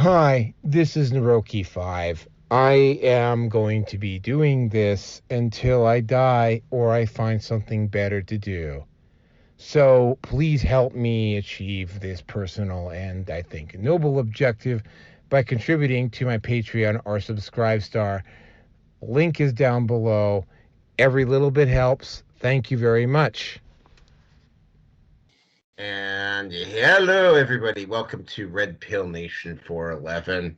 Hi, this is Naroki5. I am going to be doing this until I die or I find something better to do. So please help me achieve this personal and, I think, noble objective by contributing to my Patreon or Subscribe Star. Link is down below. Every little bit helps. Thank you very much. And hello, everybody. Welcome to Red Pill Nation 411.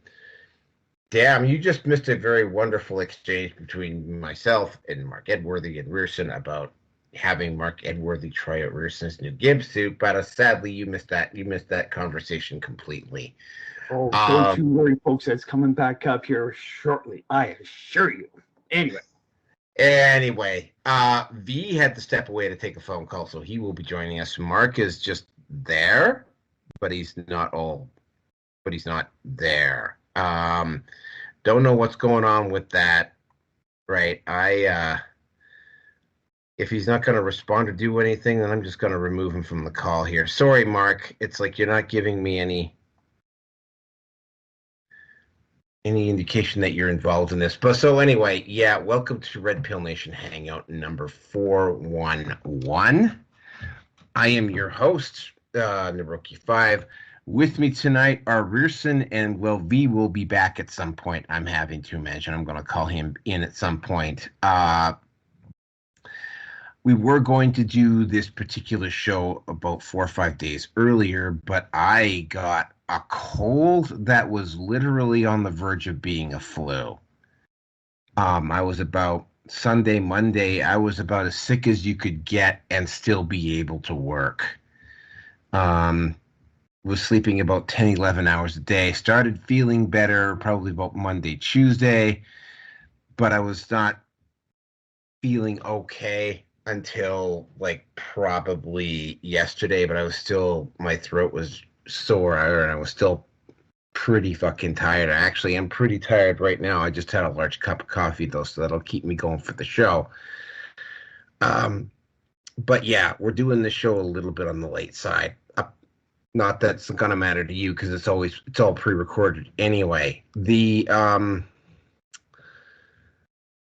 Damn, you just missed a very wonderful exchange between myself and Mark Edworthy and Rearson about having Mark Edworthy try out Rearson's new Gimp suit, but sadly you missed that. You missed that conversation completely. Oh, don't you worry, folks. That's coming back up here shortly. I assure you. Anyway, V had to step away to take a phone call, so he will be joining us. Mark is just there, but he's not there. Don't know what's going on with that, right? If he's not going to respond or do anything, then I'm just going to remove him from the call here. Sorry, Mark. It's like you're not giving me any indication that you're involved in this. But so anyway, yeah, welcome to Red Pill Nation Hangout number 411. I am your host, Naroki5. With me tonight are Rearson, and well, V will be back at some point. I'm having to imagine I'm going to call him in at some point. We were going to do this particular show about 4 or 5 days earlier, but I got a cold that was literally on the verge of being a flu. I was about Sunday, Monday, I was about as sick as you could get and still be able to work. Was sleeping about 10, 11 hours a day. Started feeling better probably about Monday, Tuesday, but I was not feeling okay until like probably yesterday, but I was still, my throat was sore and I was still pretty fucking tired. I actually am pretty tired right now. I just had a large cup of coffee though, so that'll keep me going for the show. But yeah, we're doing the show a little bit on the late side. Not that's gonna matter to you because it's all pre-recorded anyway.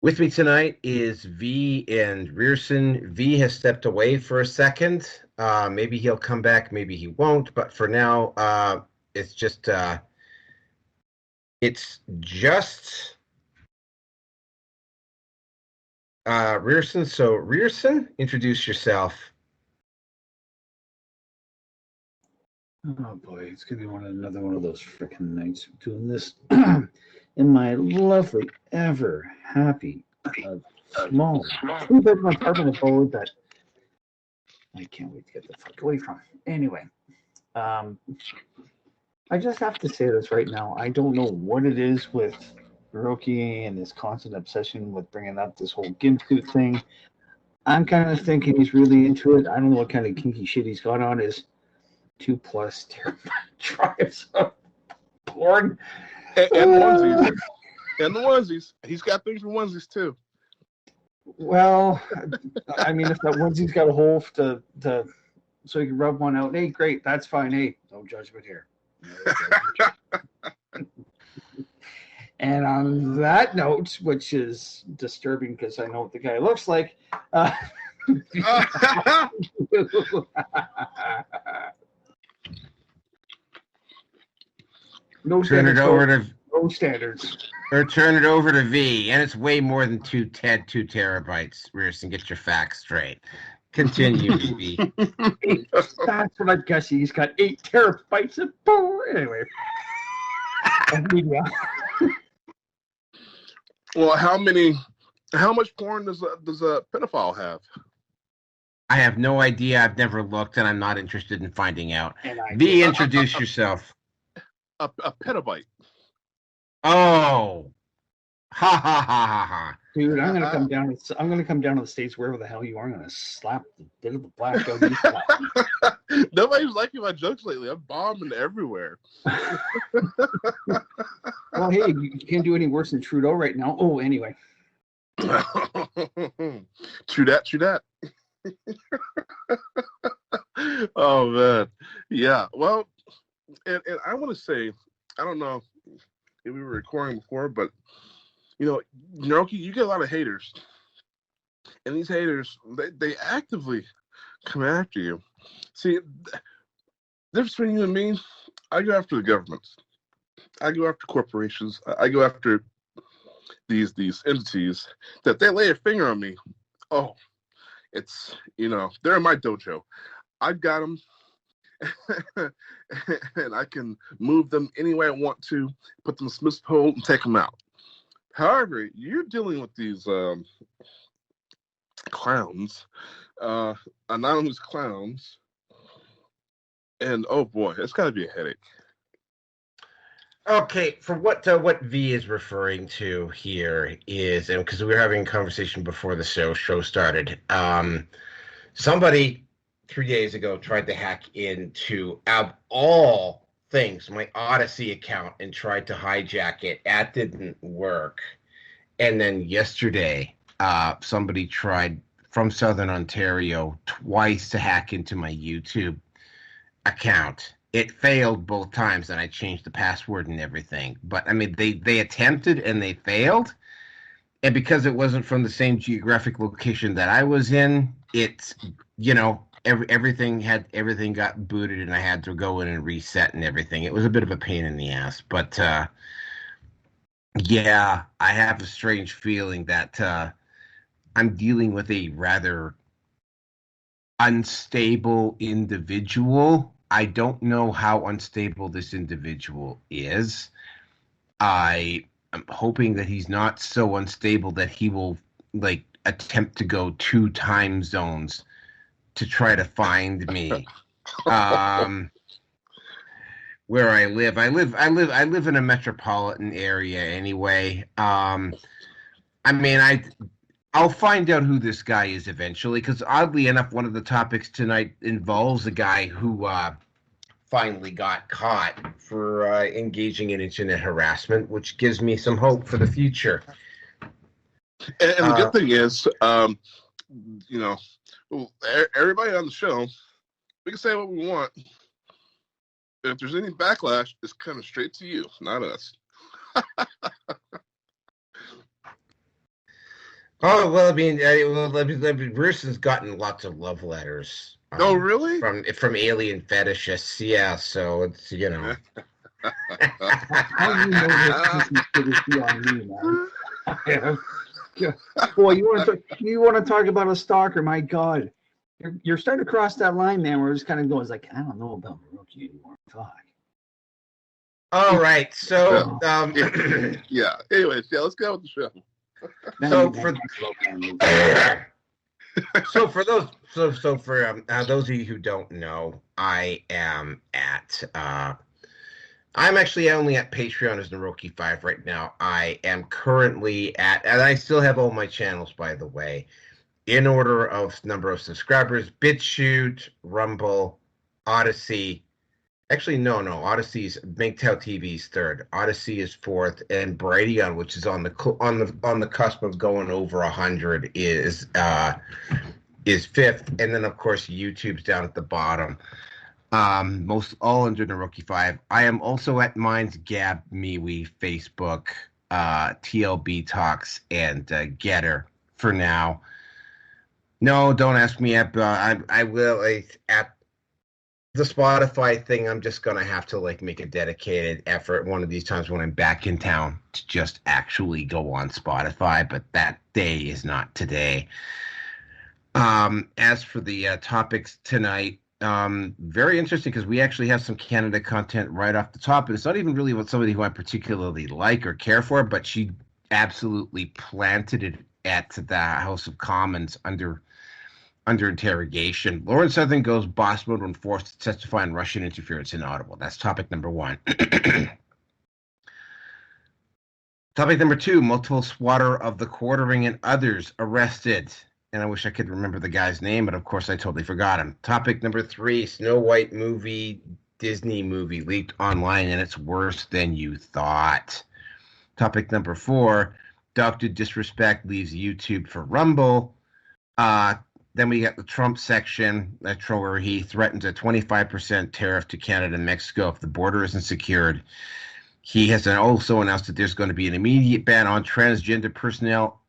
With me tonight is V and Rearson. V has stepped away for a second. Maybe he'll come back, maybe he won't. But for now, it's just Rearson. So Rearson, introduce yourself. Oh boy, it's gonna be another one of those freaking nights doing this in my lovely, ever happy, small two-bedroom apartment abode that I can't wait to get the fuck away from. Anyway, I just have to say this right now. I don't know what it is with Hiroki and his constant obsession with bringing up this whole Gimp suit thing. I'm kind of thinking he's really into it. I don't know what kind of kinky shit he's got on his 2+ terabyte drives of porn. And onesies. And the onesies. He's got things for onesies too. Well, I mean, if that onesie's got a hole to so you can rub one out, hey, great, that's fine. Hey, no judgment here. And on that note, which is disturbing because I know what the guy looks like. No standards. No standards. Or turn it over to V, and it's way more than 2 terabytes. Rearson, get your facts straight. Continue, V. That's what I'm guessing. He's got 8 terabytes of porn. Anyway. Well, how much porn does a pedophile have? I have no idea. I've never looked, and I'm not interested in finding out. V, introduce yourself. A petabyte. Oh, ha ha ha ha ha! Dude, I'm gonna come down. I'm gonna come down to the States, wherever the hell you are. I'm gonna slap the bit of the black out. Nobody's liking my jokes lately. I'm bombing everywhere. Well, hey, you can't do any worse than Trudeau right now. Oh, anyway. True that. Oh man, yeah. Well, and I want to say, I don't know we were recording before, but Naroki, you get a lot of haters, and these haters they actively come after you. See, the difference between you and me, I go after the government. I go after corporations. I go after these entities that they lay a finger on me. Oh, it's they're in my dojo. I've got them, and I can move them any way I want to, put them in Smith's pole and take them out. However, you're dealing with these clowns, anonymous clowns, and oh boy, it's got to be a headache. Okay, for what V is referring to here is, and because we were having a conversation before the show started, somebody 3 days ago tried to hack into, of all things, my Odyssey account and tried to hijack it. That didn't work. And then yesterday, somebody tried from Southern Ontario twice to hack into my YouTube account. It failed both times, and I changed the password and everything. But I mean, they attempted and they failed. And because it wasn't from the same geographic location that I was in, it's everything got booted, and I had to go in and reset and everything. It was a bit of a pain in the ass, but yeah, I have a strange feeling that I'm dealing with a rather unstable individual. I don't know how unstable this individual is. I am hoping that he's not so unstable that he will attempt to go 2 time zones to try to find me. Where I live in a metropolitan area anyway. I mean, I'll find out who this guy is eventually, because oddly enough, one of the topics tonight involves a guy who finally got caught for engaging in internet harassment, which gives me some hope for the future. And the good thing is, everybody on the show, we can say what we want. If there's any backlash, it's coming straight to you, not us. Oh, well, I mean, Bruce has gotten lots of love letters. Oh, really? From alien fetishists, yeah. So it's How do you know this conspiracy on me, man? Boy, you want to talk about a stalker? My God, you're starting to cross that line, man. Where it's kind of going, like, I don't know about Maroki anymore. Fuck. All right, so yeah. Anyways, yeah, let's get on with the show. For those of you who don't know, I am at I'm actually only at Patreon as Naroki 5 right now. I am currently at, and I still have all my channels, by the way, in order of number of subscribers: BitChute, Rumble, Odyssey. Actually, no. Odyssey's MGTOW TV's third. Odyssey is fourth, and Brighteon, which is on the cusp of going over 100, is fifth, and then of course YouTube's down at the bottom. Most all under Naroki 5. I am also at Minds, Gab, MeWe, Facebook, TLB Talks, and Getter for now. No, don't ask me at. I will at the Spotify thing. I'm just gonna have to make a dedicated effort one of these times when I'm back in town to just actually go on Spotify. But that day is not today. As for the topics tonight. Very interesting, because we actually have some Canada content right off the top, and it's not even really what somebody who I particularly like or care for, but she absolutely planted it at the House of Commons under interrogation. Lauren Southern goes boss mode when forced to testify on Russian interference in Ottawa. That's topic number 1. Topic number 2, multiple Swatter of The Quartering and others arrested. And I wish I could remember the guy's name, but of course I totally forgot him. Topic number 3, Snow White Disney movie leaked online, and it's worse than you thought. Topic number 4, Dr. Disrespect leaves YouTube for Rumble. Then we got the Trump section, where he threatens a 25% tariff to Canada and Mexico if the border isn't secured. He has also announced that there's going to be an immediate ban on transgender personnel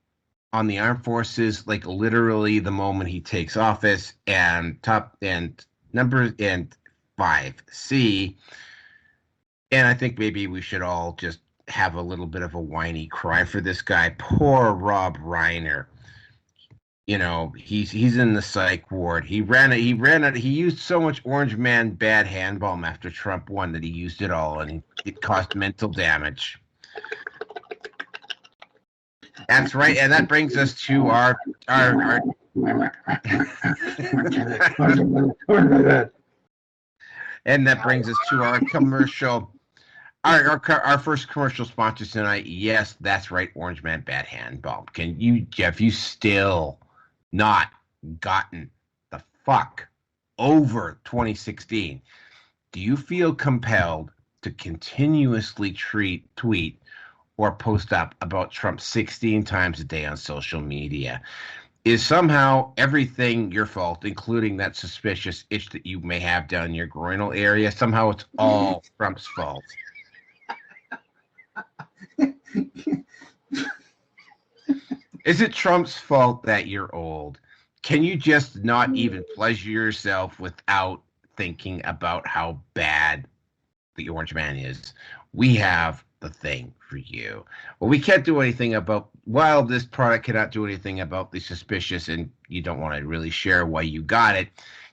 on the armed forces, like literally the moment he takes office. And number 5C. And I think maybe we should all just have a little bit of a whiny cry for this guy. Poor Rob Reiner. You know, he's in the psych ward. He used so much Orange Man bad hand bomb after Trump won that he used it all, and it caused mental damage. That's right, and that brings us to our and that brings us to our commercial. Our first commercial sponsor tonight. Yes, that's right, Orange Man bad hand bomb. Can you, Jeff? You still not gotten the fuck over 2016? Do you feel compelled to continuously tweet or post up about Trump 16 times a day on social media? Is somehow everything your fault, including that suspicious itch that you may have down your groinal area? Somehow it's all Trump's fault. Is it Trump's fault that you're old? Can you just not even pleasure yourself without thinking about how bad the Orange Man is? We have the thing for you. Well, we can't do anything about, while this product cannot do anything about the suspicious, and you don't want to really share why you got it,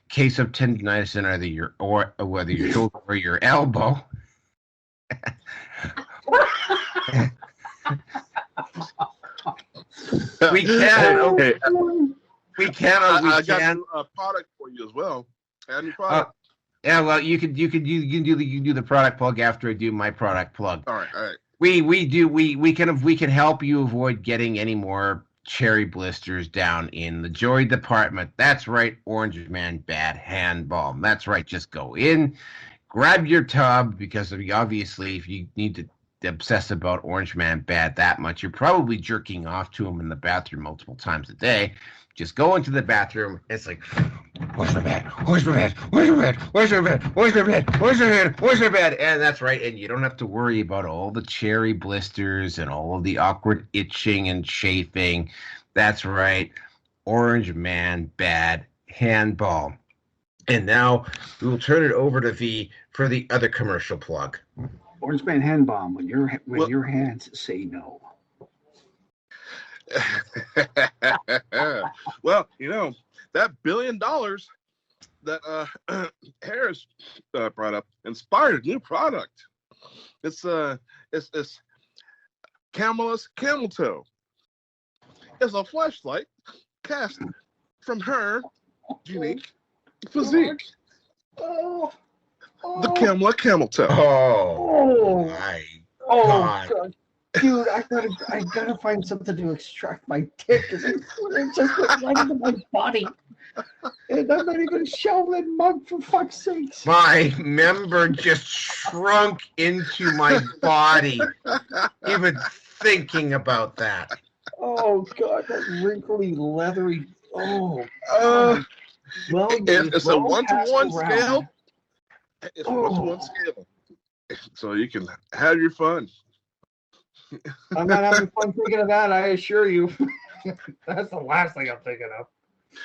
case of tendonitis in either whether your shoulder or your elbow. We can. Okay. We can. I got a product for you as well. Add new product. Yeah. Well, you can do the product plug after I do my product plug. All right. We can help you avoid getting any more cherry blisters down in the joy department. That's right, Orange Man bad hand balm. That's right. Just go in, grab your tub, because obviously if you need to obsess about Orange Man bad that much, you're probably jerking off to him in the bathroom multiple times a day. Just go into the bathroom. It's like, where's my bed? Where's my bed? Where's my bed? Where's my bed? Where's my bed? Where's my bed? Where's my bed? And that's right. And you don't have to worry about all the cherry blisters and all of the awkward itching and chafing. That's right. Orange Man bad hand balm. And now we will turn it over to V for the other commercial plug. Orange Man hand bomb when your hands say no. Well, you know, that $1 billion that Harris brought up inspired a new product. It's Camela's Camel Toe. It's a flashlight cast from her unique physique. The Camela Camel Toe. Oh my God. Dude, I gotta find something to extract my dick. It just went right into my body. And I'm not even shoveling mug, for fuck's sakes. My member just shrunk into my body. Even thinking about that. Oh God, that wrinkly, leathery. Oh. Well, it's a 1-to-1 scale. It's a 1-to-1 scale. So you can have your fun. I'm not having fun thinking of that, I assure you. That's the last thing I'm thinking of.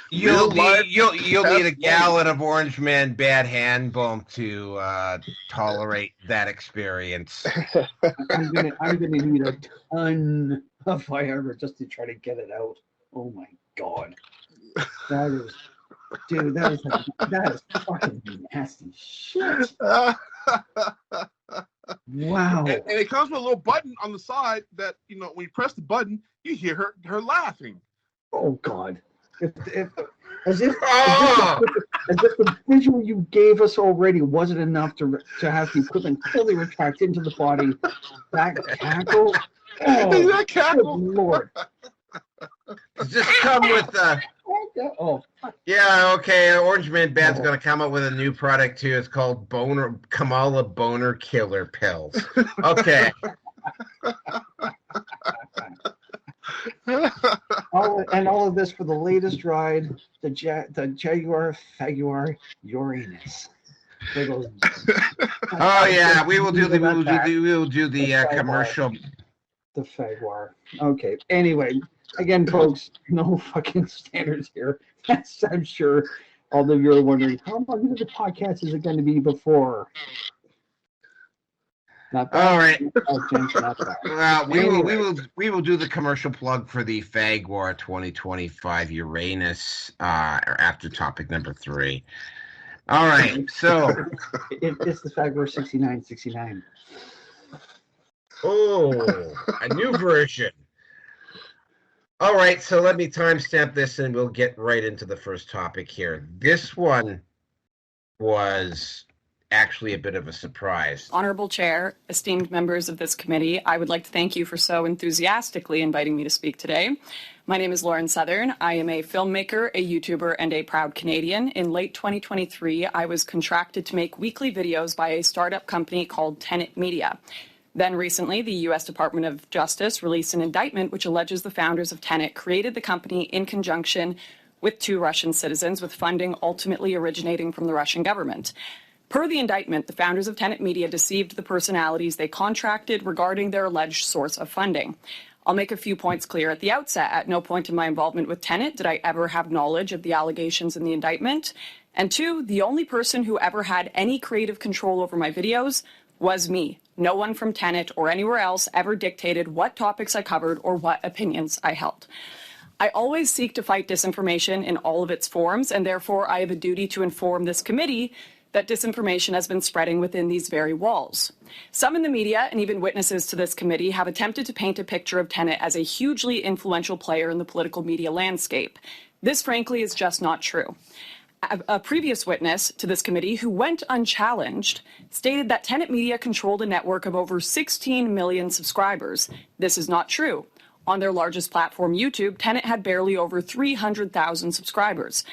You'll need a gallon of Orange Man bad hand balm to tolerate that experience. I'm gonna need a ton of Viagra just to try to get it out. Oh my God. That is fucking nasty shit. Wow. And it comes with a little button on the side that, you know, when you press the button, you hear her laughing. Oh God. As if the visual you gave us already wasn't enough to have the equipment clearly retract into the body. That cackle. Oh, that cackle. Good Lord. Does this come with yeah, okay. Orange Man Bad's going to come up with a new product too. It's called Kamala Boner Killer Pills. Okay. all of this for the latest ride, the Jaguar Faguar Uranus. Oh yeah, we will do the commercial. The Fagwar. Okay. Anyway, again, folks, no fucking standards here. Yes, I'm sure all of you are wondering how long the podcast is it going to be before. Not bad. All right. Not bad. Well, we will do the commercial plug for the Fagwar 2025 Uranus after topic number 3. All right, so it's the Fagwar 6969. Oh, a new version. All right, so let me timestamp this and we'll get right into the first topic here. This one was actually a bit of a surprise. Honorable Chair, esteemed members of this committee, I would like to thank you for so enthusiastically inviting me to speak today. My name is Lauren Southern. I am a filmmaker, a YouTuber, and a proud Canadian. In late 2023, I was contracted to make weekly videos by a startup company called Tenet Media. Then recently, the U.S. Department of Justice released an indictment which alleges the founders of Tenet created the company in conjunction with 2 Russian citizens, with funding ultimately originating from the Russian government. Per the indictment, the founders of Tenet Media deceived the personalities they contracted regarding their alleged source of funding. I'll make a few points clear at the outset. At no point in my involvement with Tenet did I ever have knowledge of the allegations in the indictment. And 2, the only person who ever had any creative control over my videos was me. No one from Tenet or anywhere else ever dictated what topics I covered or what opinions I held. I always seek to fight disinformation in all of its forms, and therefore I have a duty to inform this committee that disinformation has been spreading within these very walls. Some in the media and even witnesses to this committee have attempted to paint a picture of Tenet as a hugely influential player in the political media landscape. This, frankly, is just not true. A previous witness to this committee, who went unchallenged, stated that Tenet Media controlled a network of over 16 million subscribers. This is not true. On their largest platform, YouTube, Tenet had barely over 300,000 subscribers.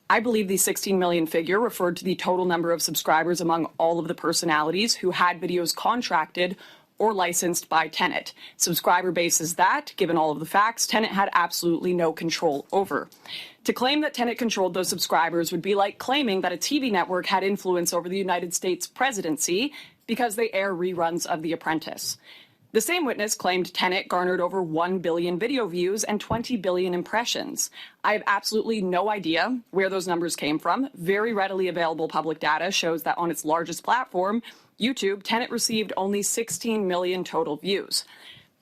I believe the 16 million figure referred to the total number of subscribers among all of the personalities who had videos contracted or licensed by Tenet. Subscriber base is that, given all of the facts, Tenet had absolutely no control over. To claim that Tenet controlled those subscribers would be like claiming that a TV network had influence over the United States presidency because they air reruns of The Apprentice. The same witness claimed Tenet garnered over 1 billion video views and 20 billion impressions. I have absolutely no idea where those numbers came from. Very readily available public data shows that on its largest platform, YouTube, Tenet received only 16 million total views.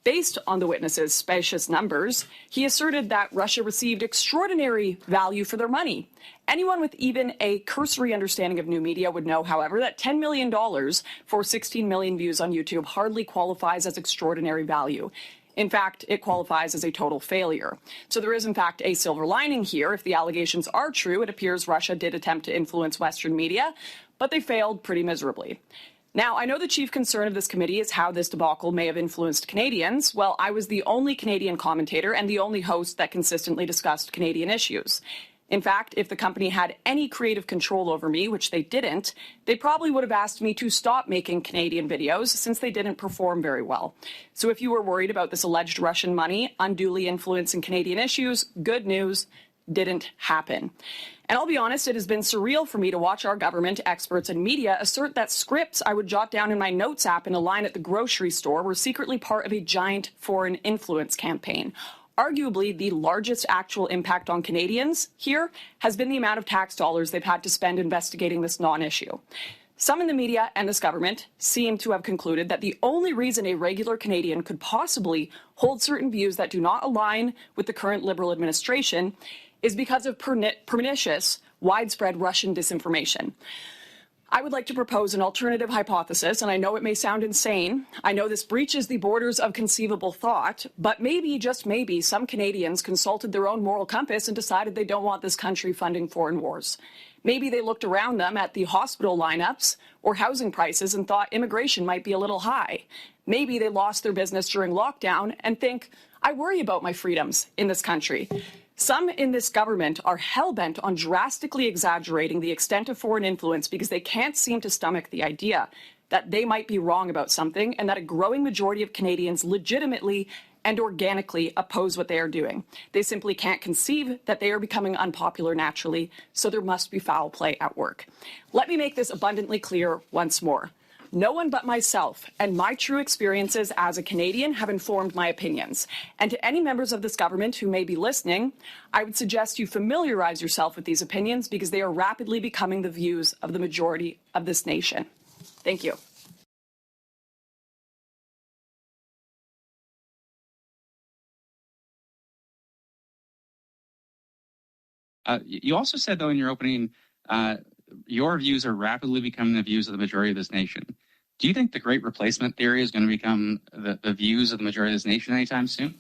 Based on the witness's specious numbers, he asserted that Russia received extraordinary value for their money. Anyone with even a cursory understanding of new media would know, however, that $10 million for 16 million views on YouTube hardly qualifies as extraordinary value. In fact, it qualifies as a total failure. So there is, in fact, a silver lining here. If the allegations are true, it appears Russia did attempt to influence Western media, but they failed pretty miserably. Now, I know the chief concern of this committee is how this debacle may have influenced Canadians. Well, I was the only Canadian commentator and the only host that consistently discussed Canadian issues. In fact, if the company had any creative control over me, which they didn't, they probably would have asked me to stop making Canadian videos since they didn't perform very well. So if you were worried about this alleged Russian money unduly influencing Canadian issues, good news, didn't happen. And I'll be honest, it has been surreal for me to watch our government, experts, and media assert that scripts I would jot down in my notes app in a line at the grocery store were secretly part of a giant foreign influence campaign. Arguably, the largest actual impact on Canadians here has been the amount of tax dollars they've had to spend investigating this non-issue. Some in the media and this government seem to have concluded that the only reason a regular Canadian could possibly hold certain views that do not align with the current Liberal administration is because of pernicious, widespread Russian disinformation. I would like to propose an alternative hypothesis, and I know it may sound insane. I know this breaches the borders of conceivable thought, but maybe, just maybe, some Canadians consulted their own moral compass and decided they don't want this country funding foreign wars. Maybe they looked around them at the hospital lineups or housing prices and thought immigration might be a little high. Maybe they lost their business during lockdown and think, I worry about my freedoms in this country. Some in this government are hell-bent on drastically exaggerating the extent of foreign influence because they can't seem to stomach the idea. that they might be wrong about something and that a growing majority of Canadians legitimately and organically oppose what they are doing. They simply can't conceive that they are becoming unpopular naturally, so there must be foul play at work. Let me make this abundantly clear once more. No one but myself and my true experiences as a Canadian have informed my opinions. And to any members of this government who may be listening, I would suggest you familiarize yourself with these opinions because they are rapidly becoming the views of the majority of this nation. Thank you. You also said, though, in your opening, your views are rapidly becoming the views of the majority of this nation. Do you think the Great Replacement theory is going to become the views of the majority of this nation anytime soon?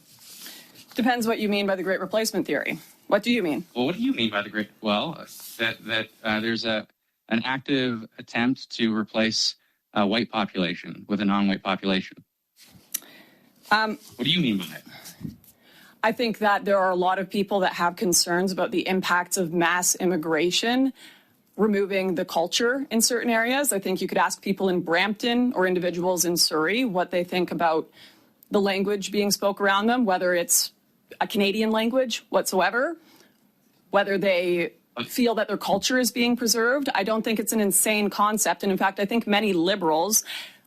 Depends what you mean by the Great Replacement theory. What do you mean? Well, what do you mean by the Great? Well, that there's an active attempt to replace a white population with a non-white population. What do you mean by it? I think that there are a lot of people that have concerns about the impacts of mass immigration removing the culture in certain areas. I think you could ask people in Brampton or individuals in Surrey what they think about the language being spoke around them, whether it's a Canadian language whatsoever, whether they feel that their culture is being preserved. I don't think it's an insane concept. And in fact, I think many liberals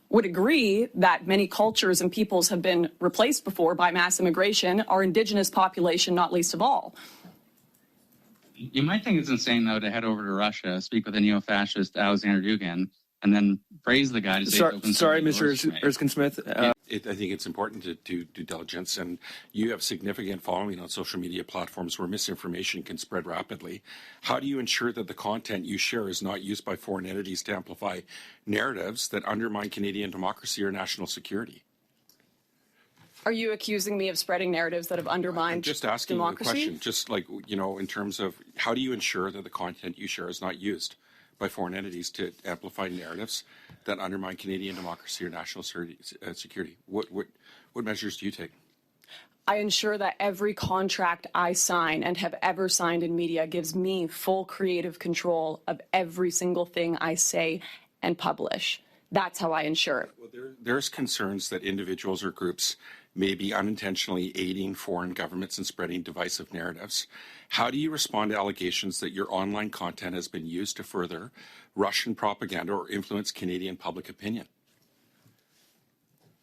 would agree that many cultures and peoples have been replaced before by mass immigration, our Indigenous population not least of all. You might think it's insane, though, to head over to Russia, speak with a neo-fascist Alexander Dugin, and then praise the guy to say... Sorry, Mr. Erskine-Smith. I think it's important to do due diligence, and you have significant following on social media platforms where misinformation can spread rapidly. How do you ensure that the content you share is not used by foreign entities to amplify narratives that undermine Canadian democracy or national security? Are you accusing me of spreading narratives that have undermined I'm just asking democracy? you a question, just like, in terms of how do you ensure that the content you share is not used by foreign entities to amplify narratives that undermine Canadian democracy or national security? What measures do you take? I ensure that every contract I sign and have ever signed in media gives me full creative control of every single thing I say and publish. That's how I ensure it. Well, there's concerns that individuals or groups may be unintentionally aiding foreign governments in spreading divisive narratives. How do you respond to allegations that your online content has been used to further Russian propaganda or influence Canadian public opinion?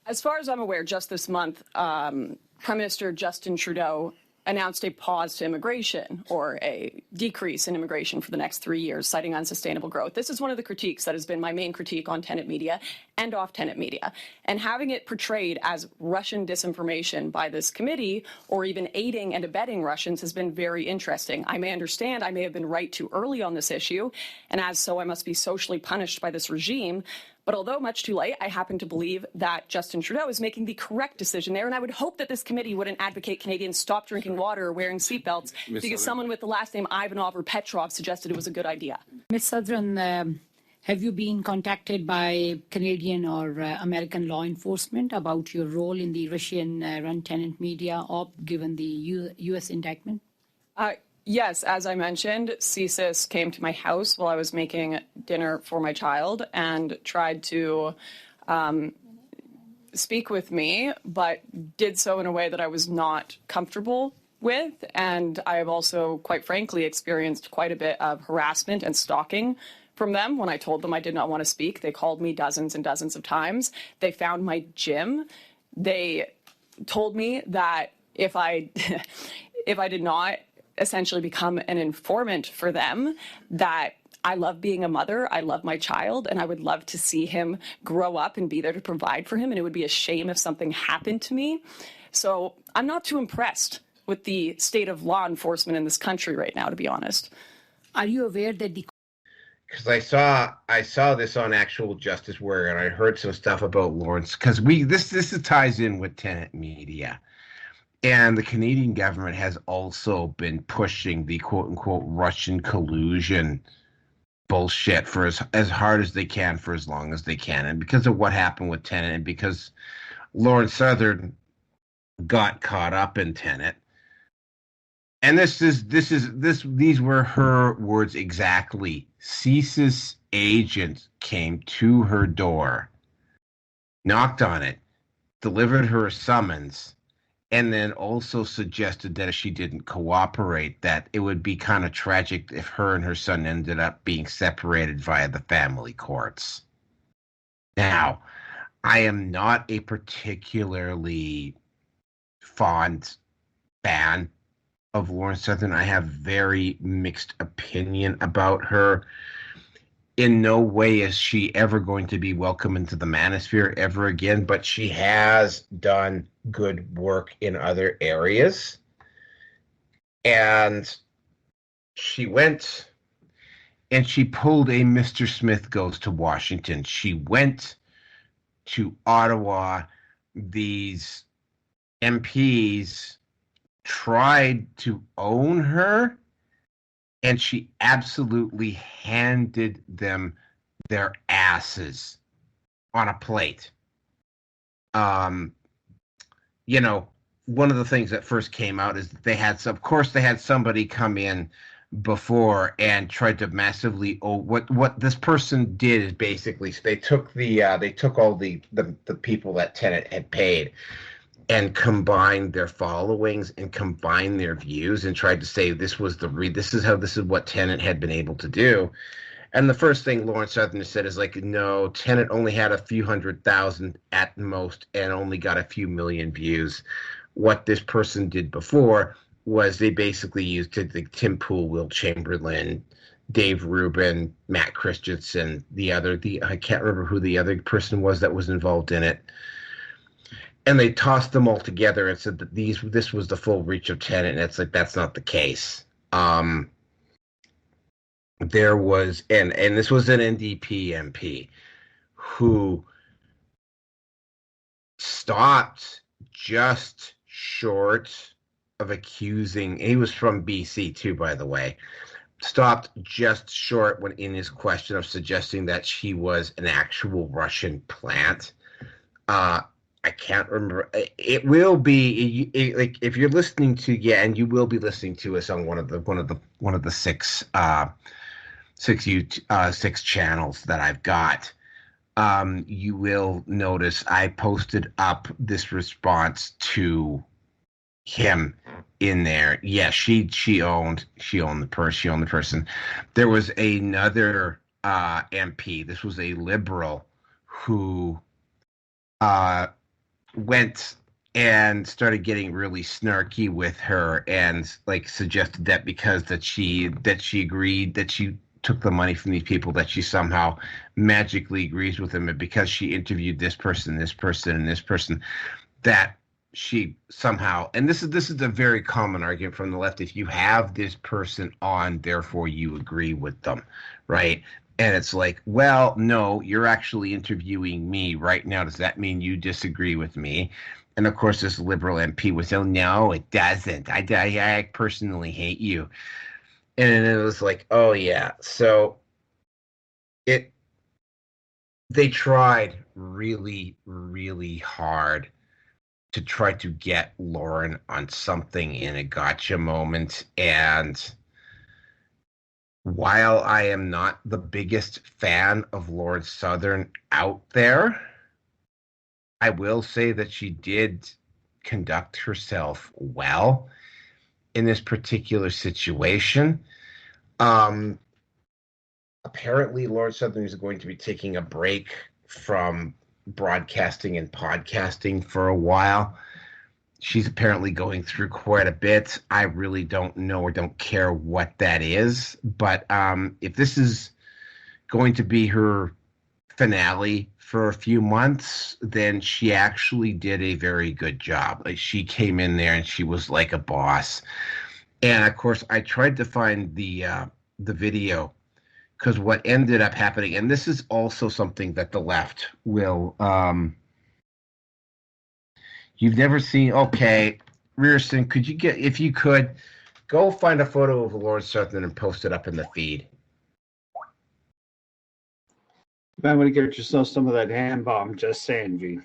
As far as I'm aware, just this month, Prime Minister Justin Trudeau announced a pause to immigration or a decrease in immigration for the next 3 years, citing unsustainable growth. This is one of the critiques that has been my main critique on tenant media and off tenant media. And having it portrayed as Russian disinformation by this committee or even aiding and abetting Russians has been very interesting. I may understand I may have been right too early on this issue, and as so I must be socially punished by this regime. But although much too late, I happen to believe that Justin Trudeau is making the correct decision there, and I would hope that this committee wouldn't advocate Canadians stop drinking water or wearing seatbelts because someone with the last name Ivanov or Petrov suggested it was a good idea. Ms. Southern, have you been contacted by Canadian or American law enforcement about your role in the Russian-run tenant media op, given the U.S. indictment? Yes, as I mentioned, CSIS came to my house while I was making dinner for my child and tried to speak with me, but did so in a way that I was not comfortable with. And I have also, quite frankly, experienced quite a bit of harassment and stalking from them. When I told them I did not want to speak, they called me dozens and dozens of times. They found my gym. They told me that if I did not essentially become an informant for them, that I love being a mother, I love my child, and I would love to see him grow up and be there to provide for him, and it would be a shame if something happened to me. So I'm not too impressed with the state of law enforcement in this country right now, to be honest. Are you aware that the... Because I saw this on Actual Justice Warrior, and I heard some stuff about Lawrence, because this ties in with tenant media. And the Canadian government has also been pushing the quote-unquote Russian collusion bullshit for as hard as they can for as long as they can. And because of what happened with Tenet and because Lawrence Southern got caught up in Tenet, and these were her words exactly. CSIS agents came to her door knocked on it, delivered her a summons, and then also suggested that if she didn't cooperate, that it would be kind of tragic if her and her son ended up being separated via the family courts. Now, I am not a particularly fond fan of Lauren Southern. I have very mixed opinion about her. In no way is she ever going to be welcome into the manosphere ever again, but she has done good work in other areas. And she went and she pulled a Mr. Smith Goes to Washington. She went to Ottawa. These MPs tried to own her, and she absolutely handed them their asses on a plate. You know, one of the things that first came out is that they had somebody come in before and tried to massively what this person did is basically they took all the people that Tenet had paid and combined their followings and combined their views and tried to say this is what Tenet had been able to do. And the first thing Lawrence Southern said is like, no, Tenet only had a few 100,000 at most and only got a few million views. What this person did before was they basically used Tim Pool, Will Chamberlain, Dave Rubin, Matt Christensen, I can't remember who the other person was that was involved in it. And they tossed them all together and said that this was the full reach of Tenet, and it's like that's not the case. There was and this was an NDP MP who stopped just short of accusing. He was from BC too, by the way. Stopped just short when in his question of suggesting that she was an actual Russian plant. I can't remember. It will be like if you're listening to and you will be listening to us on one of the six channels that I've got. You will notice I posted up this response to him in there. Yeah, she owned the person. There was another MP. This was a liberal who went and started getting really snarky with her and like suggested that because that she agreed that she took the money from these people that she somehow magically agrees with them, and because she interviewed this person and this person that she somehow, and this is a very common argument from the left, if you have this person on, therefore you agree with them, right? And it's like, well, no, you're actually interviewing me right now. Does that mean you disagree with me? And of course, this liberal MP was, oh, no, it doesn't. I personally hate you. And it was like, oh, yeah. So they tried really, really hard to try to get Lauren on something in a gotcha moment. And while I am not the biggest fan of Lord Southern out there, I will say that she did conduct herself well in this particular situation. Apparently, Lord Southern is going to be taking a break from broadcasting and podcasting for a while. She's apparently going through quite a bit. I really don't know or don't care what that is. But if this is going to be her finale for a few months, then she actually did a very good job. Like, she came in there and she was like a boss. And of course, I tried to find the video, because what ended up happening, and this is also something that the left will. You've never seen, okay, Rearson, could you if you could, go find a photo of Lord Southern and post it up in the feed. You might want to get yourself some of that hand bomb, just saying, V.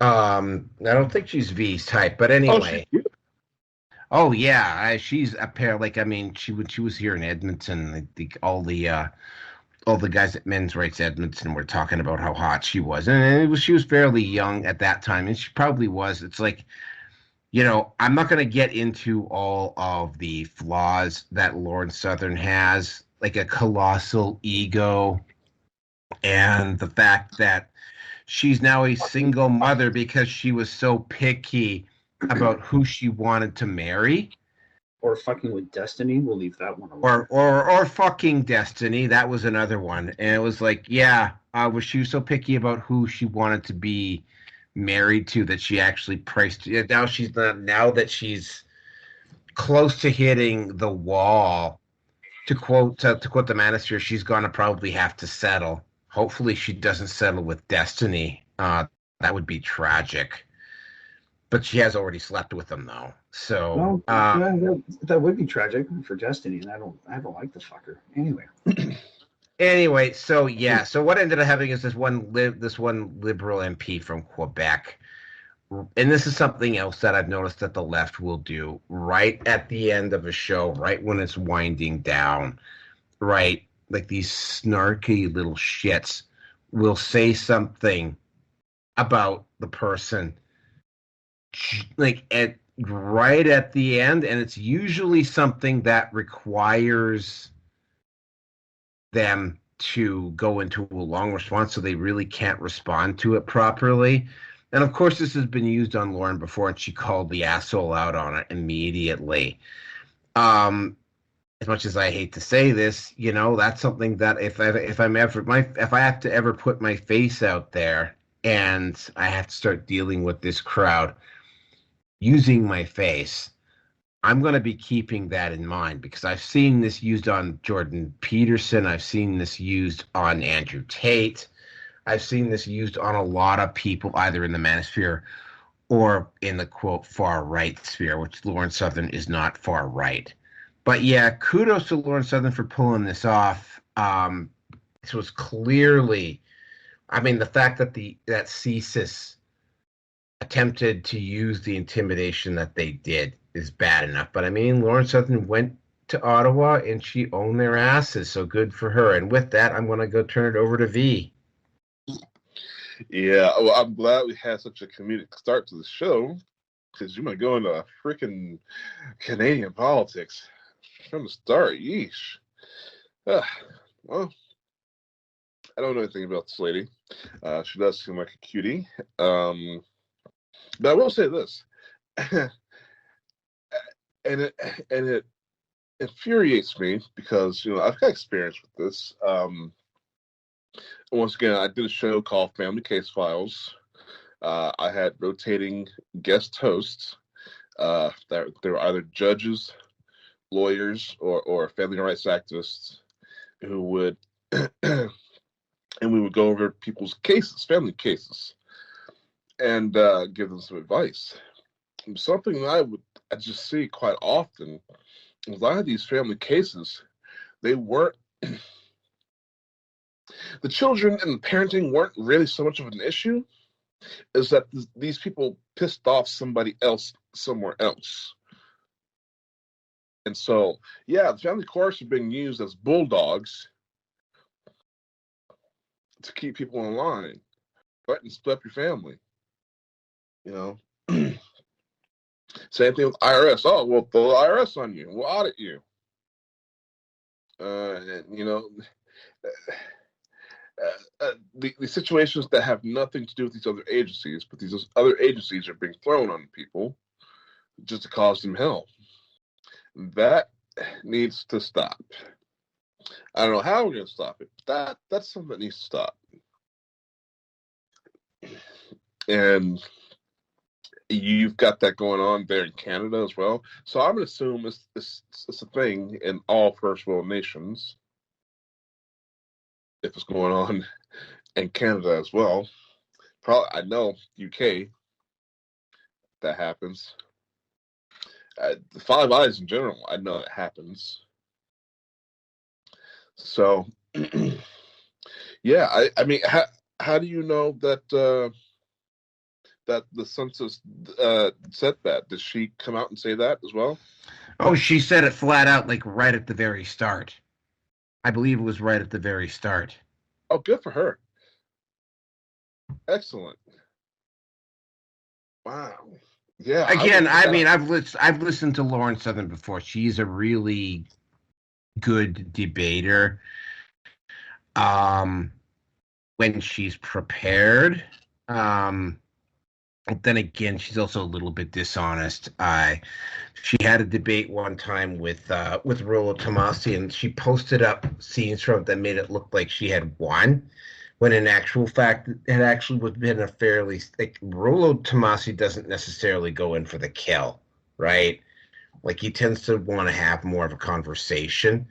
I don't think she's V's type, but anyway. Oh she's apparently, like, I mean, she was here in Edmonton. I think all all the guys at Men's Rights Edmonton were talking about how hot she was, and she was fairly young at that time, and she probably was. It's like, I'm not going to get into all of the flaws that Lauren Southern has, like a colossal ego, and the fact that she's now a single mother because she was so picky about who she wanted to marry. Or fucking with Destiny. We'll leave that one alone. Or fucking Destiny. That was another one. And it was like, was she so picky about who she wanted to be married to that she actually priced. Now she's not. Now that she's close to hitting the wall, to quote the Manosphere, she's gonna probably have to settle. Hopefully, she doesn't settle with Destiny. That would be tragic. But she has already slept with him, though. So that would be tragic for Destiny, and I don't like the fucker. Anyway, so what ended up happening is this one liberal MP from Quebec, and this is something else that I've noticed that the left will do right at the end of a show, right when it's winding down, right, like these snarky little shits will say something about the person, like right at the end, and it's usually something that requires them to go into a long response, so they really can't respond to it properly. And of course, this has been used on Lauren before, and she called the asshole out on it immediately. As much as I hate to say this, that's something that if I have to ever put my face out there and I have to start dealing with this crowd using my face, I'm going to be keeping that in mind, because I've seen this used on Jordan Peterson. I've seen this used on Andrew Tate. I've seen this used on a lot of people, either in the manosphere or in the, quote, far-right sphere, which Lauren Southern is not far-right. But yeah, kudos to Lauren Southern for pulling this off. This was clearly, the fact that that CSIS attempted to use the intimidation that they did is bad enough. But Lauren Southern went to Ottawa and she owned their asses, so good for her. And with that, I'm going to go turn it over to V. Yeah, well, I'm glad we had such a comedic start to the show, because you might go into freaking Canadian politics from the start. Yeesh. Well, I don't know anything about this lady. She does seem like a cutie. But I will say this, and it infuriates me, because I've got experience with this. Once again, I did a show called Family Case Files. I had rotating guest hosts that they were either judges, lawyers, or family rights activists who would, and we would go over people's cases, family cases, and give them some advice. Something that I just see quite often, a lot of these family cases, they weren't, the children and the parenting weren't really so much of an issue, is that these people pissed off somebody else somewhere else. And so, the family courts are being used as bulldogs to keep people in line, right, and split up your family. Same thing with IRS. Oh, well, the IRS on you. We'll audit you. The situations that have nothing to do with these other agencies, but these other agencies are being thrown on people just to cause them hell. That needs to stop. I don't know how we're going to stop it, but that's something that needs to stop. And you've got that going on there in Canada as well. So I'm going to assume it's a thing in all first world nations, if it's going on in Canada as well. Probably, I know UK, that happens. The Five Eyes in general, I know it happens. So, how do you know that that the census said that? Did she come out and say that as well? Oh, she said it flat out, like right at the very start. I believe it was right at the very start. Oh, good for her. Excellent. Wow. Yeah. Again, I mean, I've listened to Lauren Southern before. She's a really good debater. When she's prepared. Then again, she's also a little bit dishonest. She had a debate one time with Rollo Tomasi, and she posted up scenes from it that made it look like she had won, when in actual fact it actually been a fairly like Rollo Tomasi doesn't necessarily go in for the kill, right? Like he tends to want to have more of a conversation.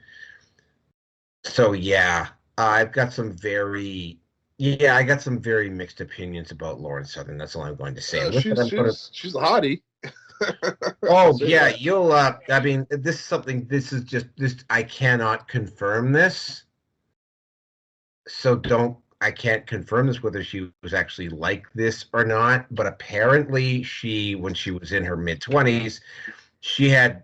So yeah, I've got some very mixed opinions about Lauren Southern. That's all I'm going to say. She's a hottie. Oh yeah, you'll. I mean, this is something. This is just this. I cannot confirm this, so don't. I can't confirm this whether she was actually like this or not. But apparently, when she was in her mid-20s, she had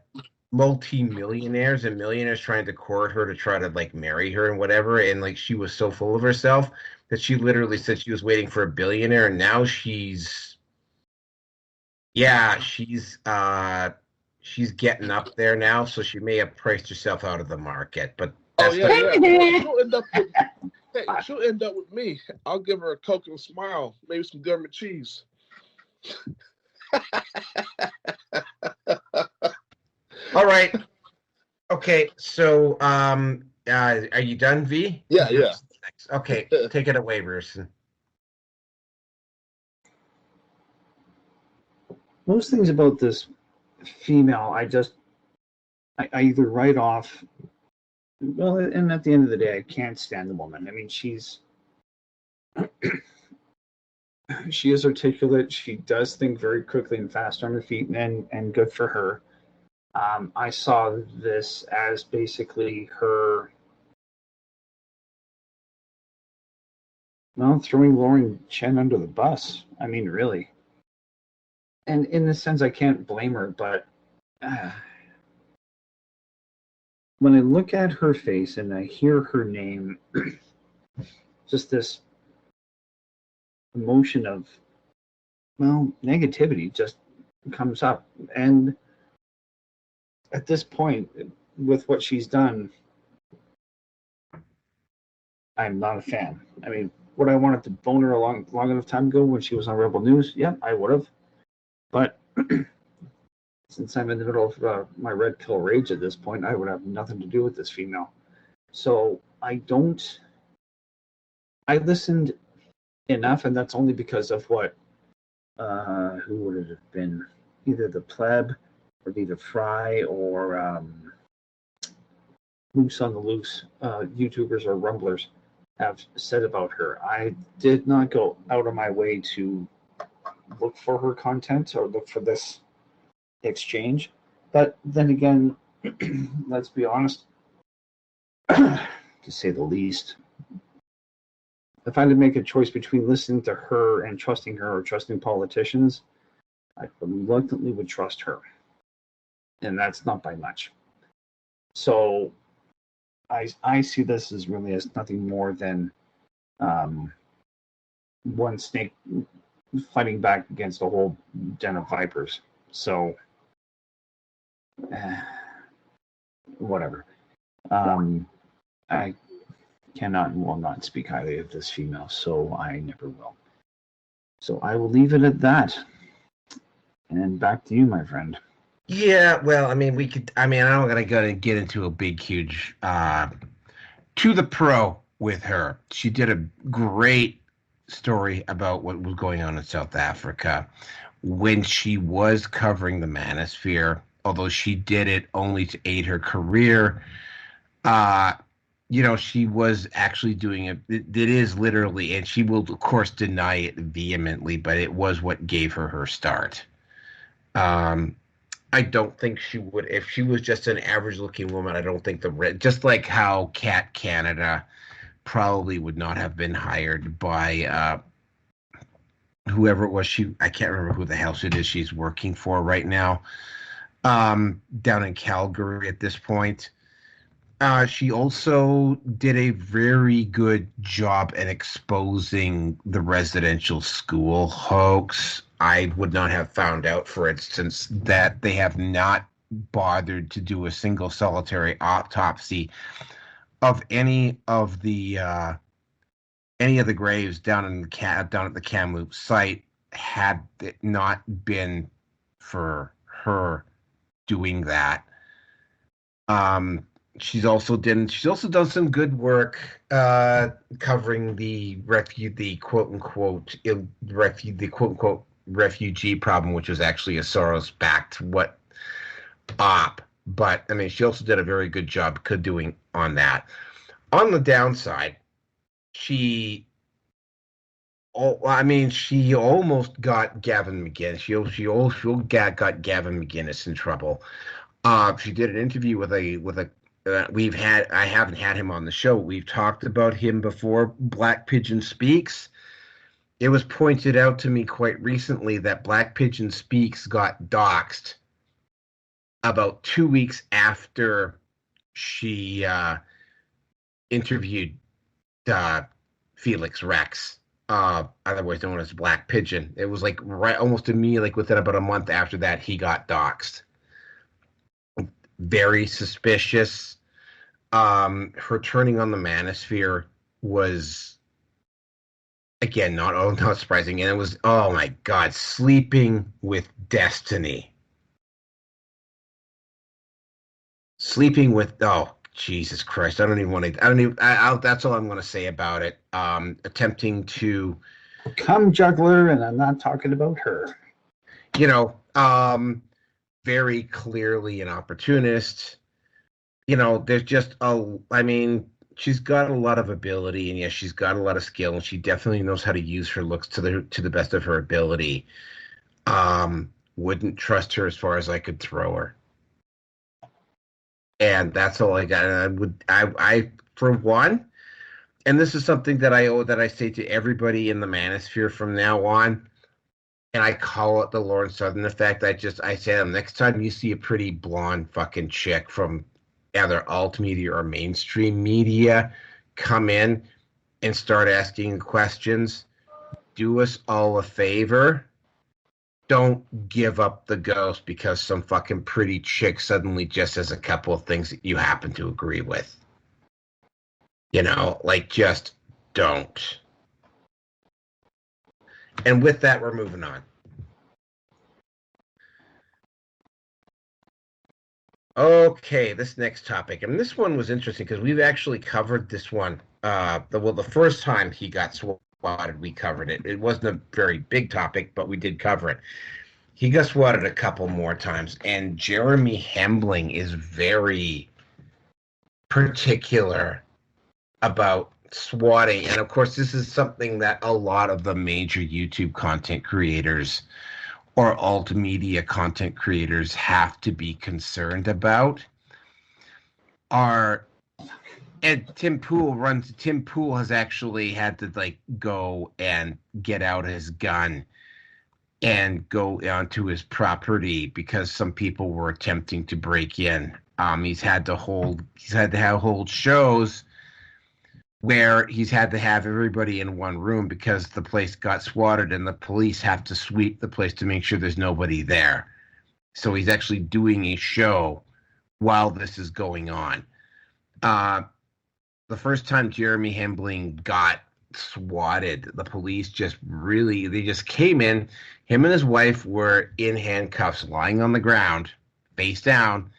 multi-millionaires and millionaires trying to court her to try to like marry her and whatever, and like she was so full of herself that she literally said she was waiting for a billionaire, and now she's getting up there now, so she may have priced herself out of the market. But that's she'll end up with me. I'll give her a Coke and a smile, maybe some government cheese. All right. Okay, so are you done, V? Yeah. Okay, take it away, Bruce. Most things about this female, I either write off. Well, and at the end of the day, I can't stand the woman. I mean, she is articulate. She does think very quickly and fast on her feet, and good for her. I saw this as basically her, throwing Lauren Chen under the bus. I mean, really. And in this sense, I can't blame her, but when I look at her face and I hear her name, just this emotion of, negativity just comes up. And at this point, with what she's done, I'm not a fan. I mean, would I wanted to bone her a long enough time ago when she was on Rebel News? Yeah, I would have. But since I'm in the middle of my red pill rage at this point, I would have nothing to do with this female. So I listened enough, and that's only because of what, who would it have been? Either the pleb, or Vita Fry, or Moose on the Loose, YouTubers or Rumblers have said about her. I did not go out of my way to look for her content or look for this exchange. But then again, let's be honest, to say the least, if I had to make a choice between listening to her and trusting her or trusting politicians, I reluctantly would trust her. And that's not by much. So I see this as really as nothing more than one snake fighting back against a whole den of vipers. So, whatever. I cannot and will not speak highly of this female, so I never will. So I will leave it at that. And back to you, my friend. Yeah, well, I mean, I'm not going to get into a big, huge, to the pro with her. She did a great story about what was going on in South Africa when she was covering the manosphere, although she did it only to aid her career. She was actually doing it. It is literally, and she will, of course, deny it vehemently, but it was what gave her her start. I don't think she would, if she was just an average-looking woman, I don't think just like how Cat Canada probably would not have been hired by whoever it was. I can't remember who the hell it is she's working for right now, down in Calgary at this point. She also did a very good job in exposing the residential school hoax. I would not have found out, for instance, that they have not bothered to do a single solitary autopsy of any of the graves down at the Kamloops site, had it not been for her doing that. She's also done some good work covering the quote unquote refugee problem, which was actually a Soros-backed op. But I mean, she also did a very good job doing on that. On the downside, she almost got Gavin McGinnis. She also got Gavin McGinnis in trouble. She did an interview with a I haven't had him on the show. We've talked about him before. Black Pigeon Speaks. It was pointed out to me quite recently that Black Pigeon Speaks got doxxed about 2 weeks after she interviewed Felix Rex, otherwise known as Black Pigeon. It was like almost immediately, like within about a month after that, he got doxxed. Very suspicious. Her turning on the manosphere was, again, not surprising. And it was, oh my God, sleeping with Destiny. Sleeping with, oh, Jesus Christ. That's all I'm going to say about it. Attempting to. Come juggler, and I'm not talking about her. Very clearly an opportunist. There's just she's got a lot of ability, and yes, she's got a lot of skill, and she definitely knows how to use her looks to the best of her ability. Wouldn't trust her as far as I could throw her. And that's all I got. And I for one, and this is something that I say to everybody in the manosphere from now on, and I call it the Lauren Southern effect. I say to them, next time you see a pretty blonde fucking chick from either alt media or mainstream media come in and start asking questions, do us all a favor. Don't give up the ghost because some fucking pretty chick suddenly just says a couple of things that you happen to agree with. Just don't. And with that, we're moving on. Okay, this next topic. And this one was interesting because we've actually covered this one. The first time he got swatted, we covered it. It wasn't a very big topic, but we did cover it. He got swatted a couple more times, and Jeremy Hembling is very particular about swatting. And of course, this is something that a lot of the major YouTube content creators or alt media content creators have to be concerned about. And Tim Pool has actually had to go and get out his gun and go onto his property because some people were attempting to break in. He's had to hold shows where he's had to have everybody in one room because the place got swatted and the police have to sweep the place to make sure there's nobody there. So he's actually doing a show while this is going on. The first time Jeremy Hembling got swatted, the police just came in. Him and his wife were in handcuffs, lying on the ground, face down,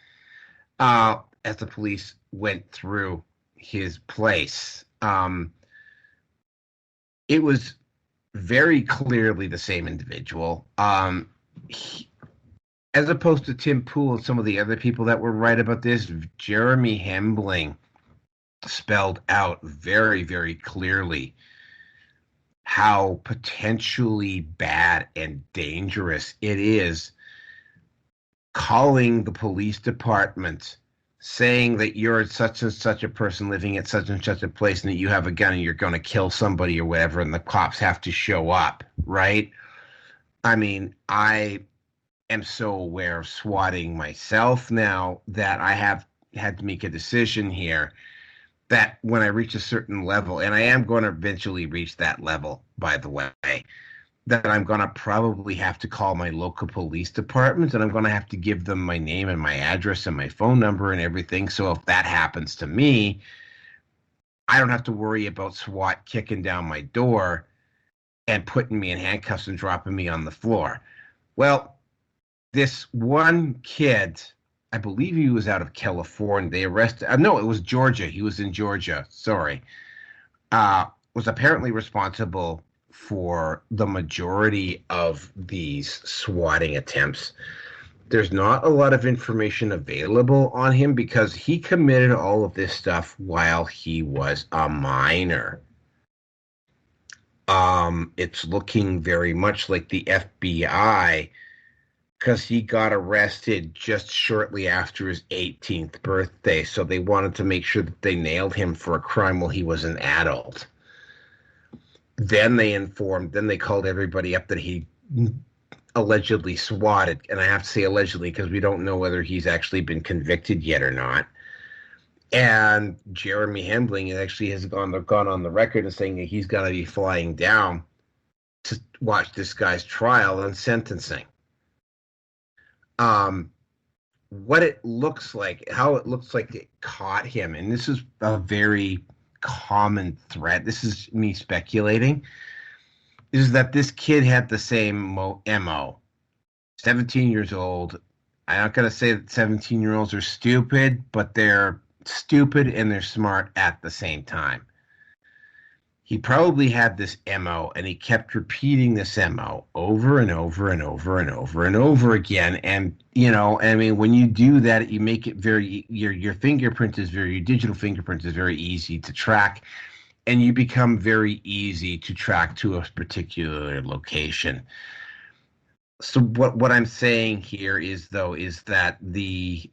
as the police went through his place. It was very clearly the same individual. As opposed to Tim Pool and some of the other people that were right about this, Jeremy Hembling spelled out very, very clearly how potentially bad and dangerous it is calling the police department, saying that you're such and such a person living at such and such a place and that you have a gun and you're going to kill somebody or whatever, and the cops have to show up, right? I mean, I am so aware of swatting myself now that I have had to make a decision here that when I reach a certain level, and I am going to eventually reach that level, by the way, that I'm going to probably have to call my local police department, and I'm going to have to give them my name and my address and my phone number and everything. So if that happens to me, I don't have to worry about SWAT kicking down my door and putting me in handcuffs and dropping me on the floor. Well, this one kid, I believe he was out of California. They arrested, no, it was Georgia. He was in Georgia, sorry. Was apparently responsible for the majority of these swatting attempts. There's not a lot of information available on him because he committed all of this stuff while he was a minor. It's looking very much like the FBI, because he got arrested just shortly after his 18th birthday. So they wanted to make sure that they nailed him for a crime while he was an adult. Then they called everybody up that he allegedly swatted. And I have to say allegedly because we don't know whether he's actually been convicted yet or not. And Jeremy Hambling actually has gone on the record and saying that he's going to be flying down to watch this guy's trial and sentencing. What it looks like, how it looks like it caught him, and this is a very common thread, this is me speculating, is that this kid had the same MO. 17 years old. I'm not going to say that 17-year-olds are stupid, but they're stupid and they're smart at the same time. He probably had this MO, and he kept repeating this MO over and over and over and over and over again. And, you know, I mean, when you do that, you make it very, your fingerprint is very, your digital fingerprint is very easy to track, and you become very easy to track to a particular location. So what I'm saying here is that the,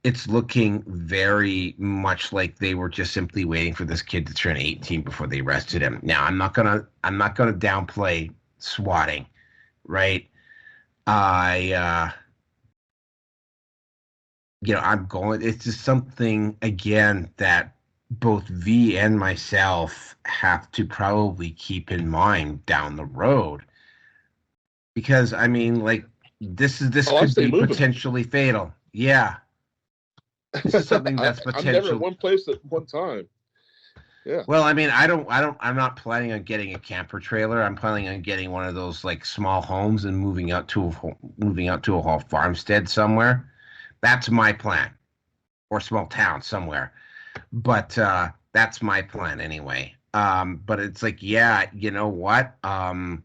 it's looking very much like they were just simply waiting for this kid to turn 18 before they arrested him. Now, I'm not gonna downplay swatting, right? It's just something, again, that both V and myself have to probably keep in mind down the road. Because, I mean, like, this could be potentially fatal. Yeah. This is something that's potential. I'm never in one place at one time. Yeah. Well, I mean, I'm not planning on getting a camper trailer. I'm planning on getting one of those like small homes and moving out to a whole farmstead somewhere. That's my plan, or small town somewhere. But that's my plan anyway. But it's like, yeah, you know what? Of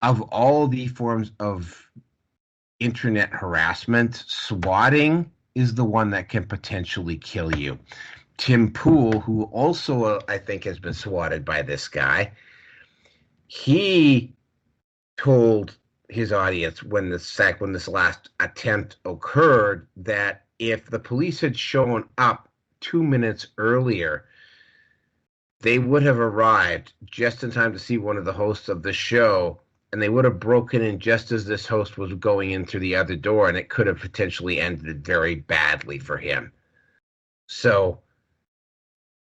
all the forms of internet harassment, swatting is the one that can potentially kill you. Tim Pool, who also I think has been swatted by this guy, he told his audience when this last attempt occurred that if the police had shown up 2 minutes earlier, they would have arrived just in time to see one of the hosts of the show, and they would have broken in just as this host was going in through the other door, and it could have potentially ended very badly for him. So,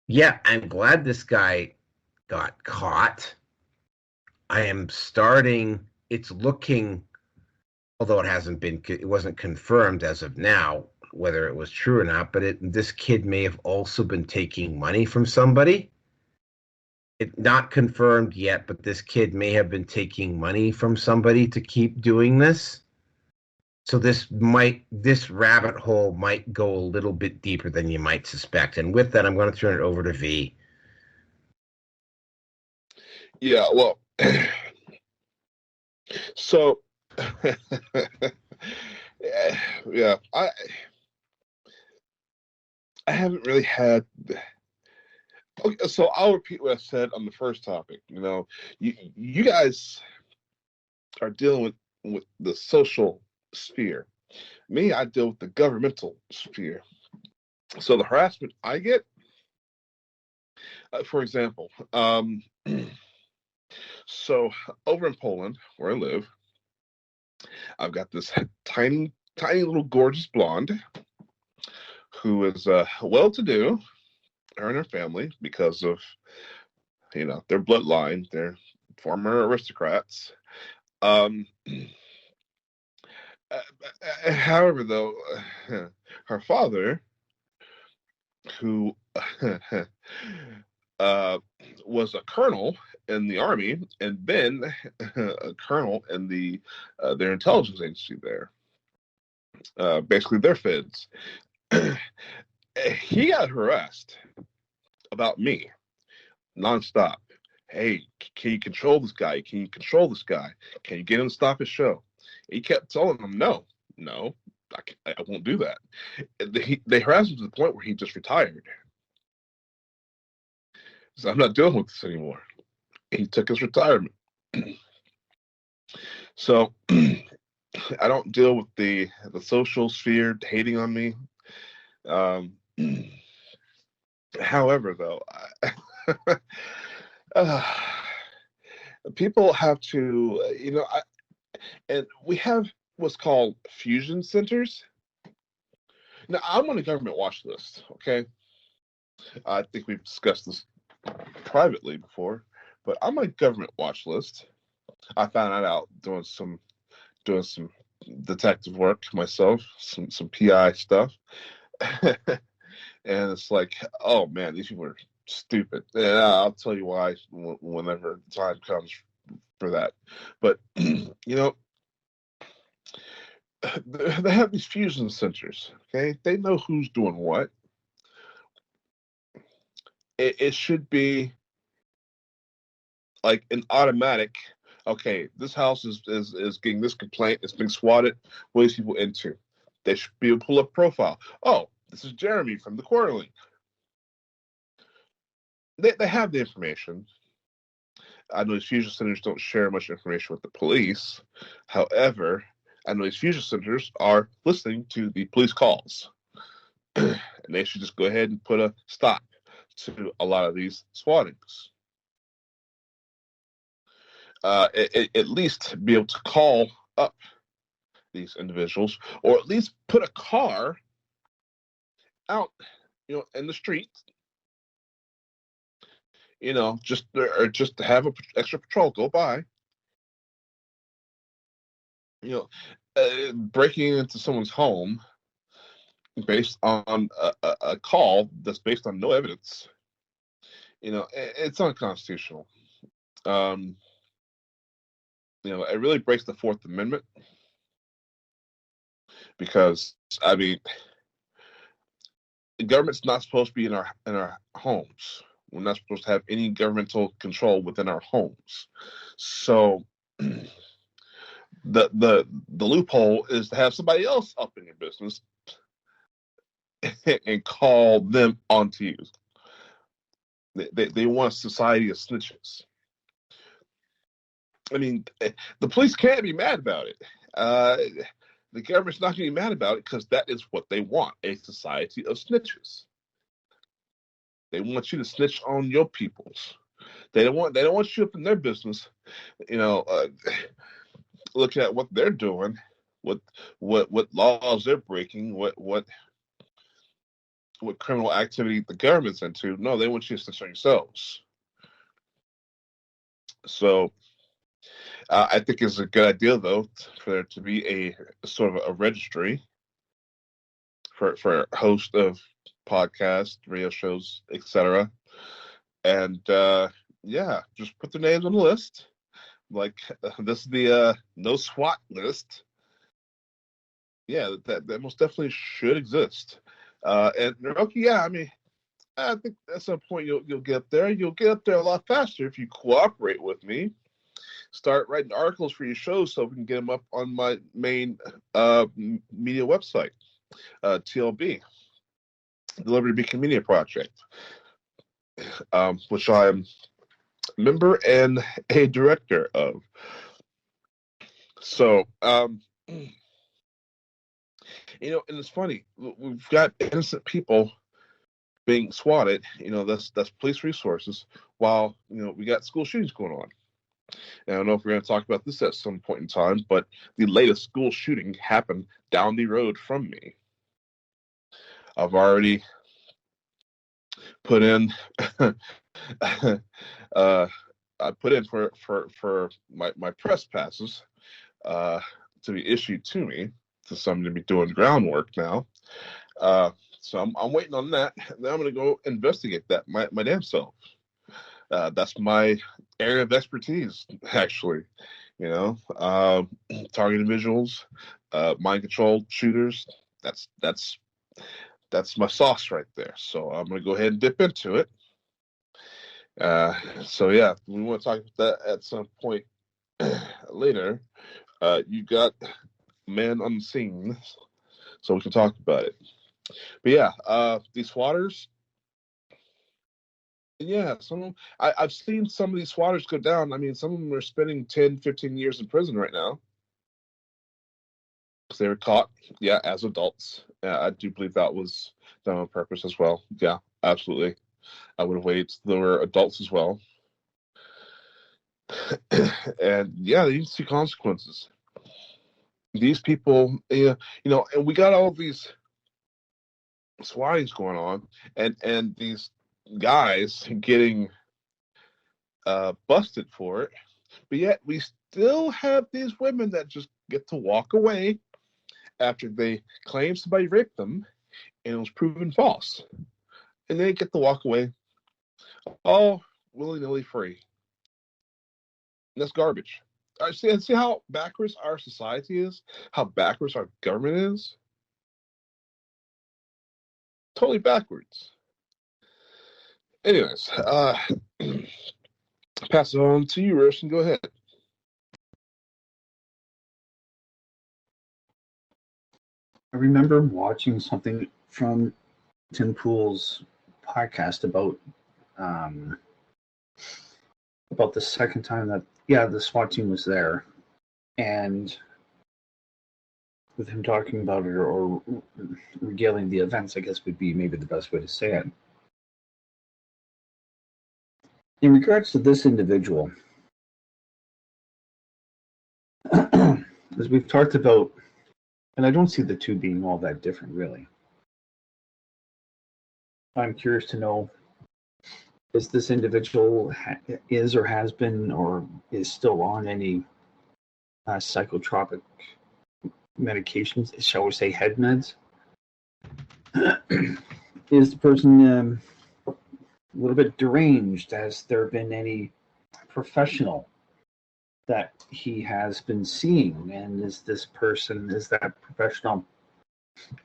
yeah, I'm glad this guy got caught. It's looking, although it wasn't confirmed as of now whether it was true or not, but this kid may have also been taking money from somebody. It's not confirmed yet, but this kid may have been taking money from somebody to keep doing this. So this rabbit hole might go a little bit deeper than you might suspect. And with that, I'm going to turn it over to V. Yeah, well, so yeah, I haven't really had. Okay, so I'll repeat what I said on the first topic. You know, you guys are dealing with the social sphere. Me, I deal with the governmental sphere. So the harassment I get, for example, so over in Poland, where I live, I've got this tiny little gorgeous blonde who is well-to-do, her and her family, because of their bloodline. They're former aristocrats. However, though, her father, who was a colonel in the army and then a colonel in their intelligence agency there, basically their feds. He got harassed about me nonstop. Hey, can you control this guy? Can you control this guy? Can you get him to stop his show? He kept telling them, no, I won't do that. They harassed him to the point where he just retired. So I'm not dealing with this anymore. He took his retirement. So I don't deal with the social sphere hating on me. However, though, people have to, and we have what's called fusion centers. Now, I'm on a government watch list, okay? I think we've discussed this privately before, but I'm on a government watch list. I found that out doing some detective work myself, some PI stuff. And it's like, oh man, these people are stupid. And I'll tell you why whenever the time comes for that. But they have these fusion centers. Okay, they know who's doing what. It should be like an automatic. Okay, this house is getting this complaint. It's being swatted. What are these people into? They should be able to pull up profile. Oh, this is Jeremy from the Quartering. They have the information. I know these fusion centers don't share much information with the police. However, I know these fusion centers are listening to the police calls. And they should just go ahead and put a stop to a lot of these swattings. At least be able to call up these individuals, or at least put a car out, in the street, just to have an extra patrol go by, breaking into someone's home based on a call that's based on no evidence. It's unconstitutional. It really breaks the Fourth Amendment, because the government's not supposed to be in our homes. We're not supposed to have any governmental control within our homes. So the loophole is to have somebody else up in your business and call them onto you. They want a society of snitches. The police can't be mad about it. The government's not going to be mad about it, because that is what they want, a society of snitches. They want you to snitch on your peoples. They don't want you up in their business, looking at what they're doing, what laws they're breaking, what criminal activity the government's into. No, they want you to snitch on yourselves. So I think it's a good idea, though, for there to be a sort of a registry for a host of podcasts, radio shows, etc. And just put their names on the list. Like, this is the no SWAT list. Yeah, that most definitely should exist. And okay, I think at some point you'll get there. You'll get up there a lot faster if you cooperate with me. Start writing articles for your shows so we can get them up on my main media website, TLB, the Liberty Beacon Media Project, which I'm a member and a director of. So, and it's funny. We've got innocent people being swatted. That's police resources, while we got school shootings going on. And I don't know if we're going to talk about this at some point in time, but the latest school shooting happened down the road from me. I've already put in I put in for my press passes to be issued to me, because I'm going to be doing groundwork now. So I'm waiting on that. Then I'm going to go investigate that my damn self. That's my area of expertise, actually. Target individuals, mind controlled shooters. That's my sauce right there. So I'm going to go ahead and dip into it. So yeah, we want to talk about that at some point later. You got man on the scene, so we can talk about it. But yeah, these swatters. Yeah, I've seen some of these swatters go down. I mean, some of them are spending 10, 15 years in prison right now. Because they were caught, as adults. I do believe that was done on purpose as well. Yeah, absolutely. I would have waited till they were adults as well. And yeah, you can see consequences. These people, and we got all these swattings going on, and these guys getting busted for it, but yet we still have these women that just get to walk away after they claim somebody raped them and it was proven false, and they get to walk away all willy-nilly free. And that's garbage. See how backwards our society is, how backwards our government is. Totally backwards. Anyways, pass it on to you, Roshan. Go ahead. I remember watching something from Tim Pool's podcast about the second time that the SWAT team was there, and with him talking about it or regaling the events, I guess would be maybe the best way to say it. In regards to this individual, as we've talked about, and I don't see the two being all that different, really. I'm curious to know, is this individual is or has been or is still on any psychotropic medications, shall we say head meds? Is the person a little bit deranged? Has there been any professional that he has been seeing? And is that professional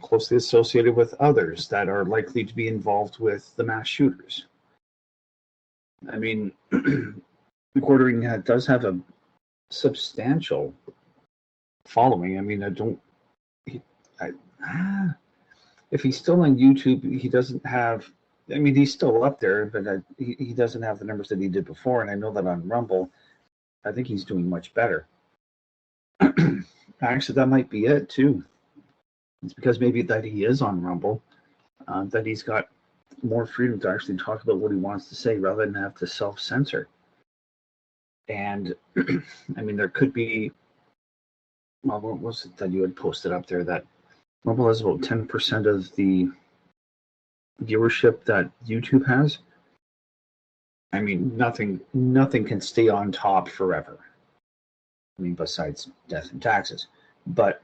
closely associated with others that are likely to be involved with the mass shooters? I mean, the Quartering does have a substantial following. I mean, if he's still on YouTube, he doesn't have, I mean, he's still up there, but he doesn't have the numbers that he did before. And I know that on Rumble, I think he's doing much better. Actually, that might be it too. It's because maybe that he is on Rumble, that he's got more freedom to actually talk about what he wants to say rather than have to self-censor. And I mean, there could be, well, what was it that you had posted up there, that Rumble has about 10% of the viewership that YouTube has? I mean, nothing can stay on top forever. I mean, besides death and taxes. But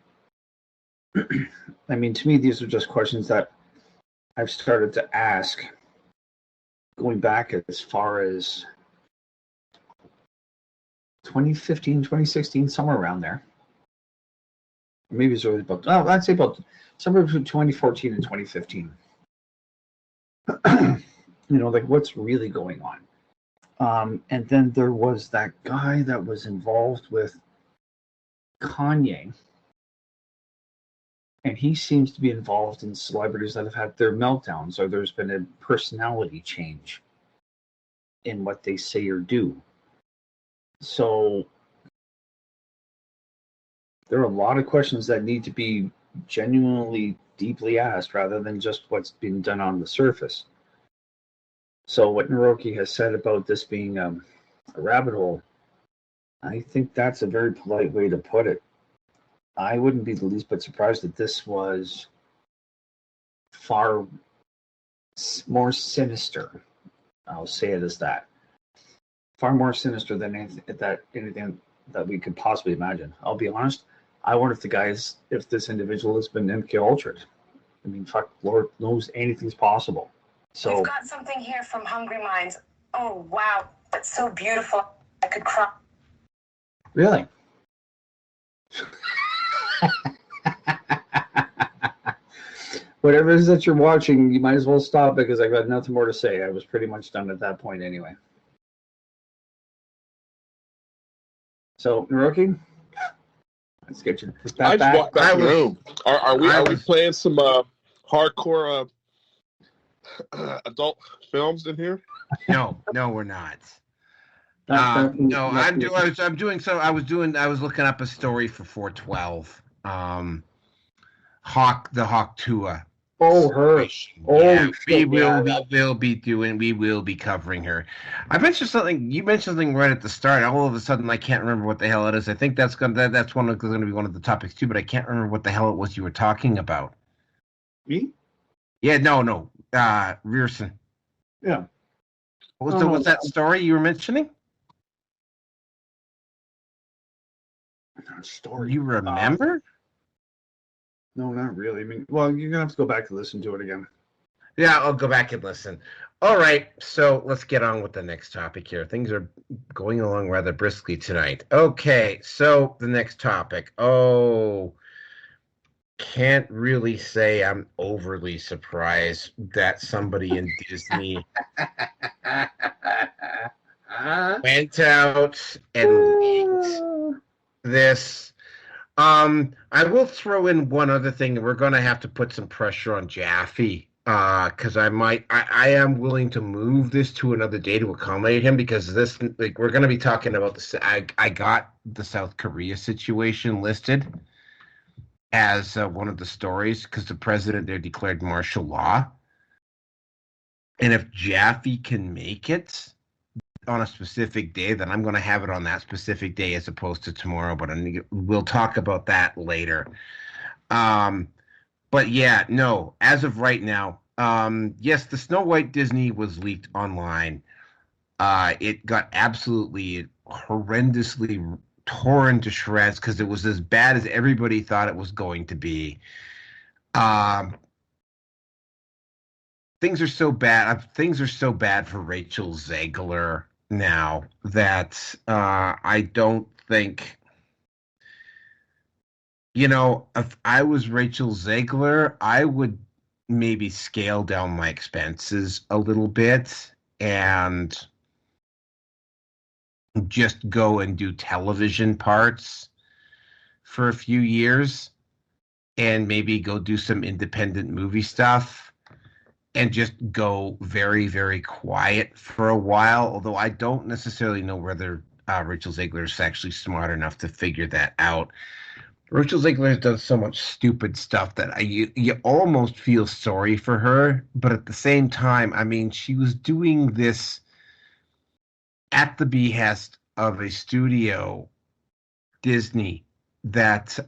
I mean, to me, these are just questions that I've started to ask going back as far as 2015, 2016, somewhere around there. Maybe it's really about, I'd say about somewhere between 2014 and 2015. Like what's really going on? And then there was that guy that was involved with Kanye. And he seems to be involved in celebrities that have had their meltdowns, or there's been a personality change in what they say or do. So there are a lot of questions that need to be genuinely deeply asked rather than just what's been done on the surface. So what Naroki has said about this being a rabbit hole, I think that's a very polite way to put it. I wouldn't be the least bit surprised that this was far more sinister. I'll say it as that. Far more sinister than anything that we could possibly imagine. I'll be honest. I wonder if this individual has been MK Ultra'd. I mean, fuck, Lord knows anything's possible. So we've got something here from Hungry Minds. Oh wow, that's so beautiful. I could cry. Really? Whatever it is that you're watching, you might as well stop because I got nothing more to say. I was pretty much done at that point anyway. So, Naroki, let's get you. I just walked back in the room. Are we playing some hardcore adult films in here? No, we're not. I was looking up a story for 412. The Hawk Tua. Oh, her. Yeah, we will be covering her. You mentioned something right at the start. All of a sudden, I can't remember what the hell it is. I think that's going to be one of the topics too, but I can't remember what the hell it was you were talking about. Me? Yeah, no. Rearson. Yeah. What's that story you were mentioning? Story. You remember? No, not really. I mean, well, you're going to have to go back and listen to it again. Yeah, I'll go back and listen. All right, so let's get on with the next topic here. Things are going along rather briskly tonight. Okay, so the next topic. Oh, can't really say I'm overly surprised that somebody in Disney went out and leaked this. I will throw in one other thing. We're going to have to put some pressure on Jaffe because I am willing to move this to another day to accommodate him because we're going to be talking about this. I got the South Korea situation listed as one of the stories because the president there declared martial law. And if Jaffe can make it on a specific day, then I'm going to have it on that specific day as opposed to tomorrow, but we'll talk about that later. But yeah, no, as of right now, yes, the Snow White Disney was leaked online. It got absolutely horrendously torn to shreds because it was as bad as everybody thought it was going to be. Things are so bad. Things are so bad for Rachel Zegler now that I don't think, if I was Rachel Zegler, I would maybe scale down my expenses a little bit and just go and do television parts for a few years and maybe go do some independent movie stuff. And just go very, very quiet for a while, although I don't necessarily know whether Rachel Zegler is actually smart enough to figure that out. Rachel Zegler has done so much stupid stuff that you almost feel sorry for her, but at the same time, I mean, she was doing this at the behest of a studio, Disney, that...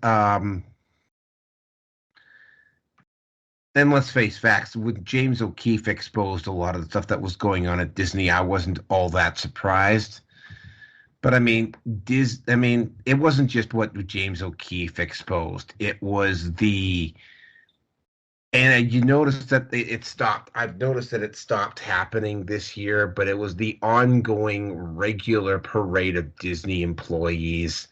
And let's face facts, when James O'Keefe exposed a lot of the stuff that was going on at Disney, I wasn't all that surprised. But I mean, it wasn't just what James O'Keefe exposed. It was and you noticed that it stopped. I've noticed that it stopped happening this year, but it was the ongoing regular parade of Disney employees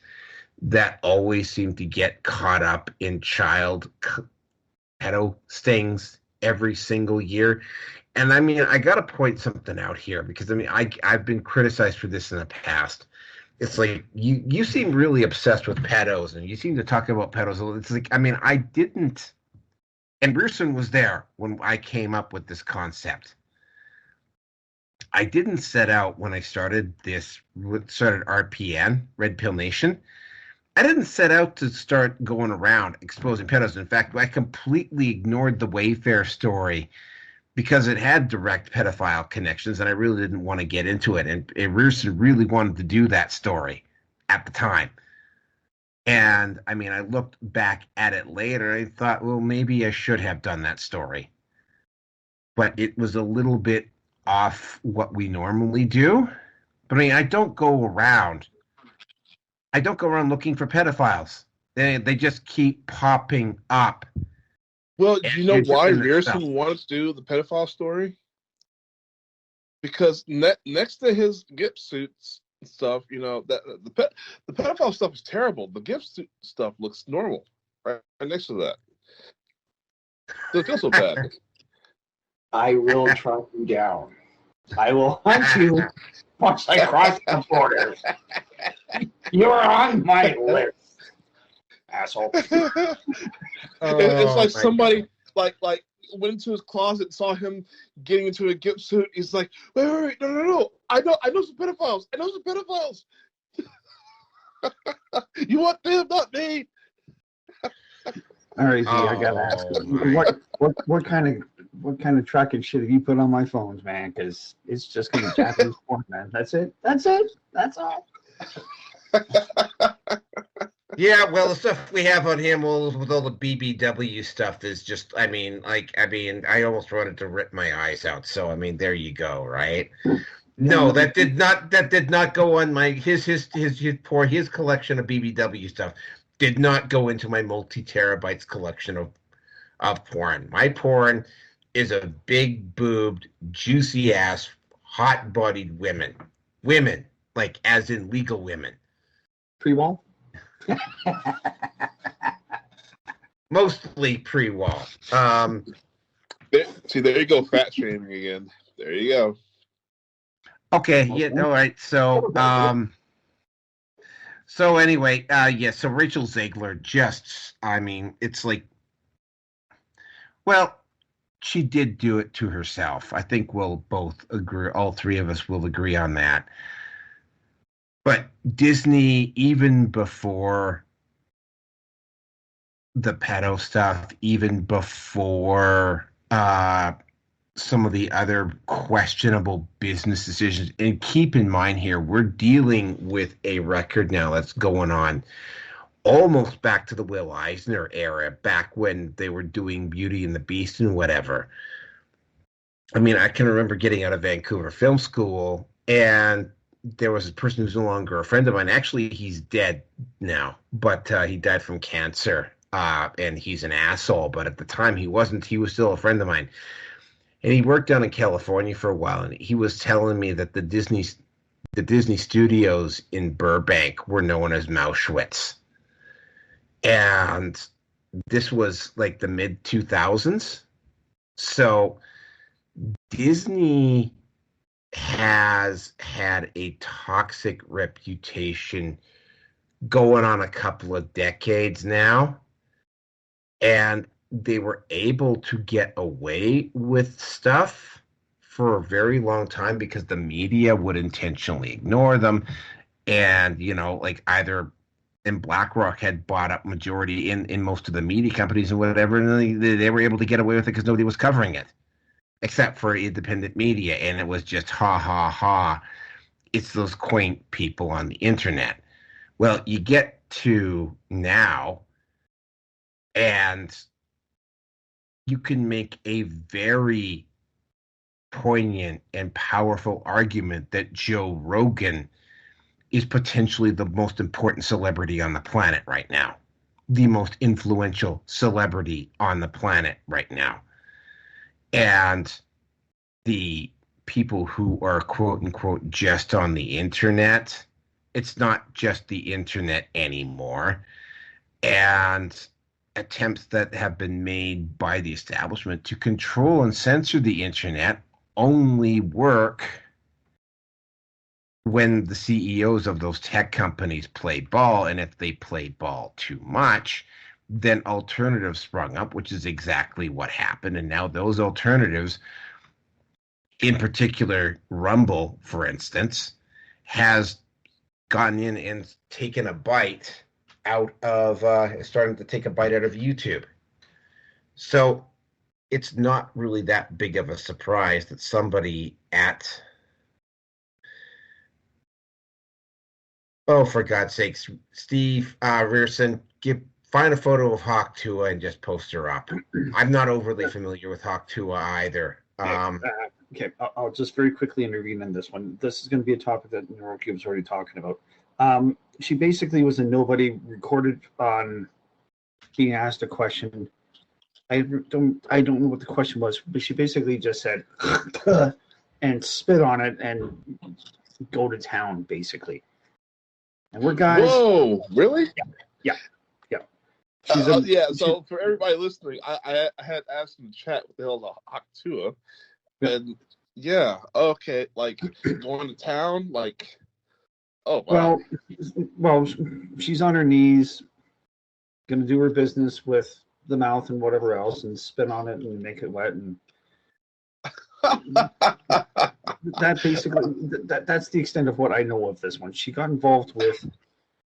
that always seem to get caught up in child pedo stings every single year. And I mean, I got to point something out here because I mean, I've been criticized for this in the past. It's like you seem really obsessed with pedos and you seem to talk about pedos. It's like, I mean, I didn't, and Bruceson was there when I came up with this concept. I didn't set out when I started RPN, Red Pill Nation. I didn't set out to start going around exposing pedos. In fact, I completely ignored the Wayfair story because it had direct pedophile connections, and I really didn't want to get into it. And Rearson really wanted to do that story at the time. And I mean, I looked back at it later. I thought, well, maybe I should have done that story. But it was a little bit off what we normally do. But I mean, I don't go around looking for pedophiles. They just keep popping up. Well, do you know why Reiner wanted to do the pedophile story? Because next to his gimp suits stuff, that the pedophile stuff is terrible. The gimp suit stuff looks normal right next to that. Doesn't feel so bad. I will track you down. I will hunt you once I cross the border. You're on my list, asshole. It's like somebody like went into his closet, saw him getting into a gimp suit. He's like, wait, no. I know some pedophiles. You want them, not me. All right, Z, I gotta ask you, what kind of tracking shit have you put on my phones, man? Because it's just gonna be Japanese porn, man. That's it. That's all. Yeah, well, the stuff we have on him, with all the BBW stuff, is just, I almost wanted to rip my eyes out. So, I mean, there you go, right? No, that did not go on his collection of BBW stuff did not go into my multi-terabytes collection of porn. My porn is a big boobed, juicy ass, hot bodied women, like as in legal women. Pre-wall? Mostly pre-wall. See, there you go, fat shaming again. There you go. Okay, yeah, all right. So, anyway, so Rachel Zegler it's like, well, she did do it to herself. I think we'll both agree, all three of us will agree on that. But Disney, even before the pedo stuff, even before some of the other questionable business decisions, and keep in mind here, we're dealing with a record now that's going on almost back to the Will Eisner era, back when they were doing Beauty and the Beast and whatever. I mean, I can remember getting out of Vancouver Film School, and there was a person who's no longer a friend of mine. Actually, he's dead now, but he died from cancer, and he's an asshole. But at the time, he wasn't. He was still a friend of mine. And he worked down in California for a while, and he was telling me that the Disney studios in Burbank were known as Mauschwitz. And this was like the mid-2000s. So Disney has had a toxic reputation going on a couple of decades now. And they were able to get away with stuff for a very long time because the media would intentionally ignore them. And, either and BlackRock had bought up majority in most of the media companies and whatever, and they were able to get away with it because nobody was covering it, except for independent media. And it was just ha, ha, ha. It's those quaint people on the internet. Well, you get to now, and you can make a very poignant and powerful argument that Joe Rogan is potentially the most important celebrity on the planet right now, the most influential celebrity on the planet right now. And the people who are quote unquote just on the internet, it's not just the internet anymore. And attempts that have been made by the establishment to control and censor the internet only work when the CEOs of those tech companies play ball. And if they play ball too much, then alternatives sprung up, which is exactly what happened. And now those alternatives, in particular Rumble, for instance, has gone in and taken a bite out of starting to take a bite out of YouTube. So it's not really that big of a surprise that somebody at Oh, for God's sakes, Steve Rearson, find a photo of Hawk Tua and just post her up. I'm not overly familiar with Hawk Tua either. Okay, I'll just very quickly intervene in this one. This is going to be a topic that Naroki was already talking about. She basically was a nobody, recorded on being asked a question. I don't know what the question was, but she basically just said and spit on it and go to town, basically. And we're guys. Whoa, really? Yeah. So for everybody listening, I had asked in the chat what the hell is a Haktua. And yeah, okay, like going to town, like, oh wow. Well, she's on her knees, gonna do her business with the mouth and whatever else, and spit on it and make it wet, and that basically that's the extent of what I know of this one. She got involved with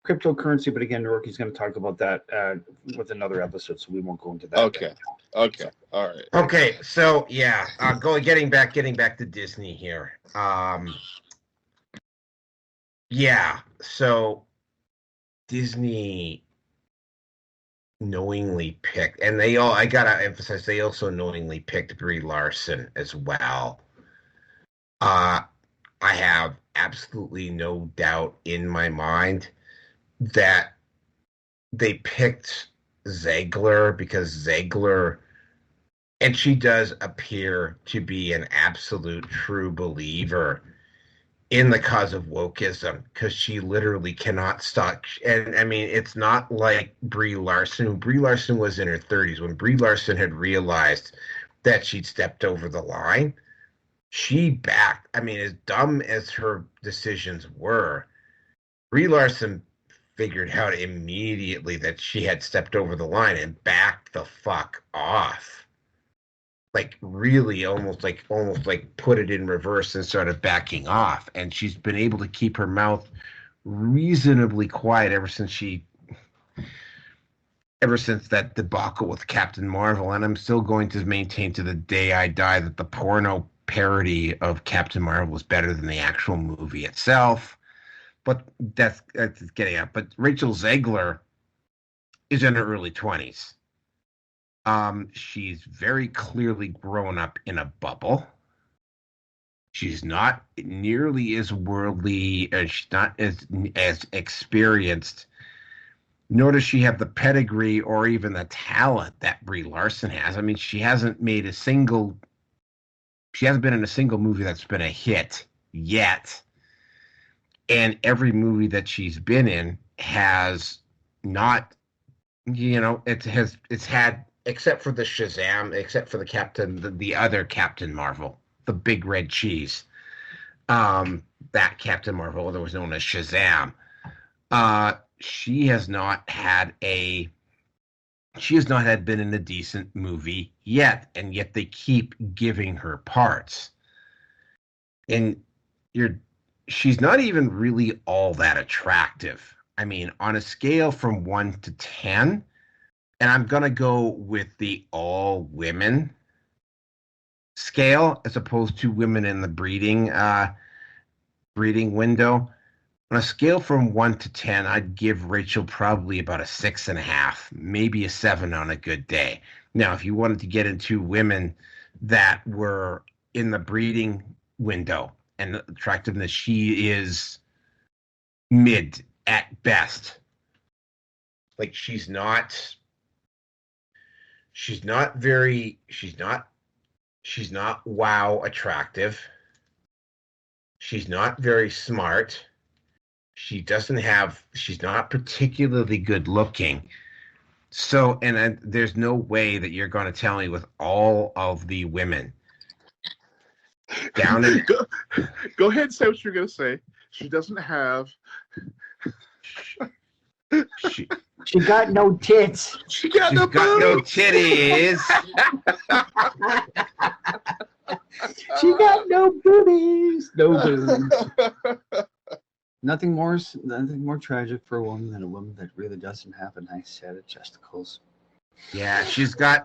cryptocurrency, but again, Naroki's going to talk about that with another episode, so we won't go into that. Okay, all right. Okay, so yeah, getting back to Disney here. Yeah, so Disney knowingly picked, and I gotta emphasize, they also knowingly picked Brie Larson as well. I have absolutely no doubt in my mind that they picked Ziegler because Ziegler, and she does appear to be an absolute true believer in the cause of wokeism, because she literally cannot stop. And I mean, it's not like Brie Larson. Brie Larson was in her 30s. When Brie Larson had realized that she'd stepped over the line, she backed. I mean, as dumb as her decisions were, Brie Larson figured out immediately that she had stepped over the line and backed the fuck off. Like really almost like put it in reverse and started backing off. And she's been able to keep her mouth reasonably quiet ever since that debacle with Captain Marvel. And I'm still going to maintain to the day I die that the porno parody of Captain Marvel was better than the actual movie itself. But that's getting out. But Rachel Ziegler is in her early 20s. She's very clearly grown up in a bubble. She's not nearly as worldly, and she's not as experienced, nor does she have the pedigree or even the talent that Brie Larson has. I mean, she hasn't been in a single movie that's been a hit yet. And every movie that she's been in has not, it's had, except for the Shazam, except for the other Captain Marvel, the big red cheese, that Captain Marvel, otherwise known as Shazam, she has not been in a decent movie yet, and yet they keep giving her parts. And she's not even really all that attractive. I mean, on a scale from 1 to 10, and I'm going to go with the all women scale as opposed to women in the breeding window. On a scale from 1 to 10, I'd give Rachel probably about a 6.5, maybe a 7 on a good day. Now, if you wanted to get into women that were in the breeding window and attractiveness, she is mid at best. Like she's not wow attractive. She's not very smart. She's not particularly good looking. So, and there's no way that you're going to tell me with all of the women down in... Go ahead and say what you're going to say. She doesn't have... She got no tits. She's got no titties. She got no boobies. No boobies. Nothing more tragic for a woman than a woman that really doesn't have a nice set of testicles. Yeah, she's got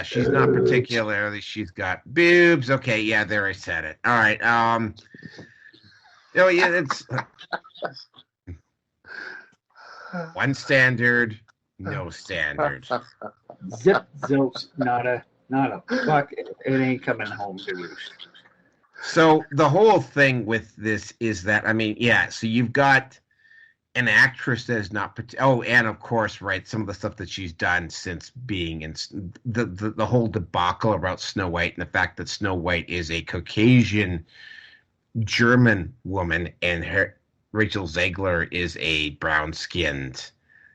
she's not particularly. She's got boobs. Okay, yeah, there I said it. All right. Oh yeah, One standard, no standard. Zip, zilch, nada, fuck. It ain't coming home to roost. So the whole thing with this is that, I mean, yeah, so you've got an actress that is not, and of course, right, some of the stuff that she's done since being in the whole debacle about Snow White and the fact that Snow White is a Caucasian German woman and Rachel Zegler is a brown-skinned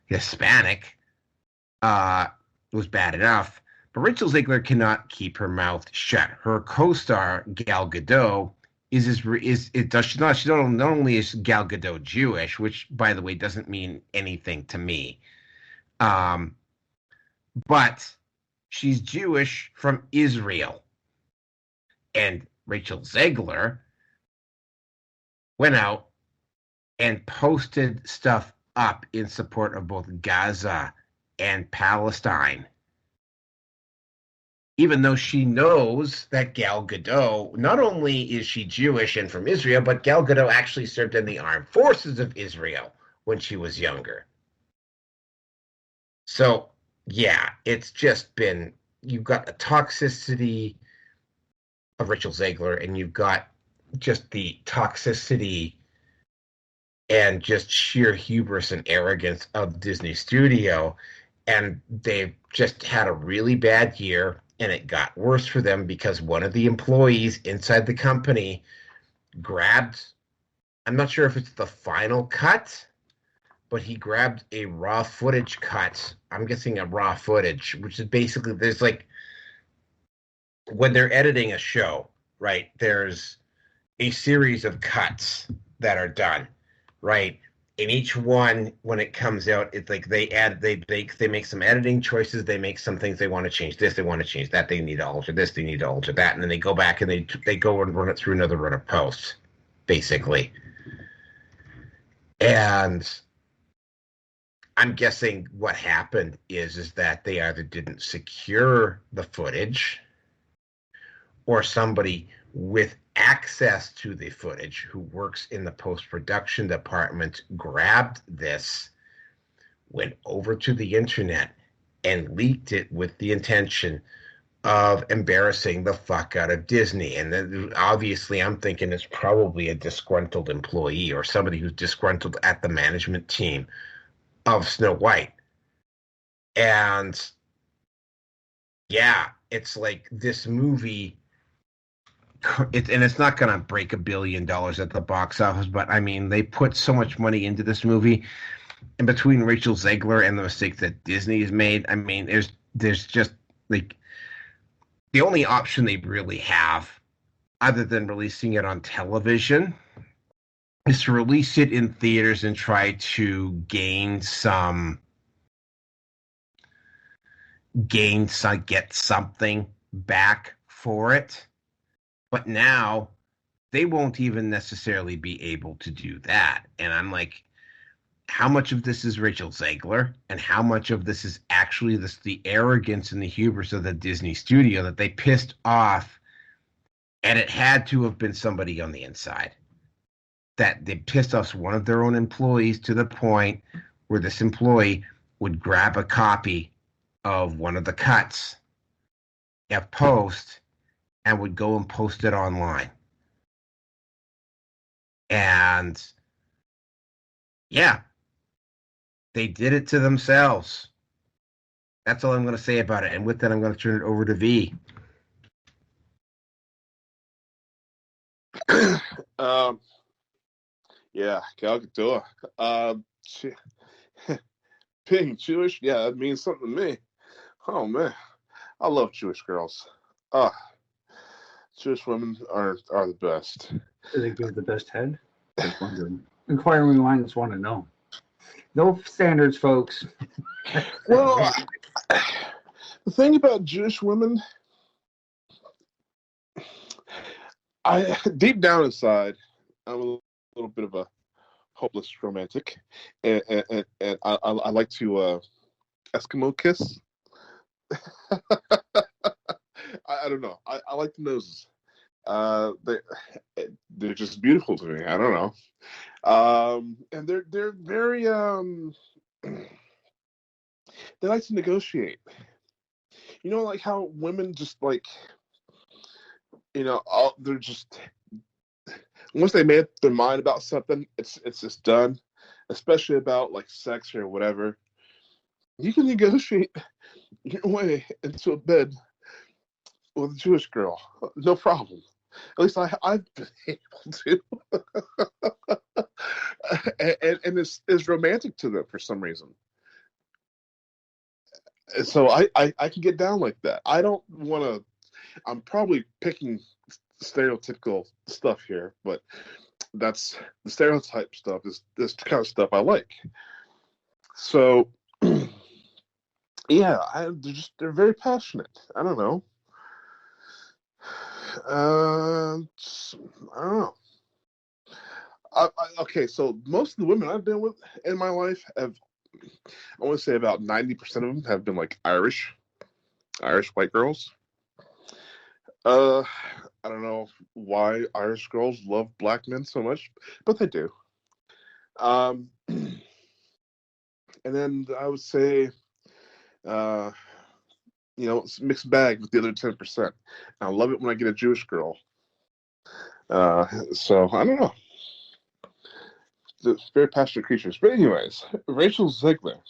Hispanic was bad enough. But Rachel Zegler cannot keep her mouth shut. Her co-star Gal Gadot not only is Gal Gadot Jewish, which by the way doesn't mean anything to me, but she's Jewish from Israel, and Rachel Zegler went out and posted stuff up in support of both Gaza and Palestine, even though she knows that Gal Gadot, not only is she Jewish and from Israel, but Gal Gadot actually served in the armed forces of Israel when she was younger. So, yeah, it's just been, you've got the toxicity of Rachel Zegler, and you've got just the toxicity and just sheer hubris and arrogance of Disney Studio. And they've just had a really bad year, and it got worse for them because one of the employees inside the company grabbed, I'm not sure if it's the final cut, but he grabbed a raw footage cut. I'm guessing a raw footage, which is basically, there's like, when they're editing a show, right, there's a series of cuts that are done, right? In each one, when it comes out, it's like they make some editing choices, they make some things, they want to change this, they want to change that, they need to alter this, they need to alter that, and then they go back and they go and run it through another run of post, basically. And I'm guessing what happened is that they either didn't secure the footage, or somebody with access to the footage who works in the post-production department grabbed this, went over to the internet, and leaked it with the intention of embarrassing the fuck out of Disney. And then obviously I'm thinking it's probably a disgruntled employee or somebody who's disgruntled at the management team of Snow White. And yeah, it's like this movie, it's not going to break $1 billion at the box office, but I mean, they put so much money into this movie, and between Rachel Zegler and the mistakes that Disney has made, I mean, there's just like the only option they really have, other than releasing it on television, is to release it in theaters and try to get something back for it. But now they won't even necessarily be able to do that. And I'm like, how much of this is Rachel Zegler and how much of this is actually the arrogance and the hubris of the Disney studio that they pissed off? And it had to have been somebody on the inside, that they pissed off one of their own employees to the point where this employee would grab a copy of one of the cuts at post and would go and post it online. And yeah, they did it to themselves. That's all I'm going to say about it. And with that, I'm going to turn it over to V. Yeah, Gal Gadot. Being Jewish, yeah, that means something to me. Oh man, I love Jewish girls. Jewish women are the best. Do they give the best head? Just wondering. Inquiring minds want to know. No standards, folks. Well, the thing about Jewish women, I deep down inside, I'm a little bit of a hopeless romantic, and I like to Eskimo kiss. I don't know. I like the noses. They're just beautiful to me. I don't know. And they're very they like to negotiate. You know, like how women just like, they're just once they made up their mind about something, it's just done. Especially about like sex or whatever. You can negotiate your way into a bed with a Jewish girl, no problem. At least I've been able to, and it's romantic to them for some reason. And so I can get down like that. I don't want to. I'm probably picking stereotypical stuff here, but that's the stereotype stuff is this kind of stuff I like. So yeah, they're very passionate. I don't know. I don't know. Okay, so most of the women I've been with in my life have, I want to say about 90% of them have been like Irish white girls. I don't know why Irish girls love black men so much, but they do. And then I would say, it's a mixed bag with the other 10%. I love it when I get a Jewish girl. So I don't know. They're very passionate creatures. But anyways, Rachel Zegler.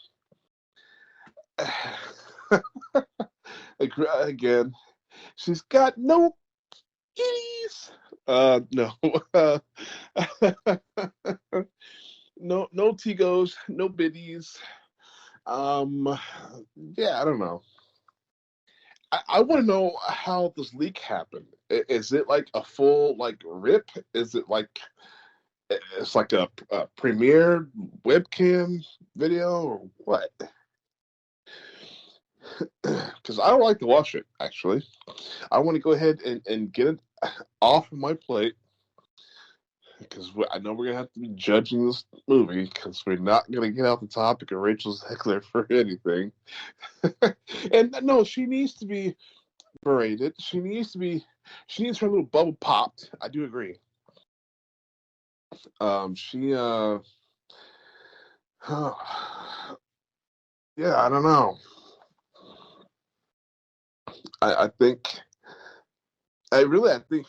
Again, she's got no kitties. No. No Tigos, no biddies. Yeah, I don't know. I want to know how this leak happened. Is it like a full like rip? Is it like it's like a premiere webcam video or what? Because I don't like to watch it, actually. I want to go ahead and get it off of my plate because I know we're going to have to be judging this movie because we're not going to get out the topic of Rachel Zegler for anything. And no, she needs to be berated. She needs her little bubble popped. I do agree. Yeah, I don't know. I think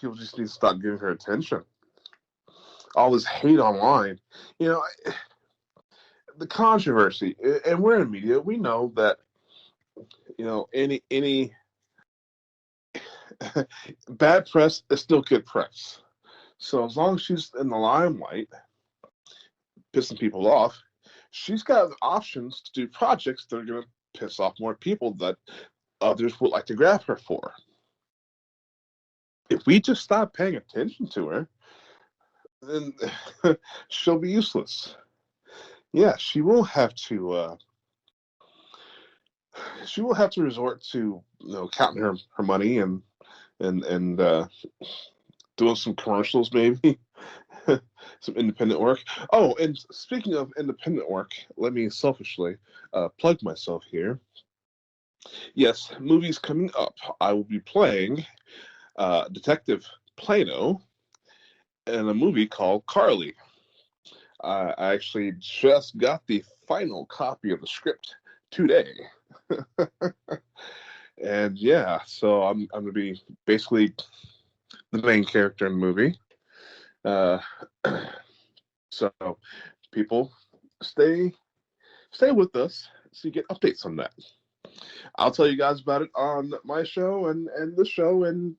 people just need to stop giving her attention. All this hate online, the controversy, and we're in media. We know that, any bad press is still good press. So as long as she's in the limelight, pissing people off, she's got options to do projects that are going to piss off more people that others would like to grab her for. If we just stop paying attention to her, then she'll be useless. Yeah, she will have to resort to counting her money and doing some commercials, maybe some independent work. Oh, and speaking of independent work, let me selfishly plug myself here. Yes, movies coming up. I will be playing Detective Plano in a movie called Carly. I actually just got the final copy of the script today. And yeah, so I'm going to be basically the main character in the movie. So people, stay with us so you get updates on that. I'll tell you guys about it on my show and this show, and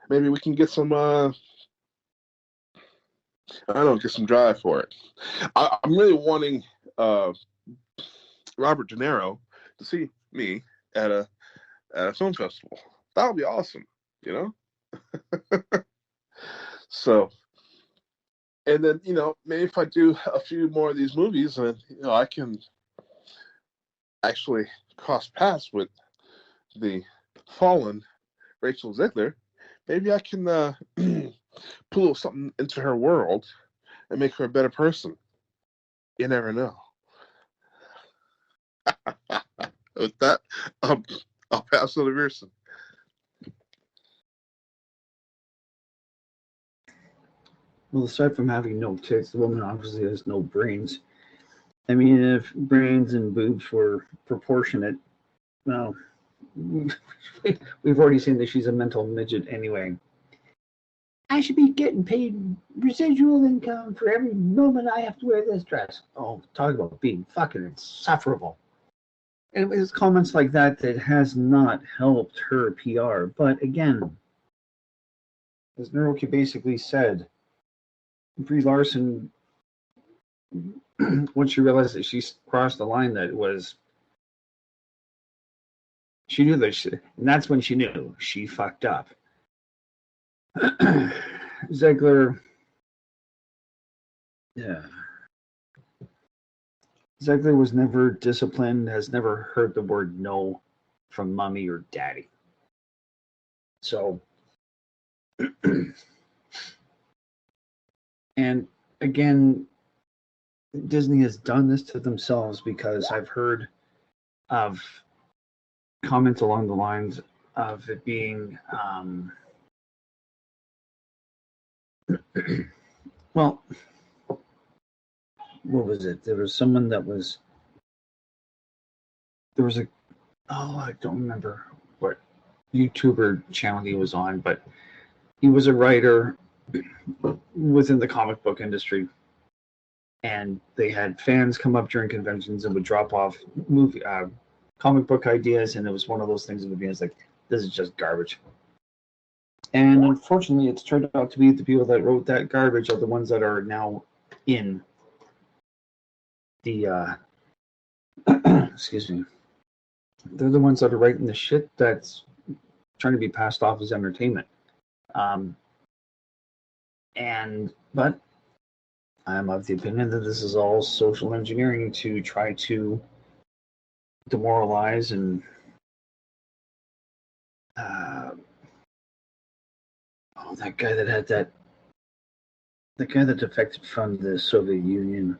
maybe we can get some get some drive for it. I'm really wanting Robert De Niro to see me at a film festival. That would be awesome, So, and then maybe if I do a few more of these movies, and I can actually cross paths with the fallen Rachel Zegler, maybe I can pull something into her world and make her a better person. You never know. With that, I'll pass it to Pearson. Well, aside from having no tits, the woman obviously has no brains. I mean, if brains and boobs were proportionate, well, we've already seen that she's a mental midget anyway. I should be getting paid residual income for every moment I have to wear this dress. Oh, talk about being fucking insufferable. And it was comments like that that has not helped her PR. But again, as Neuroki basically said, Brie Larson, once she realized that she crossed the line, that was, she knew that she, and that's when she knew she fucked up. Zegler, yeah. Zegler was never disciplined, has never heard the word no from mommy or daddy. So, and again, Disney has done this to themselves, because I've heard of comments along the lines of it being, well, what was it? There was someone that was, there was a, oh, I don't remember what YouTuber channel he was on, but he was a writer within the comic book industry, and they had fans come up during conventions and would drop off movie comic book ideas, and it was one of those things that would be like, this is just garbage. And unfortunately, it's turned out to be the people that wrote that garbage are the ones that are now in the excuse me, they're the ones that are writing the shit that's trying to be passed off as entertainment. But I'm of the opinion that this is all social engineering to try to demoralize and that guy that had the guy that defected from the Soviet Union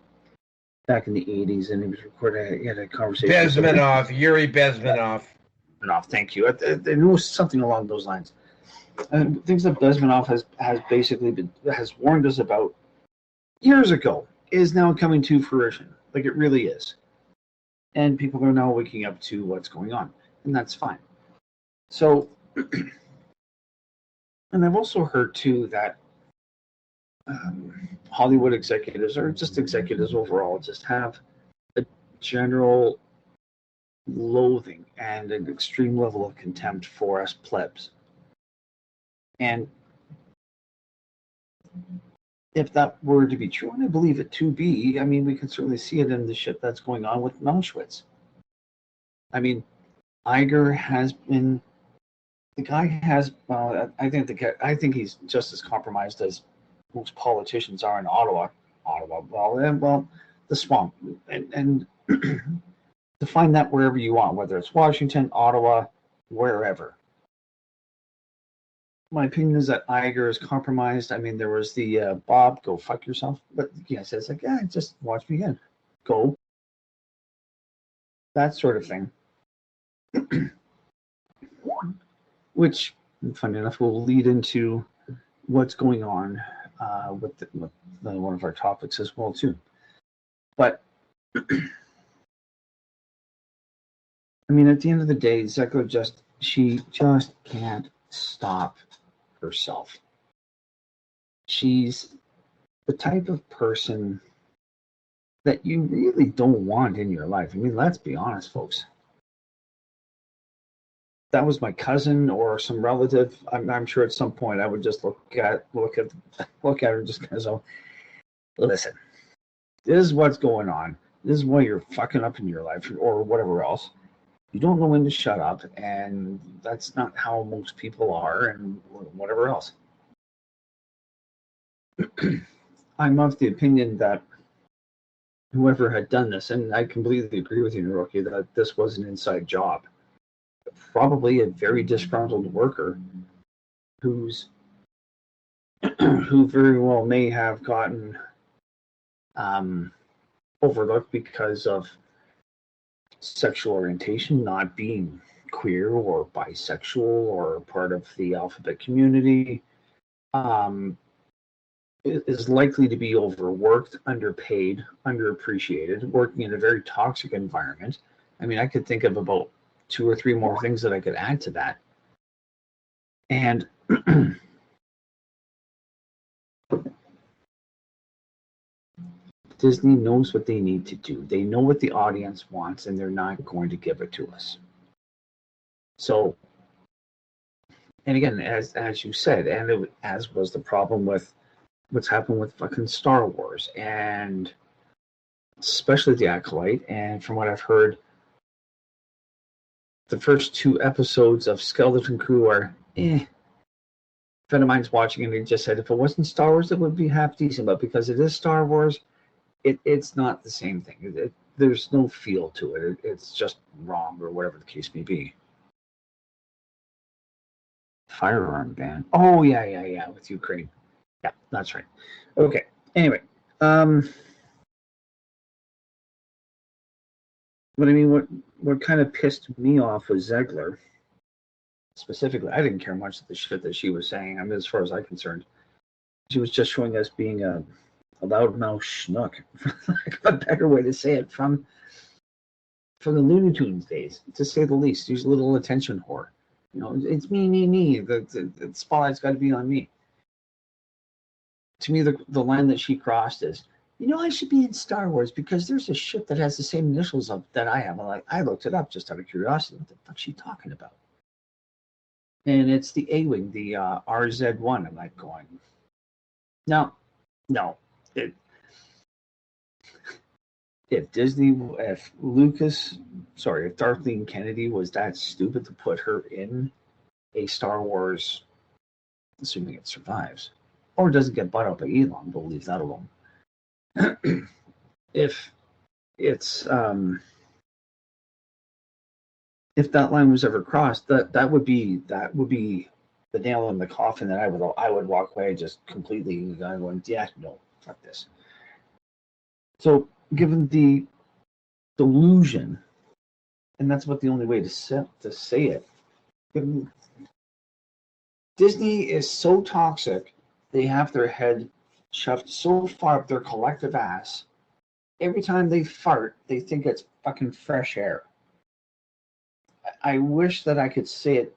back in the 80s, and he was recording, he had a conversation. Bezmenov, Yuri Bezmenov. Thank you. There was something along those lines. And things that Bezmenov has basically has warned us about years ago is now coming to fruition. Like, it really is. And people are now waking up to what's going on, and that's fine. So, and I've also heard too that Hollywood executives, or just executives overall, just have a general loathing and an extreme level of contempt for us plebs. And if that were to be true, and I believe it to be, I mean, we can certainly see it in the shit that's going on with Auschwitz. I mean, Iger has been, the guy has, I think he's just as compromised as most politicians are in Ottawa. Well, the swamp, and define that wherever you want, whether it's Washington, Ottawa, wherever. My opinion is that Iger is compromised. I mean, there was the Bob, go fuck yourself. But yes, it's like, yeah, just watch me again. Go. That sort of thing. Which, funny enough, will lead into what's going on with one of our topics as well, too. But, I mean, at the end of the day, Zeko she just can't stop herself. She's the type of person that you really don't want in your life. I mean, let's be honest, folks. That was my cousin or some relative. I'm sure at some point I would just look at her just kind of so, listen, this is what's going on. This is why you're fucking up in your life or whatever else. You don't know when to shut up, and that's not how most people are, and whatever else. I'm of the opinion that whoever had done this, and I completely agree with you, Naroki, that this was an inside job. Probably a very disgruntled worker who very well may have gotten overlooked because of sexual orientation, not being queer or bisexual or part of the alphabet community. is likely to be overworked, underpaid, underappreciated, working in a very toxic environment. I mean, I could think of about 2 or 3 more things that I could add to that. And Disney knows what they need to do. They know what the audience wants, and they're not going to give it to us. So, and again, as you said, and as was the problem with what's happened with fucking Star Wars, and especially The Acolyte, and from what I've heard, the first 2 episodes of Skeleton Crew are A friend of mine's watching, and he just said if it wasn't Star Wars, it would be half decent, but because it is Star Wars, it's not the same thing. There's no feel to it. It's just wrong, or whatever the case may be. Firearm ban. Oh, yeah, with Ukraine. Yeah, that's right. Okay, anyway. But I mean, what kind of pissed me off was Ziegler. Specifically, I didn't care much of the shit that she was saying. I mean, as far as I'm concerned, she was just showing us being a loudmouth schnook, for lack of a better way to say it, from the Looney Tunes days, to say the least. She's a little attention whore. You know, it's me. The spotlight's got to be on me. To me, the line that she crossed is, you know, I should be in Star Wars because there's a ship that has the same initials that I have. I looked it up just out of curiosity. What the fuck's she talking about? And it's the A-Wing, the RZ-1. I'm like going, no. If Darlene Kennedy was that stupid to put her in a Star Wars, assuming it survives, or doesn't get bought up by Elon, but we'll leave that alone. If that line was ever crossed, that would be the nail in the coffin that I would walk away just completely going, yeah, no, fuck this. So, given the delusion, and that's about the only way to say it, Disney is so toxic, they have their head shoved so far up their collective ass, every time they fart, they think it's fucking fresh air. I wish that I could say it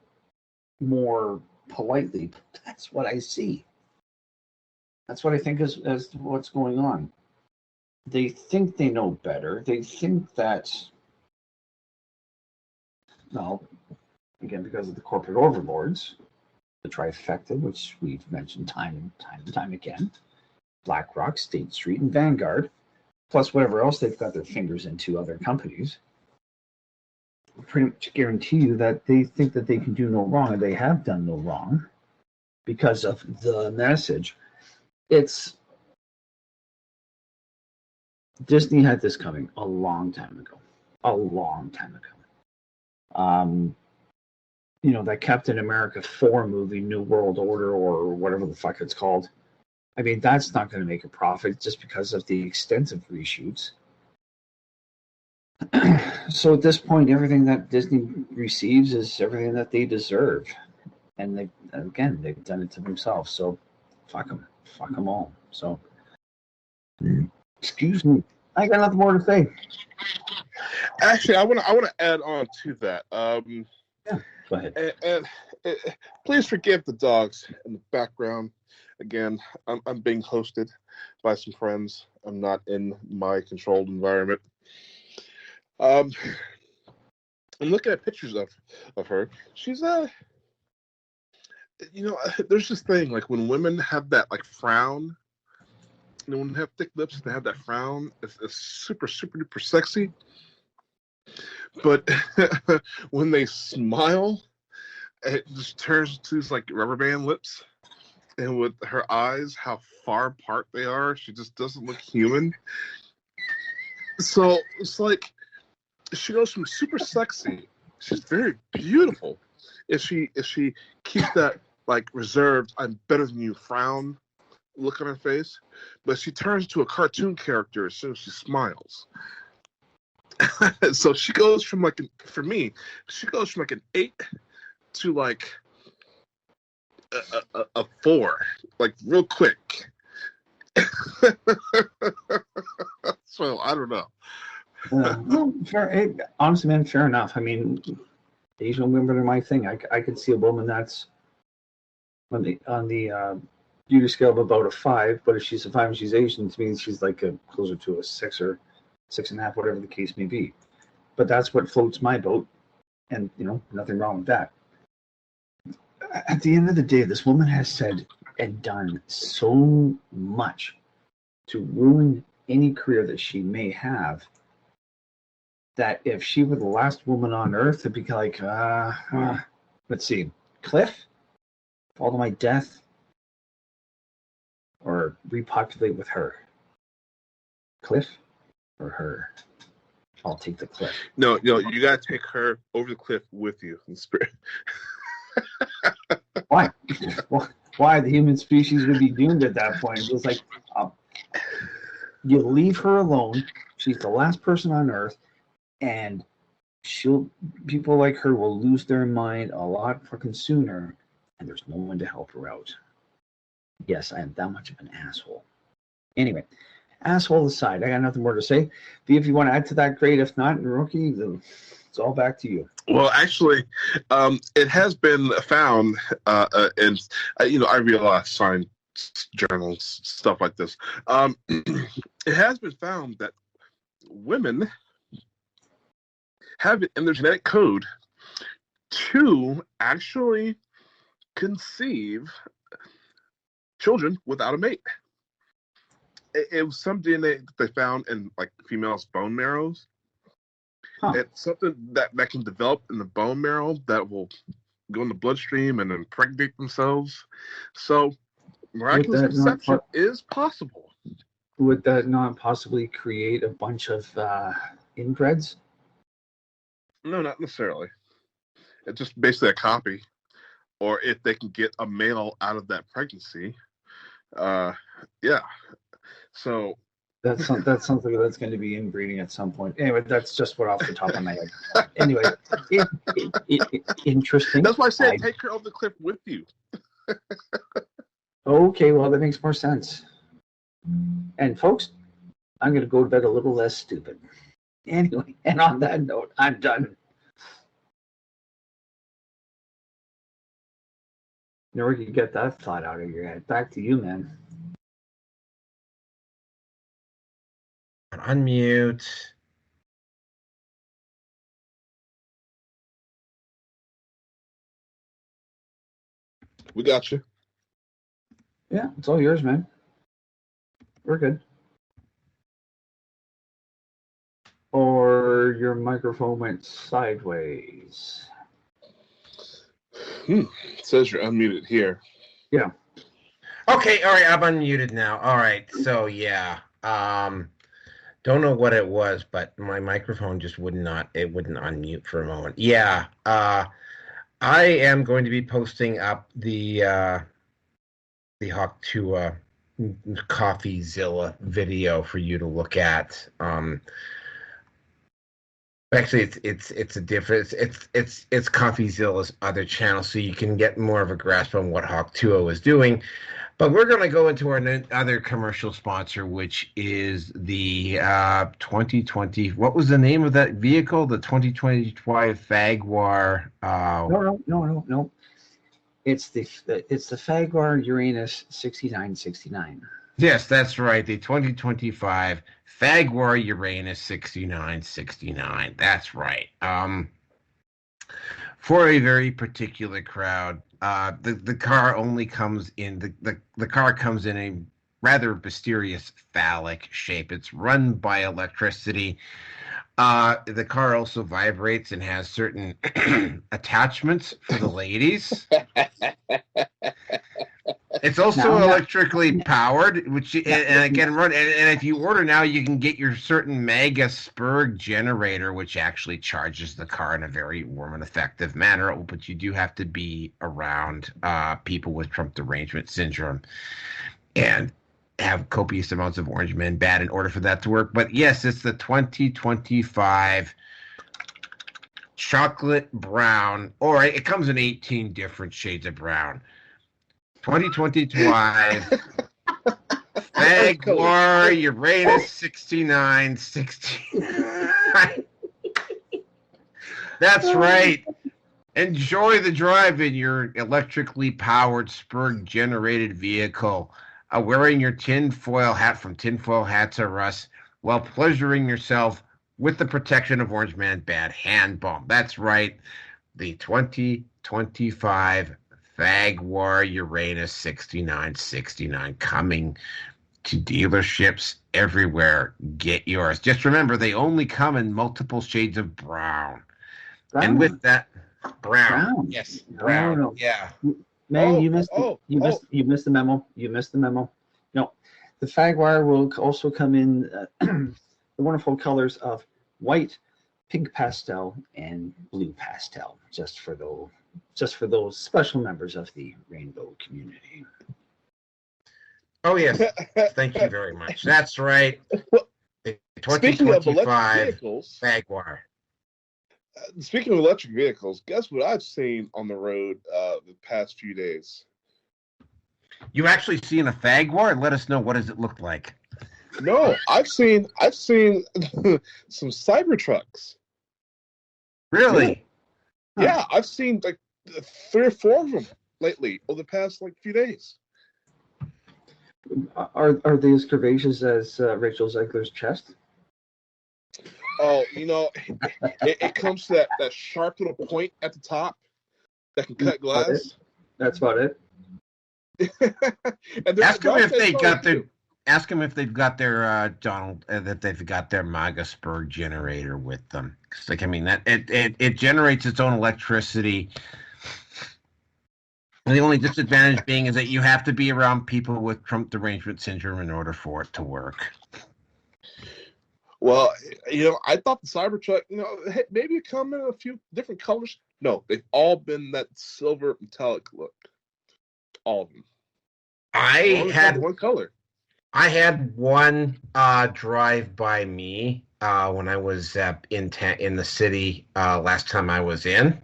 more politely, but that's what I see. That's what I think is what's going on. They think they know better. They think that, well, again, because of the corporate overlords, the trifecta, which we've mentioned time and time again, BlackRock, State Street, and Vanguard, plus whatever else they've got their fingers into, other companies, pretty much guarantee you that they think that they can do no wrong, and they have done no wrong because of the message. Disney had this coming a long time ago. That Captain America 4 movie, New World Order, or whatever the fuck it's called. I mean, that's not going to make a profit just because of the extensive reshoots. So at this point, everything that Disney receives is everything that they deserve. And they've done it to themselves. So fuck them all. So, excuse me. I got nothing more to say. Actually, I want to add on to that. Yeah, go ahead. And please forgive the dogs in the background. Again, I'm being hosted by some friends. I'm not in my controlled environment. I'm looking at pictures of her. She's there's this thing, like when women have that like frown. When they have thick lips, they have that frown. It's super, super duper sexy. But when they smile, it just turns to like rubber band lips. And with her eyes, how far apart they are, she just doesn't look human. So it's like she goes from super sexy. She's very beautiful. If she keeps that like reserved, I'm better than you frown look on her face, but she turns to a cartoon character as soon as she smiles. So she goes from like she goes from like an 8 to like a 4, like real quick. So I don't know. Well, honestly, man, fair enough. I mean, Asian women are my thing. I could see a woman that's on the beauty scale of about a 5, but if she's a 5 and she's Asian, it means she's like closer to a 6 or 6.5, whatever the case may be. But that's what floats my boat, and nothing wrong with that. At the end of the day, this woman has said and done so much to ruin any career that she may have, that if she were the last woman on earth, it'd be like, let's see, Cliff, fall to my death, or repopulate with her. Cliff or her? I'll take the cliff. No, you gotta take her over the cliff with you in spirit. Why? Why the human species would be doomed at that point? It was like, you leave her alone. She's the last person on earth, and people like her will lose their mind a lot fucking sooner, and there's no one to help her out. Yes, I am that much of an asshole. Anyway, asshole aside, I got nothing more to say. If you want to add to that, great. If not, Rookie, it's all back to you. Well, actually, it has been found, and I read a lot of science journals, stuff like this. It has been found that women have it in their genetic code to actually conceive children without a mate. It was some DNA that they found in like females' bone marrows. It's something that can develop in the bone marrow that will go in the bloodstream and impregnate themselves. So miraculous conception is possible. Would that not possibly create a bunch of inbreds? No, not necessarily. It's just basically a copy. Or if they can get a male out of that pregnancy, yeah. So that's something that's going to be inbreeding at some point. Anyway, that's just what off the top of my head. Anyway, interesting. That's why I said take her over the cliff with you. Okay, well that makes more sense. And folks, I'm going to go to bed a little less stupid. Anyway, and on that note, I'm done. Now you get that thought out of your head. Back to you, man. Unmute. We got you. Yeah, it's all yours, man. We're good. Or your microphone went sideways. It says you're unmuted here. Yeah. Okay, all right, I'm unmuted now. All right, so yeah. Don't know what it was, but my microphone just wouldn't unmute for a moment. Yeah. I am going to be posting up the Hawk2 CoffeeZilla video for you to look at. Actually, it's a different. It's CoffeeZilla's other channel, so you can get more of a grasp on what Hawk2 is doing. But we're going to go into our other commercial sponsor, which is the 2020. What was the name of that vehicle? The 2025 Fagwar. No. It's the Fagwar Uranus 6969. Yes, that's right. The 2025 Fagwar Uranus 6969. That's right. For a very particular crowd. The car only comes in the car comes in a rather mysterious phallic shape. It's run by electricity. The car also vibrates and has certain attachments for the ladies. It's also electrically powered, which and it can run. And if you order now, you can get your certain Mega Spurg generator, which actually charges the car in a very warm and effective manner. But you do have to be around people with Trump derangement syndrome and have copious amounts of orange man bad in order for that to work. But yes, it's the 2025 chocolate brown, or it comes in 18 different shades of brown. 2025 Jaguar Uranus 6969. That's right. Enjoy the drive in your electrically powered spur-generated vehicle, wearing your tinfoil hat from Tinfoil Hats R Us, while pleasuring yourself with the protection of Orange Man Bad Hand Balm. That's right. The 2025 Jaguar Uranus 6969 coming to dealerships everywhere. Get yours. Just remember, they only come in multiple shades of brown. And with that, brown. Yes, brown. No. Yeah. Man, you missed the memo. You missed the memo. No, the Jaguar will also come in the wonderful colors of white, pink pastel, and blue pastel, just for those special members of the rainbow community. Oh yes, thank you very much. That's right. The Speaking of electric 2025 vehicles, Jaguar. speaking of electric vehicles, guess what I've seen on the road the past few days? You actually seen a Jaguar? Let us know, what does it look like? No, I've seen some Cybertrucks. Really? Yeah, I've seen like 3 or 4 of them lately over the past few days. Are they as curvaceous as Rachel Zegler's chest? Oh, it comes to that sharp little point at the top that can cut glass. That's about it. Ask them if they got their. Ask them if they've got their Donald that they've got their MAGA spur generator with them. Because that it generates its own electricity. And the only disadvantage being is that you have to be around people with Trump derangement syndrome in order for it to work. Well, I thought the Cybertruck, maybe it come in a few different colors. No, they've all been that silver metallic look. All of them. I had one color. I had one drive by me when I was in the city last time I was in.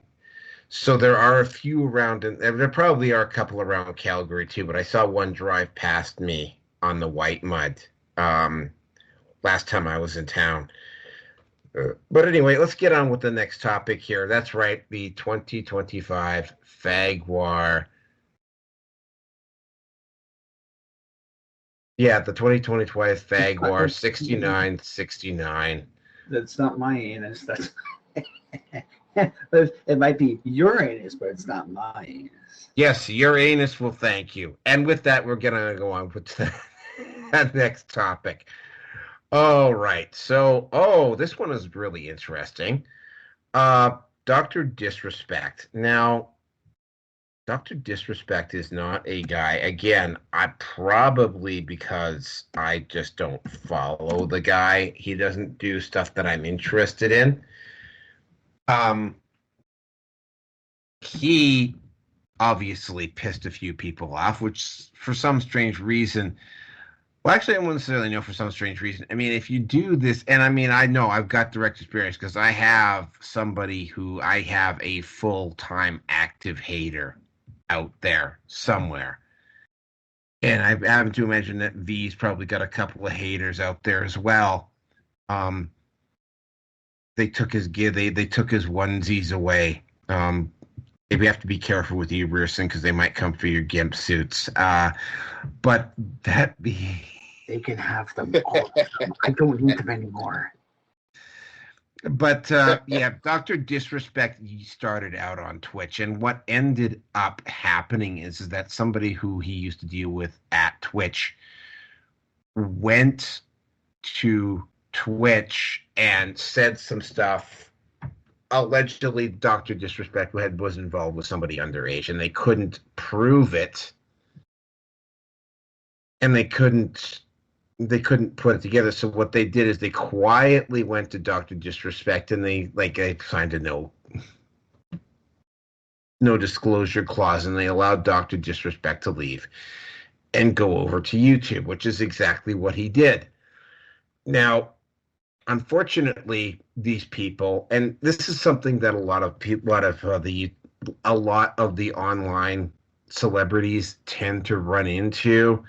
So there are a few around, and there probably are a couple around Calgary too. But I saw one drive past me on the white mud last time I was in town. But anyway, let's get on with the next topic here. That's right, the 2025 Jaguar. Yeah, the 2025 Jaguar 6969. That's not my anus. That's it might be your anus, but it's not my anus. Yes, your anus will thank you. And with that, we're going to go on with that next topic. All right. So, this one is really interesting. Dr. Disrespect. Now, Dr. Disrespect is not a guy. Again, I probably because I just don't follow the guy. He doesn't do stuff that I'm interested in. He obviously pissed a few people off, which for some strange reason. Well, actually, I wouldn't necessarily know for some strange reason. I mean, if you do this, and I mean, I know I've got direct experience because I have somebody who I have a full-time active hater out there somewhere. And I happen to imagine that V's probably got a couple of haters out there as well. They took his onesies away. We have to be careful with you, Bruce, because they might come for your GIMP suits. But they can have them all. I don't need them anymore. But yeah, Dr. Disrespect started out on Twitch, and what ended up happening is that somebody who he used to deal with at Twitch went to Twitch and said some stuff. Allegedly, Dr. Disrespect was involved with somebody underage, and they couldn't prove it, and they couldn't put it together. So what they did is they quietly went to Dr. Disrespect, and they signed a no disclosure clause, and they allowed Dr. Disrespect to leave and go over to YouTube, which is exactly what he did. Now, unfortunately, these people, and this is something that a lot of the online celebrities tend to run into,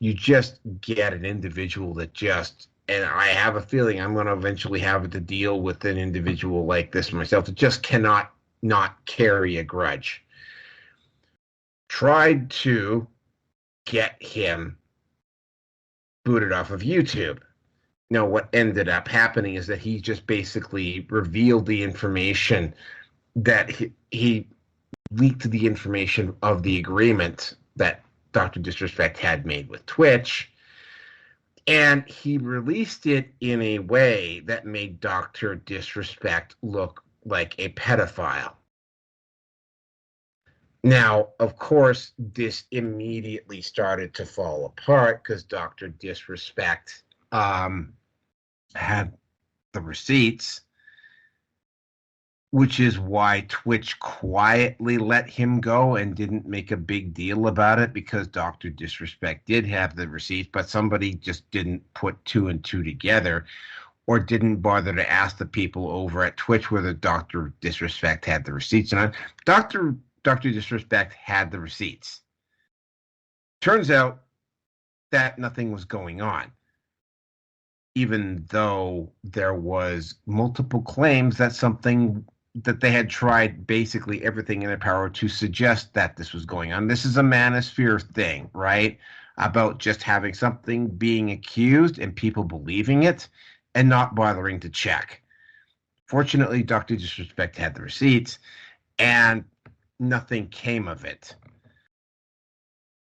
you just get an individual that just, and I have a feeling I'm going to eventually have to deal with an individual like this myself that just cannot not carry a grudge. Tried to get him booted off of YouTube. Now, what ended up happening is that he just basically revealed the information that he leaked the information of the agreement that Dr. Disrespect had made with Twitch, and he released it in a way that made Dr. Disrespect look like a pedophile. Now, of course, this immediately started to fall apart because Dr. Disrespect had the receipts, which is why Twitch quietly let him go and didn't make a big deal about it, because Dr. Disrespect did have the receipts, but somebody just didn't put two and two together or didn't bother to ask the people over at Twitch whether Dr. Disrespect had the receipts. And Dr. Disrespect had the receipts. Turns out that nothing was going on, even though there was multiple claims that they had tried basically everything in their power to suggest that this was going on. This is a manosphere thing, right? About just having something being accused and people believing it and not bothering to check. Fortunately, Dr. Disrespect had the receipts and nothing came of it.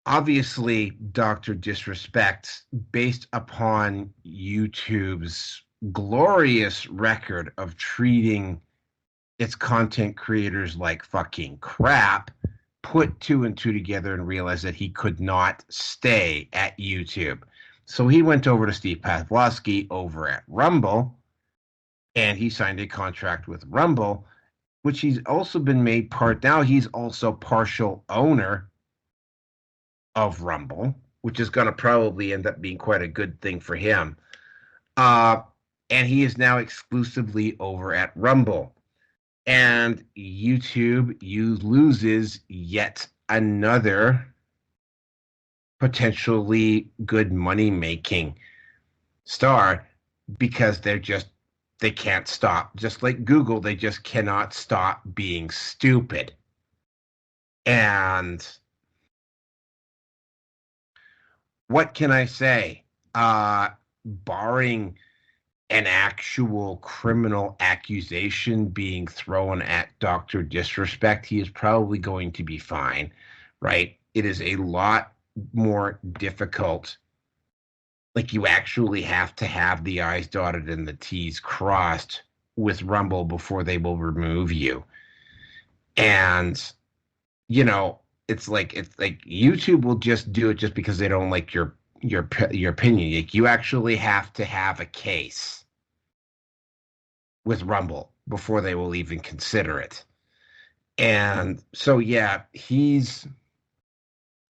Obviously, Dr. Disrespect, based upon YouTube's glorious record of treating its content creators like fucking crap, put two and two together and realized that he could not stay at YouTube. So he went over to Steve Pavlovsky over at Rumble, and he signed a contract with Rumble, which he's also been made part. Now he's also partial owner of Rumble, which is going to probably end up being quite a good thing for him. And he is now exclusively over at Rumble. And YouTube loses yet another potentially good money-making star because they can't stop. Just like Google, they just cannot stop being stupid. And what can I say? Barring an actual criminal accusation being thrown at Dr. Disrespect, he is probably going to be fine, right? It is a lot more difficult. Like, you actually have to have the I's dotted and the T's crossed with Rumble before they will remove you. And, it's like YouTube will just do it just because they don't like your opinion. Like, you actually have to have a case with Rumble before they will even consider it. And so, yeah, he's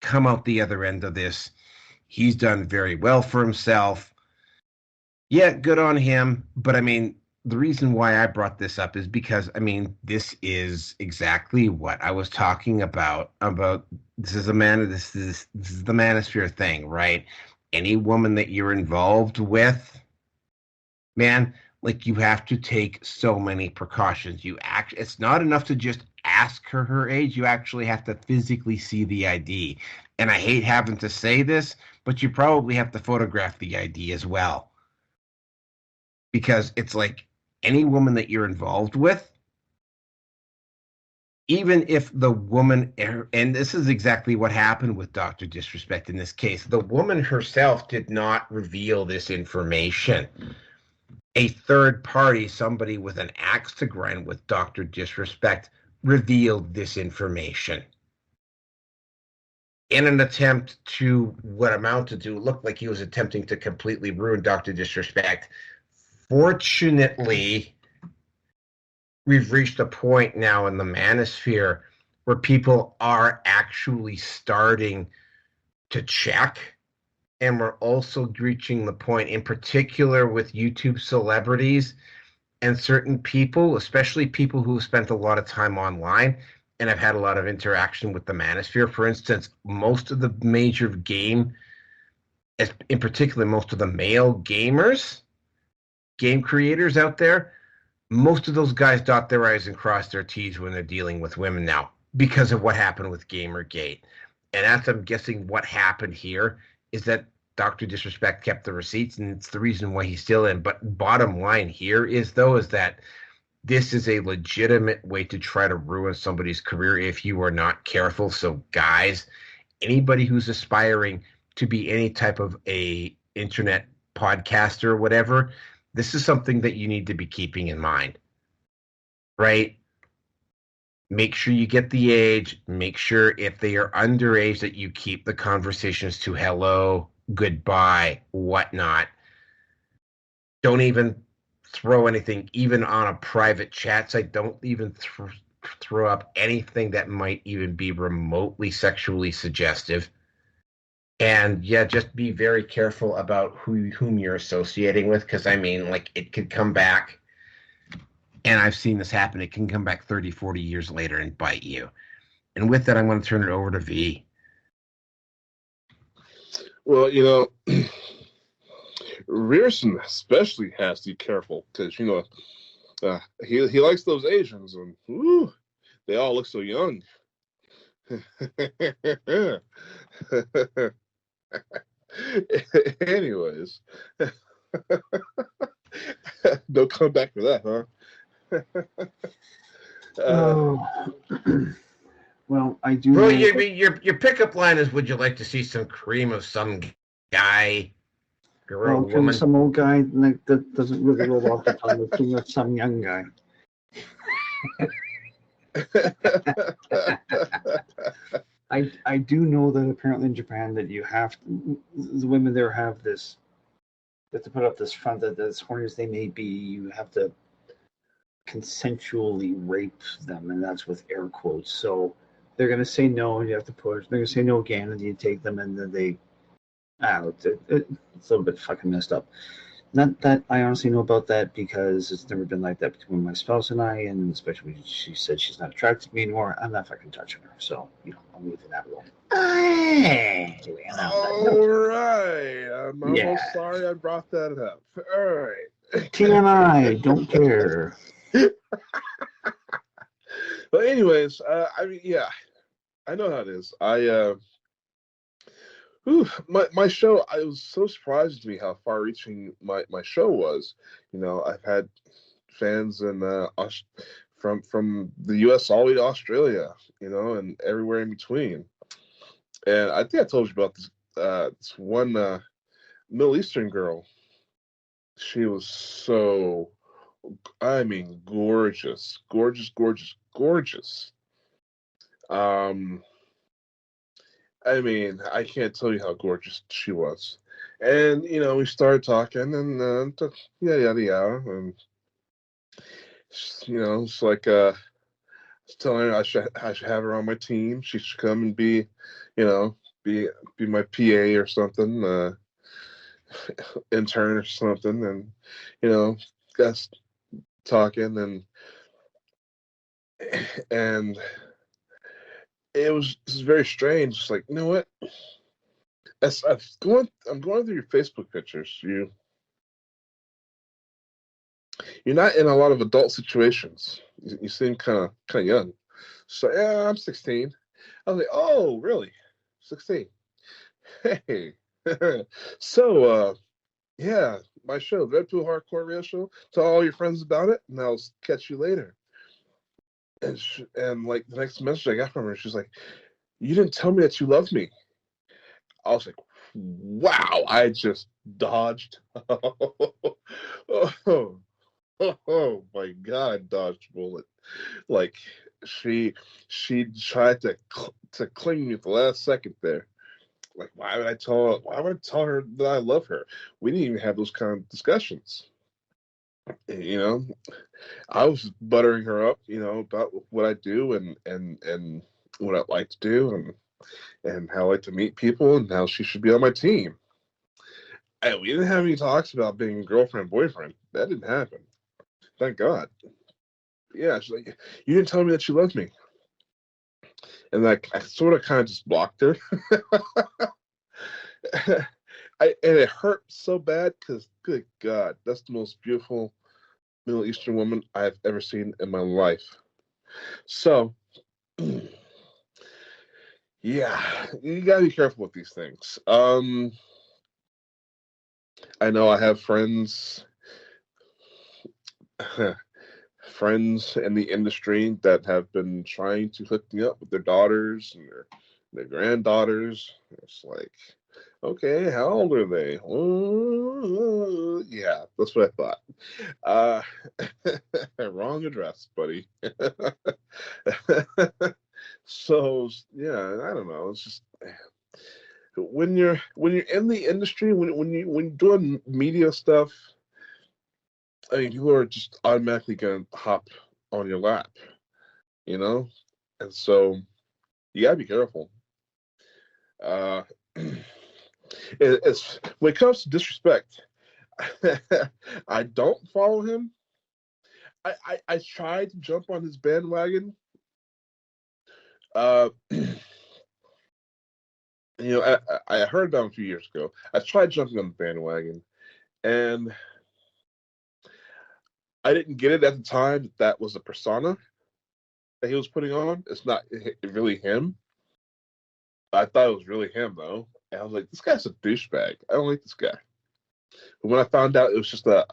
come out the other end of this. He's done very well for himself. Yeah, good on him. But I mean, the reason why I brought this up is because, I mean, this is exactly what I was talking about this is the manosphere thing, right? Any woman that you're involved with, man, like, you have to take so many precautions. It's not enough to just ask her age. You actually have to physically see the ID. And I hate having to say this, but you probably have to photograph the ID as well. Because it's like, any woman that you're involved with, even if the woman, and this is exactly what happened with Dr. Disrespect in this case, the woman herself did not reveal this information. A third party, somebody with an axe to grind with Dr. Disrespect, revealed this information in an attempt to what amounted to look like he was attempting to completely ruin Dr. Disrespect. Fortunately, we've reached a point now in the manosphere where people are actually starting to check. And we're also reaching the point, in particular with YouTube celebrities and certain people, especially people who have spent a lot of time online and have had a lot of interaction with the manosphere. For instance, most of the major game in particular, most of the male gamers, game creators out there, most of those guys dot their I's and cross their T's when they're dealing with women now because of what happened with Gamergate. And as I'm guessing what happened here is that Dr. Disrespect kept the receipts, and it's the reason why he's still in. But bottom line here is that this is a legitimate way to try to ruin somebody's career if you are not careful. So guys, anybody who's aspiring to be any type of a internet podcaster or whatever, this is something that you need to be keeping in mind, right? Make sure you get the age. Make sure if they are underage that you keep the conversations to hello, goodbye, whatnot. Don't even throw anything, even on a private chat site. Don't even throw up anything that might even be remotely sexually suggestive. And yeah, just be very careful about whom you're associating with, because I mean, like, it could come back, and I've seen this happen. It can come back 30, 40 years later and bite you. And with that, I'm going to turn it over to V. Well, you know, Rearson especially has to be careful because, you know, he likes those Asians, and woo, they all look so young. Anyways, don't come back for that, huh? Well, I do. Bro, your pickup line is, "Would you like to see some cream of some guy, girl, woman?" Some old guy that doesn't really roll off the tongue with some young guy. I do know that apparently in Japan that you have the women there have this. They have to put up this front that as horny as they may be, you have to consensually rape them, and that's with air quotes. So they're going to say no, and you have to push. They're going to say no again, and you take them, and then they. It's a little bit fucking messed up. Not that I honestly know about that because it's never been like that between my spouse and I, and especially when she said she's not attracted to me anymore, I'm not fucking touching her. So, you know, I'm leaving that alone. Anyway, all right. I'm almost sorry I brought that up. All right. TMI, don't care. But anyways, I mean, yeah, I know how it is. My show, I was so surprised to me how far-reaching my show was. You know, I've had fans in from the U.S. all the way to Australia, you know, and everywhere in between. And I think I told you about this one Middle Eastern girl. She was so, I mean, gorgeous. I mean, I can't tell you how gorgeous she was. And, you know, we started talking and yada, and, you know, it's like, telling her I should have her on my team. She should come and be, you know, be my PA or something, intern or something. And, you know, guys talking and it was very strange. It's like, you know what? I'm going through your Facebook pictures. You're not in a lot of adult situations. You seem kind of young. So yeah, I'm 16. I was like, oh, really? 16? Hey. So yeah, my show, Red Pill Hardcore Radio Show. Tell all your friends about it, and I'll catch you later. And like the next message I got from her, she's like, you didn't tell me that you loved me. I was like, wow, I just dodged. Oh my God, I dodged a bullet. Like she tried to cling me at the last second there. Like, why would I tell her that I love her? We didn't even have those kind of discussions. You know, I was buttering her up, you know, about what I do and what I like to do and how I like to meet people and how she should be on my team. And we didn't have any talks about being girlfriend, boyfriend. That didn't happen. Thank God. Yeah, she's like, you didn't tell me that you loved me. And like, I sort of kind of just blocked her. and it hurt so bad because, good God, that's the most beautiful Middle Eastern woman I have ever seen in my life. So, yeah, you gotta be careful with these things. I know I have friends friends in the industry that have been trying to hook me up with their daughters and their granddaughters. It's like, okay, how old are they? Yeah, that's what I thought. Wrong address, buddy. So yeah, I don't know. It's just when you're in the industry, when you're doing media stuff, I mean, people are just automatically gonna hop on your lap, you know, and so you gotta be careful. Uh, it's when it comes to disrespect, I don't follow him. I tried to jump on his bandwagon. You know, I heard about him a few years ago. I tried jumping on the bandwagon, and I didn't get it at the time that was a persona that he was putting on. It's not really him. I thought it was really him, though. And I was like, this guy's a douchebag. I don't like this guy. But when I found out it was just an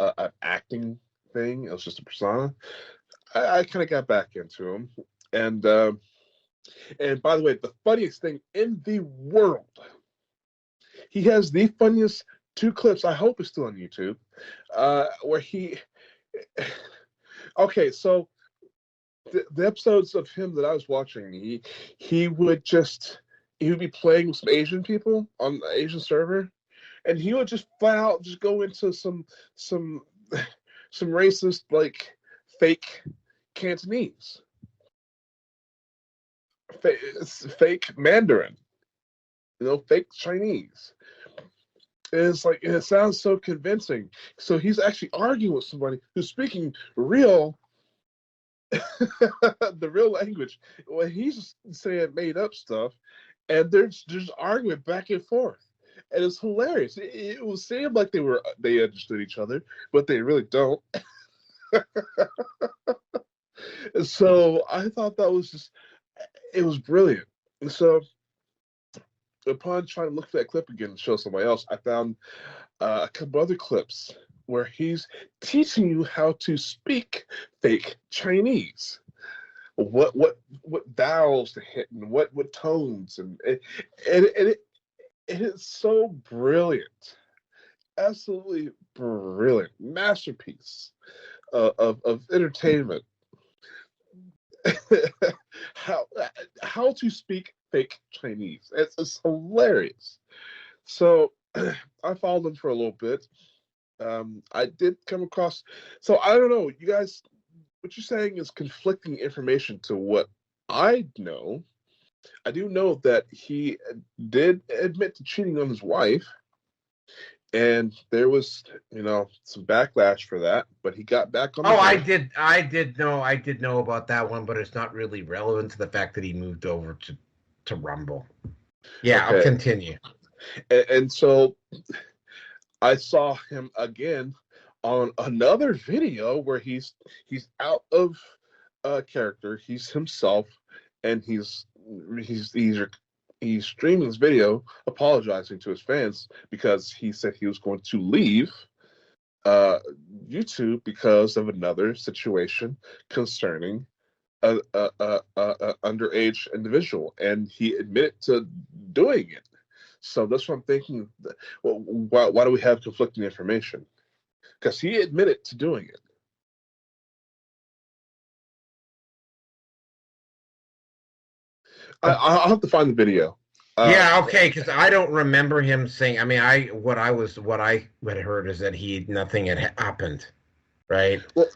acting thing, it was just a persona, I kind of got back into him. And by the way, the funniest thing in the world, he has the funniest 2 clips. I hope it's still on YouTube, where he. Okay, so the episodes of him that I was watching, he would be playing with some Asian people on the Asian server, and he would just flat out just go into some racist, like, fake Cantonese, fake Mandarin, fake Chinese. And it's like, and it sounds so convincing. So he's actually arguing with somebody who's speaking real, the real language. Well, he's just saying made up stuff, and there's arguing back and forth, and it's hilarious. It will seem like they understood each other, but they really don't. So I thought that was it was brilliant. And so upon trying to look for that clip again and show somebody else, I found a couple other clips where he's teaching you how to speak fake Chinese. What vowels to hit and what tones, and it is so brilliant, absolutely brilliant, masterpiece of entertainment. how to speak fake Chinese. It's hilarious. So I followed him for a little bit. I did come across. So I don't know, you guys. What you're saying is conflicting information to what I know. I do know that he did admit to cheating on his wife, and there was, some backlash for that, but he got back on the I horse. did know about that one, but it's not really relevant to the fact that he moved over to Rumble. Yeah, okay. I'll continue. And so I saw him again on another video where he's out of character. He's himself, and he's streaming this video apologizing to his fans because he said he was going to leave YouTube because of another situation concerning a underage individual, and he admitted to doing it. So that's what I'm thinking. Well, why do we have conflicting information? Because he admitted to doing it. I'll have to find the video. Yeah, okay, because I don't remember him saying. I mean, what I had heard is that nothing had happened, right? Well,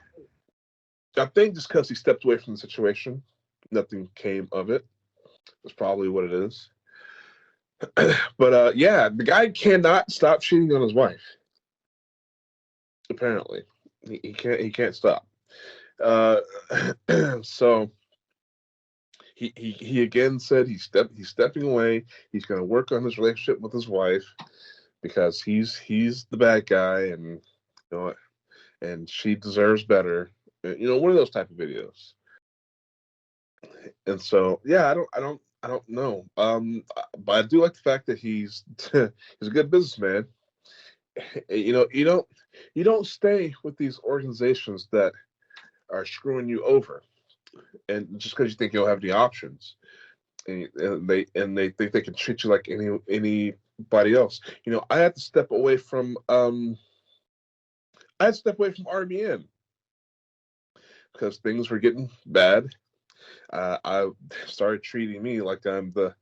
I think just because he stepped away from the situation, nothing came of it. That's probably what it is. But yeah, the guy cannot stop cheating on his wife. Apparently, he can't stop. So he again said he's stepping away. He's going to work on his relationship with his wife. because he's the bad guy, and you know, and she deserves better. You know, one of those type of videos. And so, yeah, I don't know. But I do like the fact that he's he's a good businessman. You don't stay with these organizations that are screwing you over, and just because you think you'll have the options, and they think they can treat you like anybody else. You know, I had to step away from RBN because things were getting bad. I started treating me like I'm the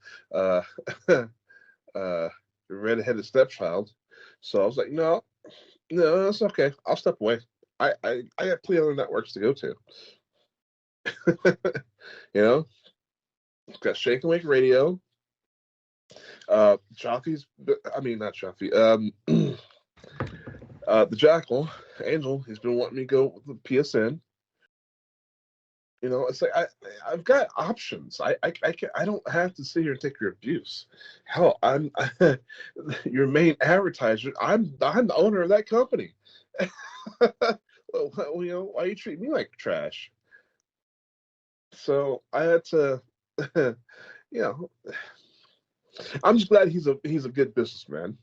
redheaded stepchild. So I was like, no, it's okay. I'll step away. I got plenty other networks to go to. You know, got Shake and Wake Radio. Jockeys, I mean not Jockey. The Jackal Angel, he's been wanting me to go with the PSN. You know, it's like I've got options. I don't have to sit here and take your abuse. Hell, I'm your main advertiser. I'm the owner of that company. Well, you know, why you treat me like trash? So I had to, you know, I'm just glad he's a good businessman,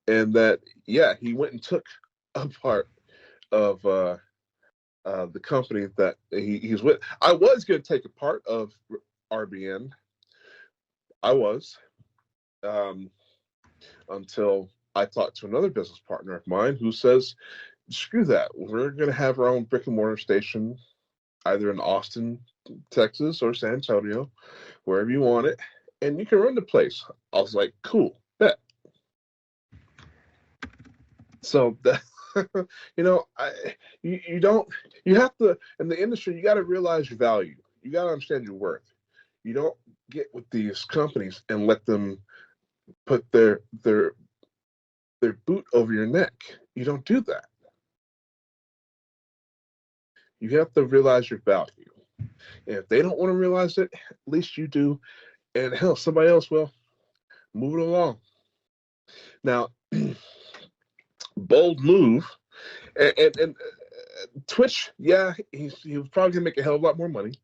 and that he went and took a part of the company that he's with. I was going to take a part of RBN. I was, until I talked to another business partner of mine who says, screw that. We're going to have our own brick and mortar station, either in Austin, Texas, or San Antonio, wherever you want it, and you can run the place. I was like, cool, bet. So that, you know, you have to, in the industry, you got to realize your value. You got to understand your worth. You don't get with these companies and let them put their boot over your neck. You don't do that. You have to realize your value. And if they don't want to realize it, at least you do. And hell, somebody else will. Move it along. Now, bold move. And Twitch, he was probably gonna make a hell of a lot more money.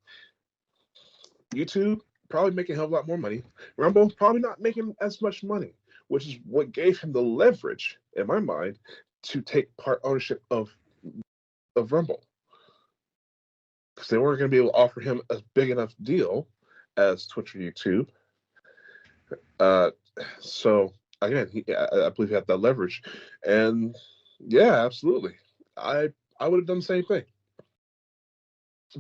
YouTube probably making a hell of a lot more money. Rumble probably not making as much money, which is what gave him the leverage, in my mind, to take part ownership of Rumble, because they weren't going to be able to offer him a big enough deal as Twitch or YouTube. So again, I believe he had that leverage, and yeah, absolutely, I would have done the same thing.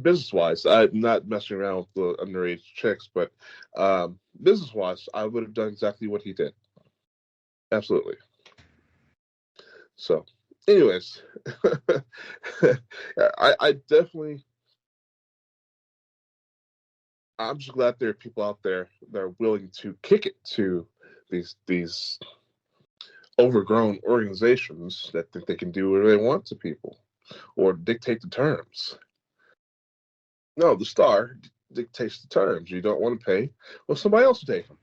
Business-wise, I'm not messing around with the underage chicks, but business-wise, I would have done exactly what he did. Absolutely. So, anyways, I definitely, I'm just glad there are people out there that are willing to kick it to these overgrown organizations that think they can do whatever they want to people or dictate the terms. No, the star dictates the terms. You don't want to pay, well, somebody else will take them.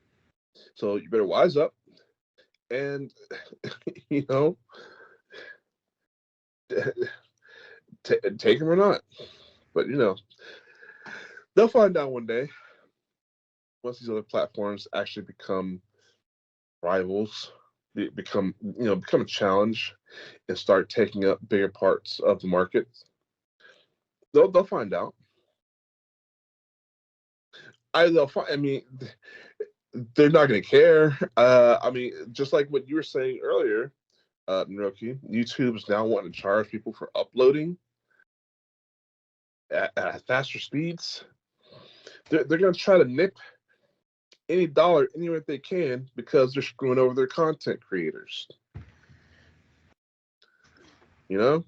So you better wise up and, you know, take them or not. But, you know, they'll find out one day once these other platforms actually become rivals, become a challenge, and start taking up bigger parts of the market. They'll find out. I mean, they're not going to care. I mean, just like what you were saying earlier, Naroki, YouTube is now wanting to charge people for uploading at faster speeds. They're going to try to nip any dollar anywhere they can because they're screwing over their content creators. You know?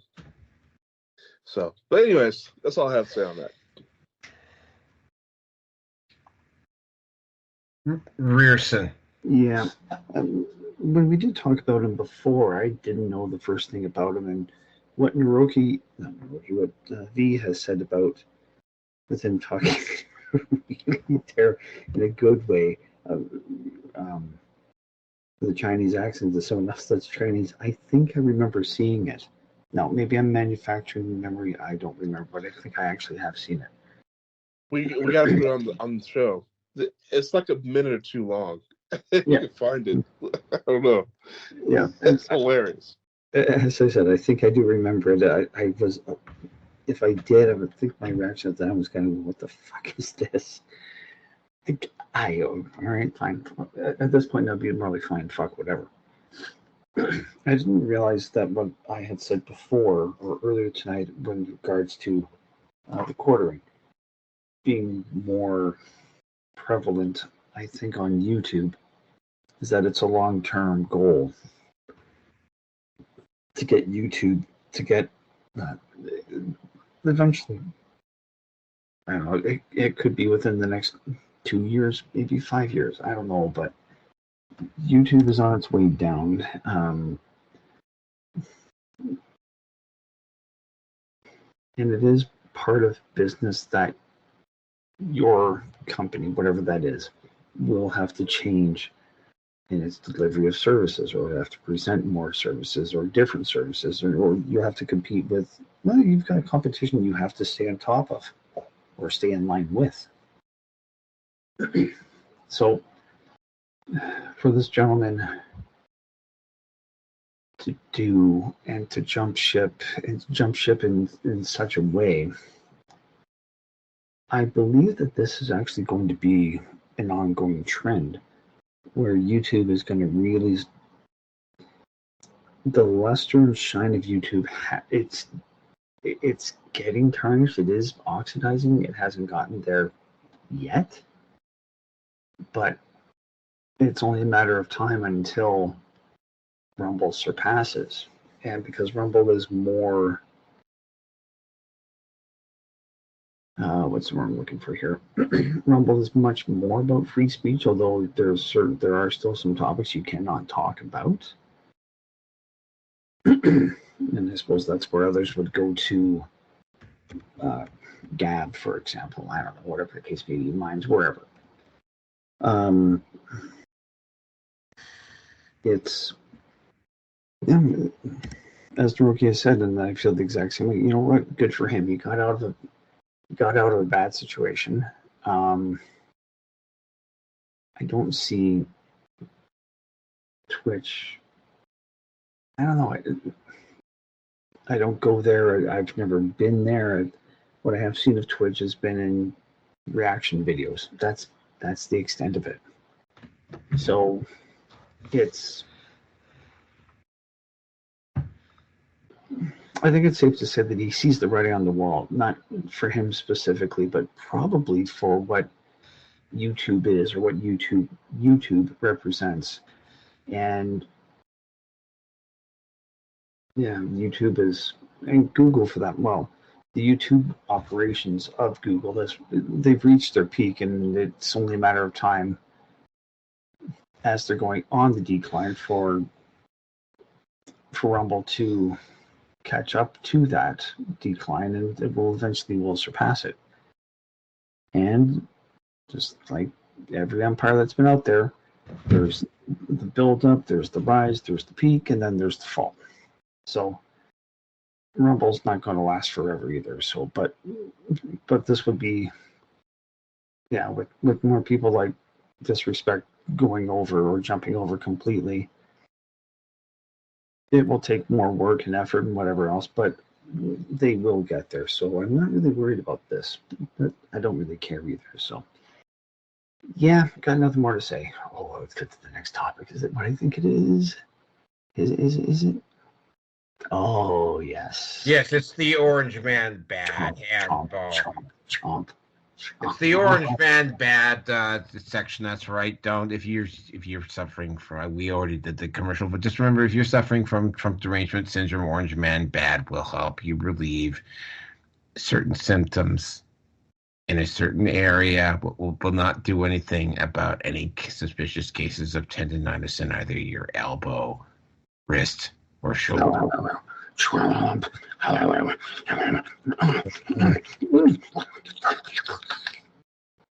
So, but anyways, that's all I have to say on that. Rearson. Yeah. When we did talk about him before, I didn't know the first thing about him, and what what V has said about with him talking really there in a good way. The Chinese accent is so enough that's Chinese. I think I remember seeing it. Now, maybe I'm manufacturing memory. I don't remember, but I think I actually have seen it. We got to put it on the show. It's like a minute or two long. You can find it. I don't know. Yeah, it's hilarious. As I said, I think I do remember it. I was, if I did, I would think my reaction at that was kind of, what the fuck is this? All right, fine. At this point, that'd be more like fine, fuck, whatever. I didn't realize that what I had said before or earlier tonight, in regards to the quartering being more prevalent, I think, on YouTube, is that it's a long-term goal to get YouTube to get eventually. I don't know. It could be within the next 2 years, maybe 5 years. I don't know, but YouTube is on its way down. And it is part of business that your company, whatever that is, will have to change in its delivery of services, or have to present more services or different services, or you have to compete with, well, you've got a competition you have to stay on top of or stay in line with. So for this gentleman to do and to jump ship in such a way, I believe that this is actually going to be an ongoing trend where YouTube is going to really, the luster and shine of YouTube, it's getting tarnished. It is oxidizing. It hasn't gotten there yet, but it's only a matter of time until Rumble surpasses. And because Rumble is more, what's the word I'm looking for here? Rumble is much more about free speech, although there are still some topics you cannot talk about. And I suppose that's where others would go to Gab, for example. I don't know, whatever the case may be, mine's wherever. It's, as Naroki has said, and I feel the exact same way. You know what? Good for him. He got out of a bad situation. I don't see Twitch. I don't know. I don't go there. I've never been there. What I have seen of Twitch has been in reaction videos. That's the extent of it. So I think it's safe to say that he sees the writing on the wall, not for him specifically, but probably for what YouTube is, or what YouTube represents. And yeah, YouTube is, and Google for that. Well, the YouTube operations of Google, they've reached their peak, and it's only a matter of time as they're going on the decline for Rumble to catch up to that decline, and it will eventually surpass it. And just like every empire that's been out there, there's the build up, there's the rise, there's the peak, and then there's the fall. So Rumble's not going to last forever either. So, but this would be, yeah, with more people like Disrespect going over or jumping over completely, it will take more work and effort and whatever else, but they will get there. So I'm not really worried about this, but I don't really care either. So yeah, got nothing more to say. Oh, let's get to the next topic. Is it what I think it is? Is it? Oh, yes. Yes, it's the Orange Man Bad Chomp. It's the Orange Man Bad section. That's right. Don't, if you're suffering from, we already did the commercial, but just remember, if you're suffering from Trump derangement syndrome, Orange Man Bad will help you relieve certain symptoms in a certain area, but will not do anything about any suspicious cases of tendonitis in either your elbow, wrist, or shoulder. Trump.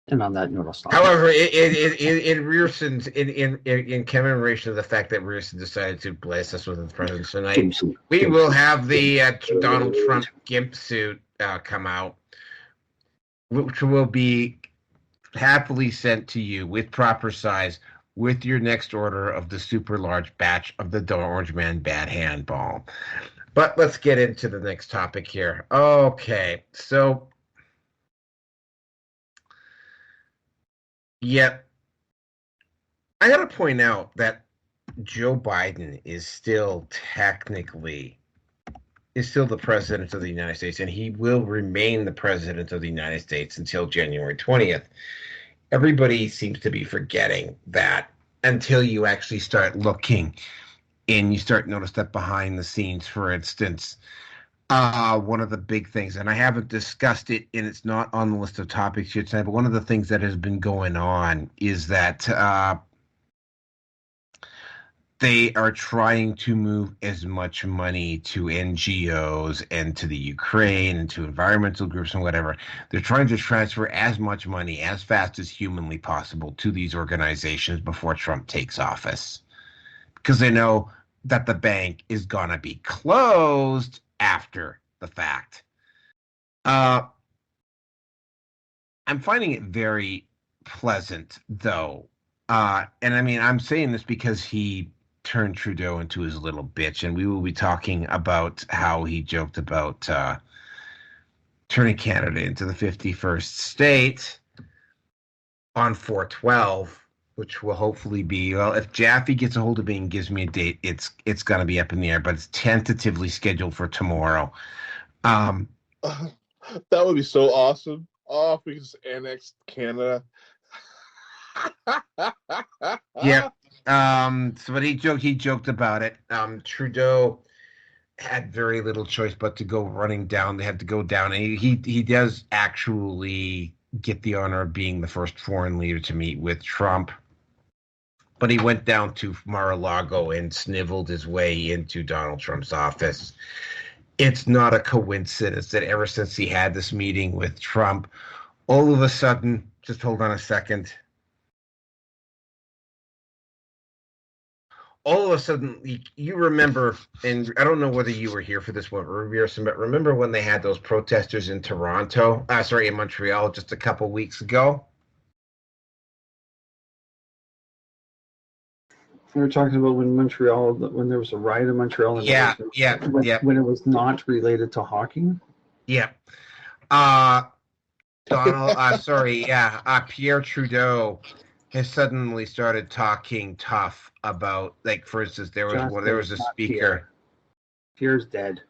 And on that note, I'll stop. However, in commemoration of the fact that Rearson decided to bless us with his presence tonight, we will have the Donald Trump gimp suit come out, which will be happily sent to you with proper size with your next order of the super large batch of the Orange Man Bad Handball. But let's get into the next topic here. Okay, so yet I got to point out that Joe Biden is still technically the president of the United States, and he will remain the president of the United States until January 20th. Everybody seems to be forgetting that until you actually start looking and you start notice that behind the scenes, for instance, one of the big things, and I haven't discussed it, and it's not on the list of topics here tonight, but one of the things that has been going on is that they are trying to move as much money to NGOs and to the Ukraine and to environmental groups and whatever. They're trying to transfer as much money as fast as humanly possible to these organizations before Trump takes office, because they know that the bank is going to be closed after the fact. I'm finding it very pleasant, though. And I mean, I'm saying this because he turned Trudeau into his little bitch, and we will be talking about how he joked about turning Canada into the 51st state on 4/12, which will hopefully be, well, if Jaffe gets a hold of me and gives me a date, it's going to be up in the air, but it's tentatively scheduled for tomorrow. That would be so awesome. Oh, if we could just annex Canada. Yeah. So but he joked about it. Trudeau had very little choice but to go running down. They had to go down, and he does actually get the honor of being the first foreign leader to meet with Trump. But he went down to Mar-a-Lago and sniveled his way into Donald Trump's office. It's not a coincidence that ever since he had this meeting with Trump, all of a sudden, just hold on a second. All of a sudden, you remember, and I don't know whether you were here for this one, but remember when they had those protesters in in Montreal just a couple weeks ago? We were talking about when there was a riot in Montreal. And when it was not related to hockey. Yeah. Pierre Trudeau has suddenly started talking tough about, like, for instance, there was a speaker. Pierre's dead.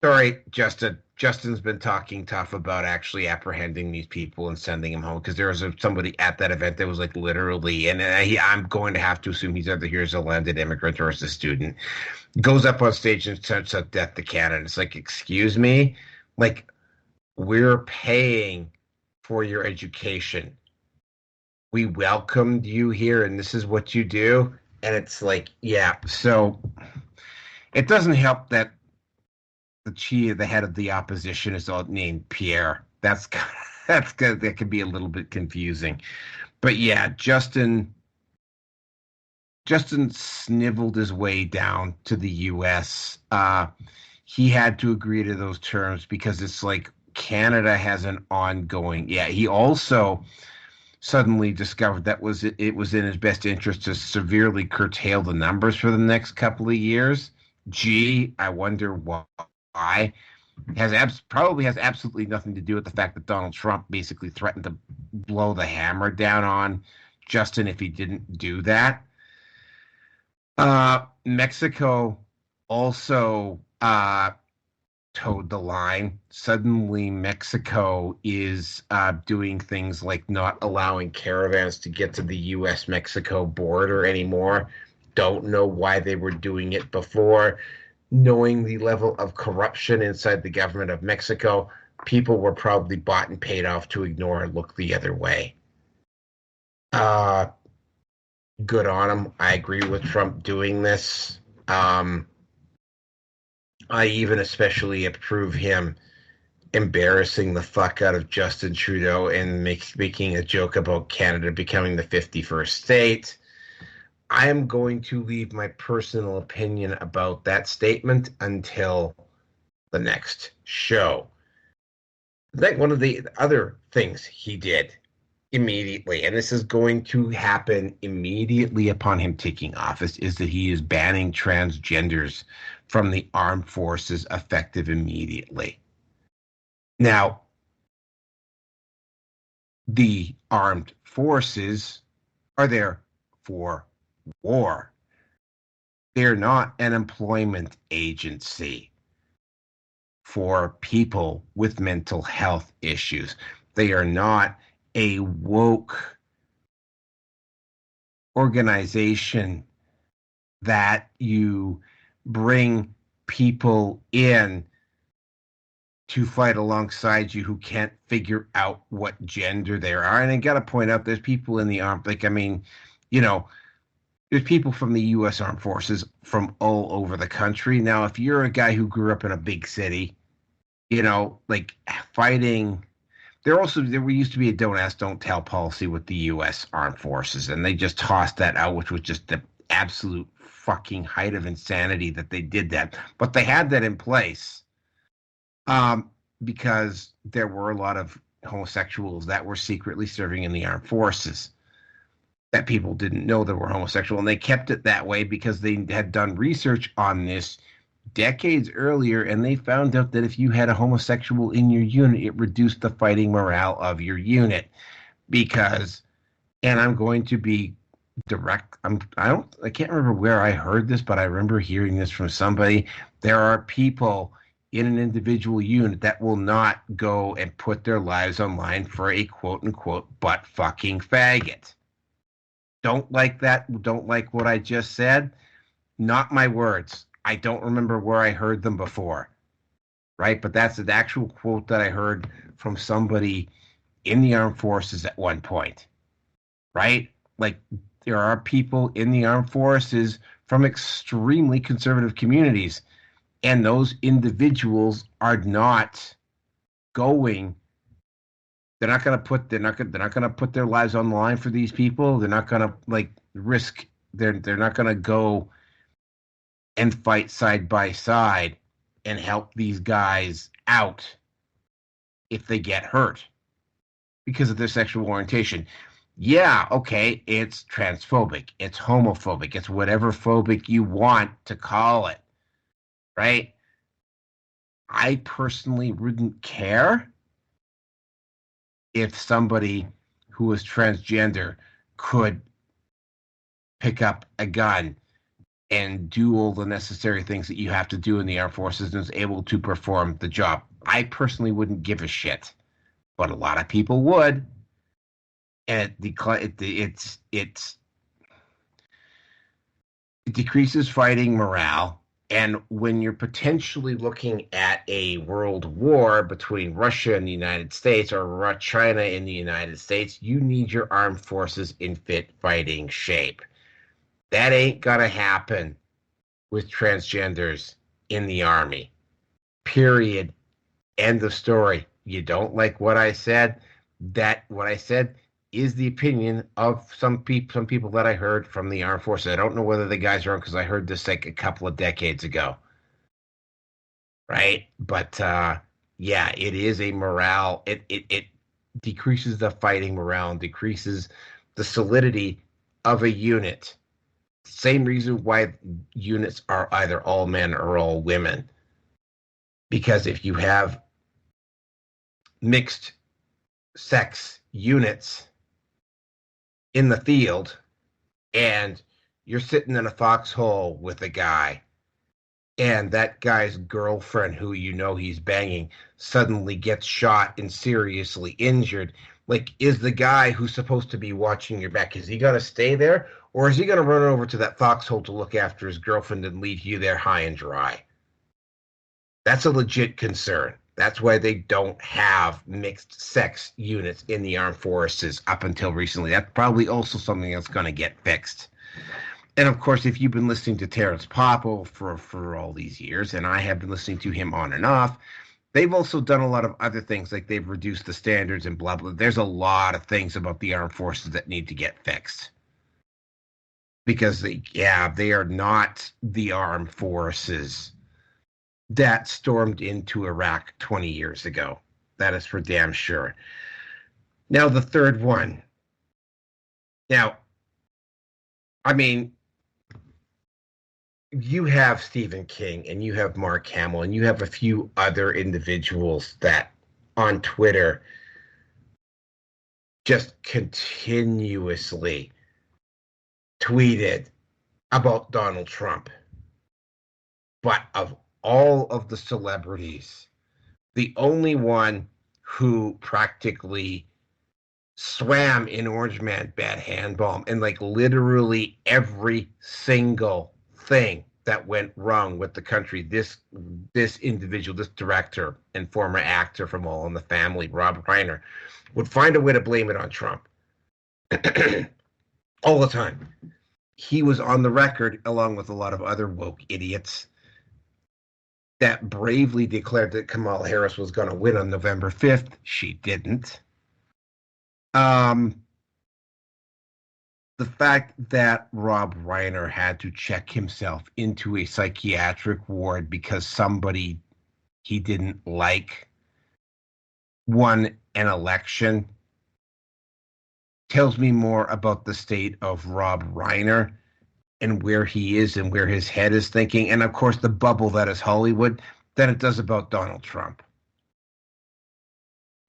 Sorry, Justin. Justin's been talking tough about actually apprehending these people and sending them home, because there was somebody at that event that was like literally, and I'm going to have to assume he's either here as a landed immigrant or as a student, goes up on stage and starts out death to Canada. It's like, excuse me? Like, we're paying for your education. We welcomed you here, and this is what you do. And it's like, yeah. So it doesn't help that the head of the opposition is all named Pierre. That can be a little bit confusing. But yeah, Justin sniveled his way down to the U.S. He had to agree to those terms because it's like Canada has an ongoing. Yeah, he also suddenly discovered that it was in his best interest to severely curtail the numbers for the next couple of years. Gee, I wonder why. Probably has absolutely nothing to do with the fact that Donald Trump basically threatened to blow the hammer down on Justin if he didn't do that. Mexico also towed the line. Suddenly, Mexico is doing things like not allowing caravans to get to the U.S.-Mexico border anymore. Don't know why they were doing it before. Knowing the level of corruption inside the government of Mexico, people were probably bought and paid off to ignore and look the other way. Good on him. I agree with Trump doing this. I even especially approve him embarrassing the fuck out of Justin Trudeau and making a joke about Canada becoming the 51st state. I am going to leave my personal opinion about that statement until the next show. Like one of the other things he did immediately, and this is going to happen immediately upon him taking office, is that he is banning transgenders from the armed forces effective immediately. Now, the armed forces are there for war. They're not an employment agency for people with mental health issues. They are not a woke organization that you bring people in to fight alongside you who can't figure out what gender they are. And I got to point out, there's people in the armed, like, I mean, you know, there's people from the U.S. Armed Forces from all over the country. Now, if you're a guy who grew up in a big city, you know, like fighting, there used to be a don't ask, don't tell policy with the U.S. Armed Forces, and they just tossed that out, which was just the absolute fucking height of insanity that they did that. But they had that in place because there were a lot of homosexuals that were secretly serving in the armed forces that people didn't know they were homosexual, and they kept it that way because they had done research on this decades earlier, and they found out that if you had a homosexual in your unit, it reduced the fighting morale of your unit. Because, and I'm going to be direct, I can't remember where I heard this, but I remember hearing this from somebody. There are people in an individual unit that will not go and put their lives online for a quote-unquote butt-fucking faggot. Don't like that, don't like what I just said. Not my words. I don't remember where I heard them before, right? But that's an actual quote that I heard from somebody in the armed forces at one point, right? Like, there are people in the armed forces from extremely conservative communities, and those individuals are not going. They're not going to put their lives on the line for these people. They're not going to like risk. They're not going to go and fight side by side and help these guys out if they get hurt because of their sexual orientation. Yeah, okay, it's transphobic, it's homophobic, it's whatever phobic you want to call it, right? I personally wouldn't care if somebody who was transgender could pick up a gun and do all the necessary things that you have to do in the armed forces and is able to perform the job. I personally wouldn't give a shit, but a lot of people would. And it decreases fighting morale. And when you're potentially looking at a world war between Russia and the United States, or China and the United States, you need your armed forces in fit fighting shape. That ain't gonna happen with transgenders in the Army. Period. End of story. You don't like what I said? What I said is the opinion of some people that I heard from the armed forces. I don't know whether the guys are wrong, because I heard this like a couple of decades ago. Right? But yeah, it is a morale. It decreases the fighting morale and decreases the solidity of a unit. Same reason why units are either all men or all women. Because if you have mixed sex units in the field and you're sitting in a foxhole with a guy, and that guy's girlfriend, who you know he's banging, suddenly gets shot and seriously injured, like, is the guy who's supposed to be watching your back, is he going to stay there, or is he going to run over to that foxhole to look after his girlfriend and leave you there high and dry? That's a legit concern. That's why they don't have mixed sex units in the armed forces up until recently. That's probably also something that's going to get fixed. And of course, if you've been listening to Terrence Popple for all these years, and I have been listening to him on and off, They've also done a lot of other things, like they've reduced the standards and blah, blah. There's a lot of things about the armed forces that need to get fixed. Because, they are not the armed forces that stormed into Iraq 20 years ago. That is for damn sure. Now, the third one. Now, I mean, you have Stephen King and you have Mark Hamill and you have a few other individuals that on Twitter just continuously tweeted about Donald Trump. But of all of the celebrities, the only one who practically swam in Orange Man Bad Hand Bomb and like literally every single thing that went wrong with the country, this individual, this director and former actor from All in the Family, Rob Reiner, would find a way to blame it on Trump all the time. He was on the record, along with a lot of other woke idiots, that bravely declared that Kamala Harris was going to win on November 5th. She didn't. The fact that Rob Reiner had to check himself into a psychiatric ward because somebody he didn't like won an election tells me more about the state of Rob Reiner and where he is and where his head is thinking, and of course the bubble that is Hollywood, than it does about Donald Trump.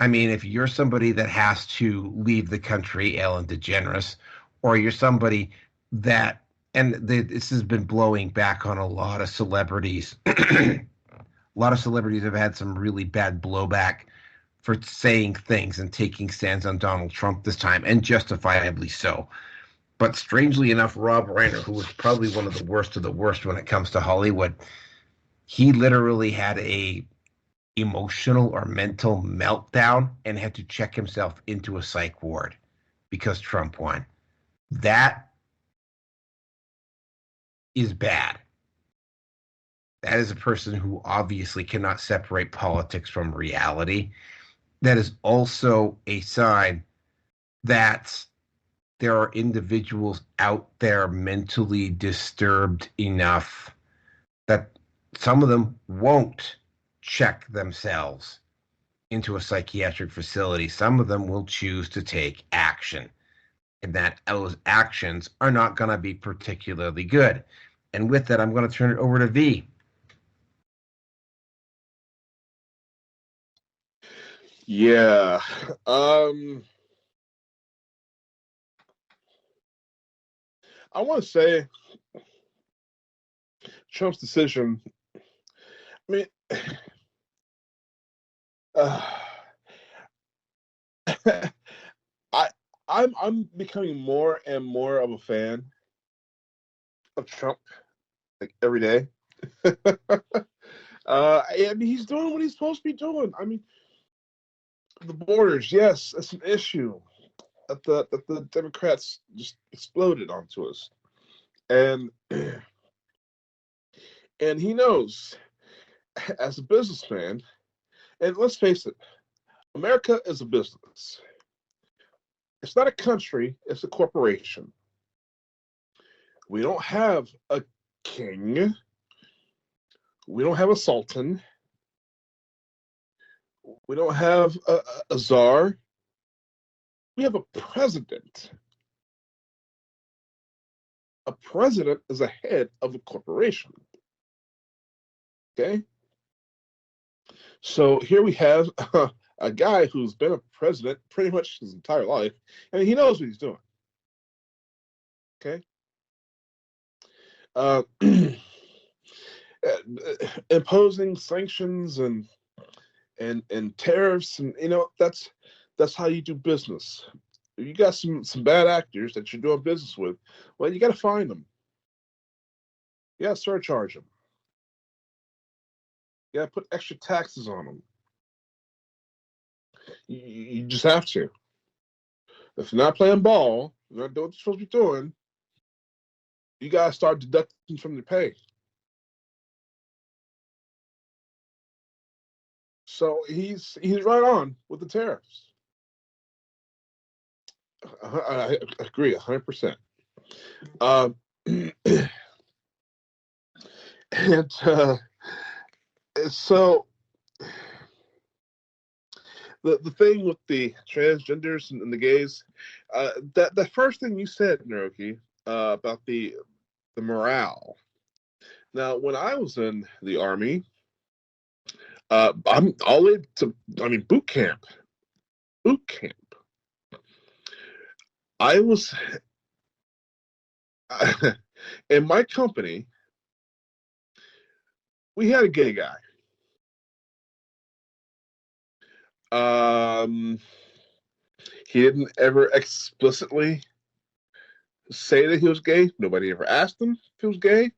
I mean, if you're somebody that has to leave the country, Ellen DeGeneres, or you're somebody that, and this has been blowing back on a lot of celebrities. A lot of celebrities have had some really bad blowback for saying things and taking stands on Donald Trump this time, and justifiably so. But strangely enough, Rob Reiner, who was probably one of the worst when it comes to Hollywood, he literally had a emotional or mental meltdown and had to check himself into a psych ward because Trump won. That is bad. That is a person who obviously cannot separate politics from reality. That is also a sign that there are individuals out there mentally disturbed enough that some of them won't check themselves into a psychiatric facility. Some of them will choose to take action, and that those actions are not going to be particularly good. And with that, I'm going to turn it over to V. Yeah. I want to say Trump's decision. I mean, I'm becoming more and more of a fan of Trump, like every day. I mean, he's doing what he's supposed to be doing. I mean, the borders, yes, that's an issue that the Democrats just exploded onto us, and he knows, as a businessman, and let's face it, America is a business. It's not a country, it's a corporation. We don't have a king. We don't have a sultan. We don't have a czar. We have a president. A president is a head of a corporation. Okay? So here we have a guy who's been a president pretty much his entire life, and he knows what he's doing. Okay? Imposing sanctions and tariffs, and that's how you do business. If you got some bad actors that you're doing business with, well, you got to find them. You got to surcharge them. You got to put extra taxes on them. You just have to. If you're not playing ball, you're not doing what you're supposed to be doing, you got to start deducting from your pay. So he's right on with the tariffs. I agree 100%. And so the thing with the transgenders and the gays, that the first thing you said, Naoki, about the morale. Now, when I was in the Army, I'm all the way to, boot camp. Boot camp. I was in my company. We had a gay guy. He didn't ever explicitly say that he was gay. Nobody ever asked him if he was gay.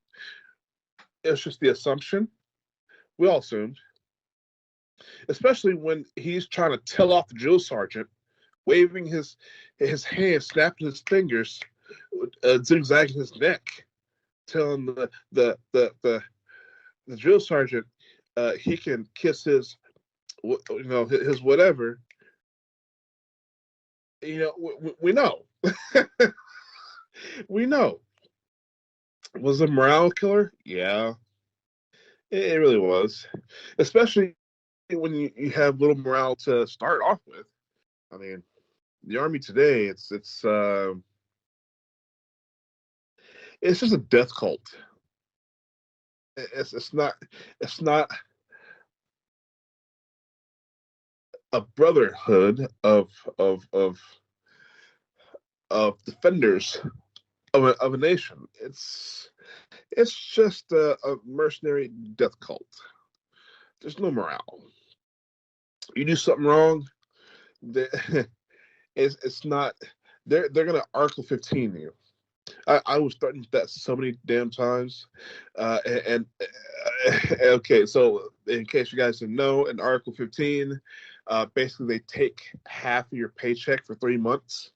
It was just the assumption. We all assumed. Especially when he's trying to tell off the drill sergeant, waving his hand, snapping his fingers, zigzagging his neck, telling the drill sergeant he can kiss his whatever. We know. We know. Was it a morale killer? Yeah, it really was. Especially when you have little morale to start off with. I mean, the Army today, it's just a death cult. It's not a brotherhood of defenders of a nation. It's just a mercenary death cult. There's no morale. You do something wrong, it's not. They're gonna Article 15 you. I was threatened with that so many damn times. Okay, so in case you guys didn't know, in Article 15, basically they take half of your paycheck for 3 months.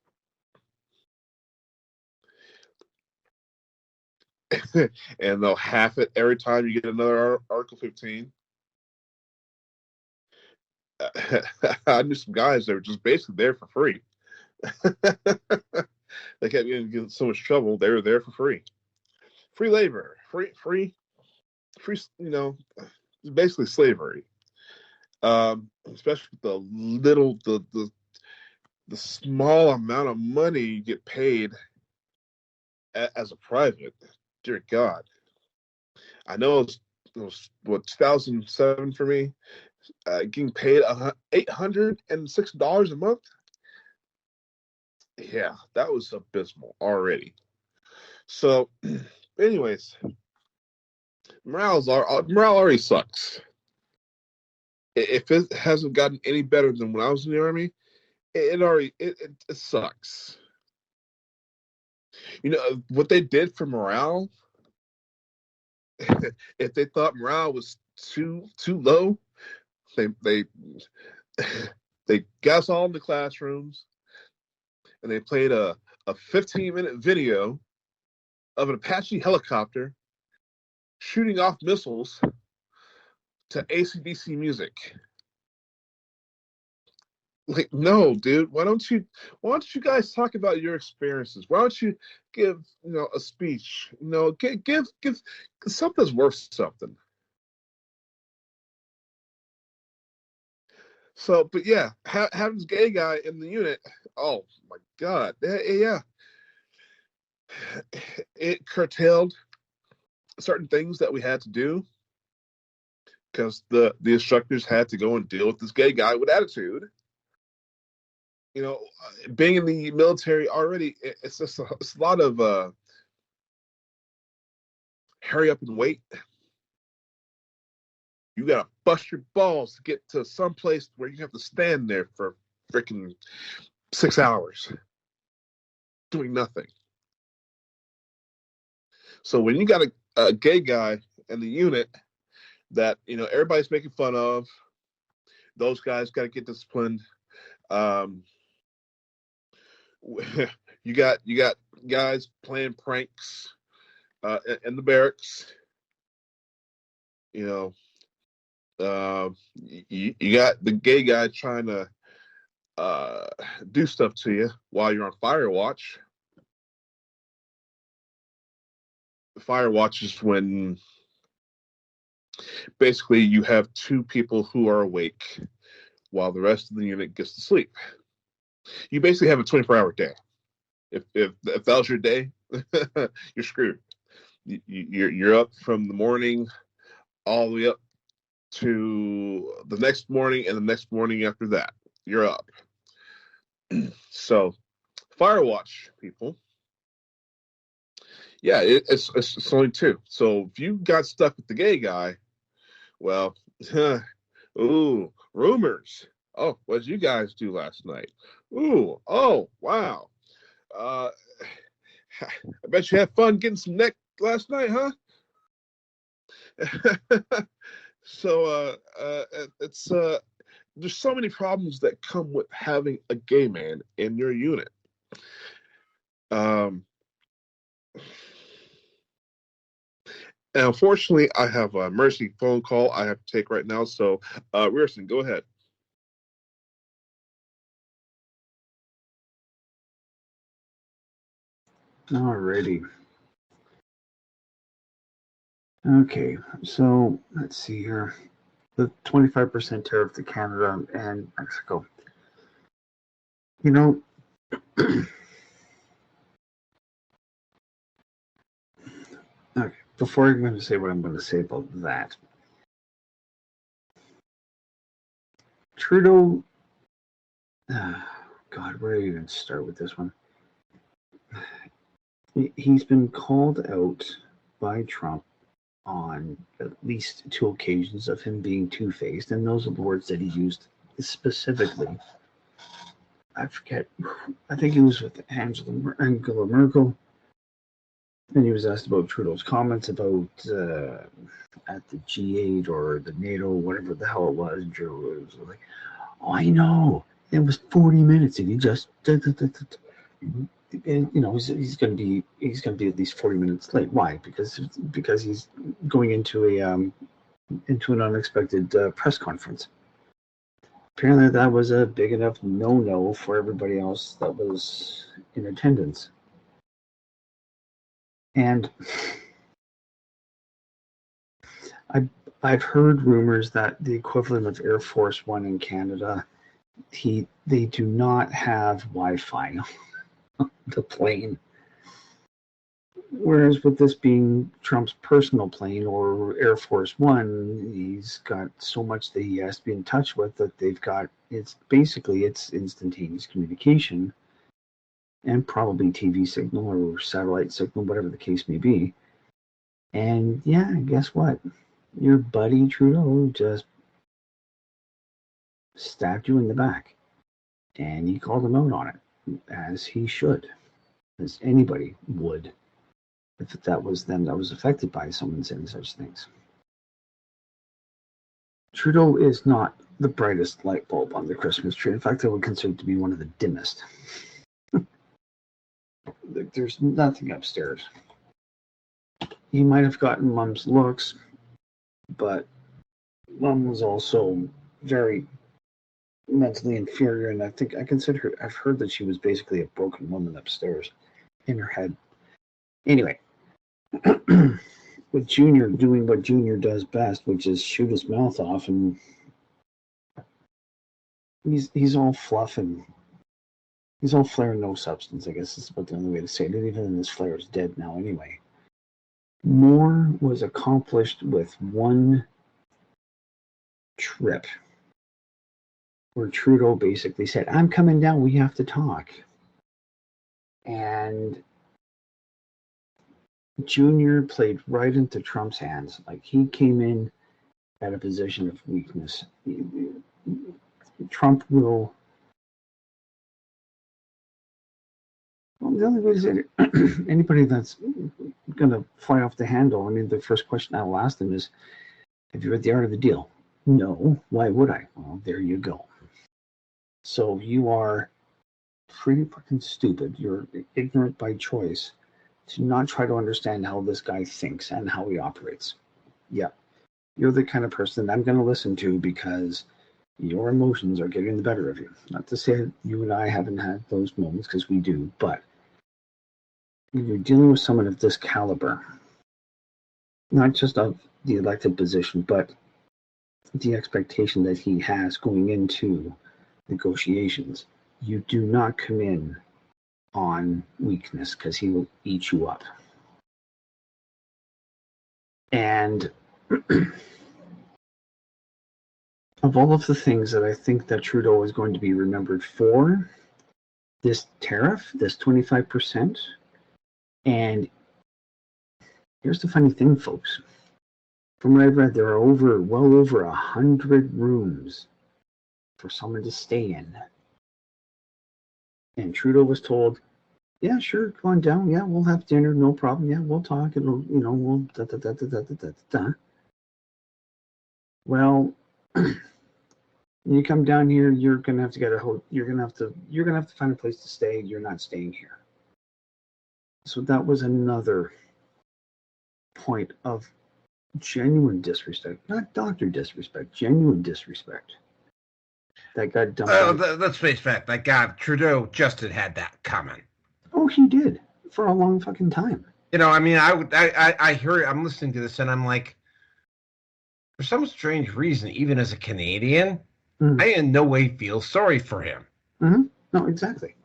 And they'll half it every time you get another Article 15. I knew some guys that were just basically there for free. They kept getting in so much trouble. They were there for free. Free labor. Free, basically slavery. Especially the small amount of money you get paid as a private. Dear God. I know it was 2007 for me. Getting paid $806 a month. Yeah, that was abysmal already. So, anyways, morale already sucks. If it hasn't gotten any better than when I was in the Army, it sucks. You know what they did for morale? If they thought morale was too low, they got us all in the classrooms and they played a 15-minute video of an Apache helicopter shooting off missiles to AC/DC music. Like, no, dude. Why don't you guys talk about your experiences? Why don't you give a speech? Give something's worth something. So, but yeah, having this gay guy in the unit. Oh my God, yeah. It curtailed certain things that we had to do because the instructors had to go and deal with this gay guy with attitude. Being in the military already, it's a lot of hurry up and wait. You gotta bust your balls to get to some place where you have to stand there for freaking 6 hours doing nothing. So when you got a gay guy in the unit that everybody's making fun of, those guys got to get disciplined. You got guys playing pranks in the barracks. You got the gay guy trying to do stuff to you while you're on Firewatch. Firewatch is when basically you have two people who are awake while the rest of the unit gets to sleep. You basically have a 24-hour day. If that was your day, you're screwed. You're up from the morning all the way up to the next morning, and the next morning after that, you're up. So, Firewatch, people. Yeah, it's only two. So if you got stuck with the gay guy, well, ooh, rumors. Oh, what did you guys do last night? Ooh, oh, wow. I bet you had fun getting some neck last night, huh? So it's there's so many problems that come with having a gay man in your unit. And unfortunately, I have a emergency phone call I have to take right now. So, Rierson, go ahead. Alrighty. Okay, so let's see here. The 25% tariff to Canada and Mexico. You know, okay, before I'm going to say what I'm going to say about that, Trudeau, God, where do you even start with this one? He's been called out by Trump on at least two occasions of him being two-faced, and those are the words that he used specifically. I forget. I think he was with Angela Merkel, and he was asked about Trudeau's comments about at the G8 or the NATO, whatever the hell it was. And Trudeau was like, "Oh, I know. It was 40 minutes, and he just." And you know he's going to be at least 40 minutes late. Why? Because he's going into an unexpected press conference. Apparently, that was a big enough no for everybody else that was in attendance. And I've heard rumors that the equivalent of Air Force One in Canada, they do not have Wi-Fi on the plane. Whereas with this being Trump's personal plane or Air Force One, he's got so much that he has to be in touch with that it's instantaneous communication and probably TV signal or satellite signal, whatever the case may be. And yeah, guess what? Your buddy Trudeau just stabbed you in the back. And he called him out on it, as he should, as anybody would. If that was them that was affected by someone saying such things. Trudeau is not the brightest light bulb on the Christmas tree. In fact, I would consider it to be one of the dimmest. There's nothing upstairs. He might have gotten Mom's looks, but Mom was also very mentally inferior, and I've heard that she was basically a broken woman upstairs in her head. Anyway, with Junior doing what Junior does best, which is shoot his mouth off, and he's all fluff and he's all flair and no substance, I guess is about the only way to say it. And even his flair is dead now anyway. More was accomplished with one trip where Trudeau basically said, "I'm coming down, we have to talk." And Junior played right into Trump's hands. Like, he came in at a position of weakness. Trump will... Well, the only way to say it, anybody that's going to fly off the handle, I mean, the first question I'll ask them is, have you read The Art of the Deal? No. Why would I? Well, there you go. So you are pretty fucking stupid. You're ignorant by choice to not try to understand how this guy thinks and how he operates. Yeah. you're the kind of person I'm going to listen to because your emotions are getting the better of you. Not to say that you and I haven't had those moments, because we do, but when you're dealing with someone of this caliber, not just of the elected position, but the expectation that he has going into negotiations, you do not come in on weakness, because he will eat you up. And of all of the things that I think that Trudeau is going to be remembered for, this tariff, this 25%, and here's the funny thing, folks. From what I've read, there are well over 100 rooms for someone to stay in. And Trudeau was told, yeah, sure, come on down. Yeah, we'll have dinner, no problem. Yeah, we'll talk. It'll, we'll da. Well, when you come down here, you're gonna have to get you're gonna have to find a place to stay. You're not staying here. So that was another point of genuine disrespect, not doctor disrespect, genuine disrespect. That got dumped. Let's face fact. That guy Trudeau just had that coming. Oh, he did for a long fucking time. I mean, I hear. I'm listening to this, and I'm like, for some strange reason, even as a Canadian, I in no way feel sorry for him. Mm-hmm. No, exactly,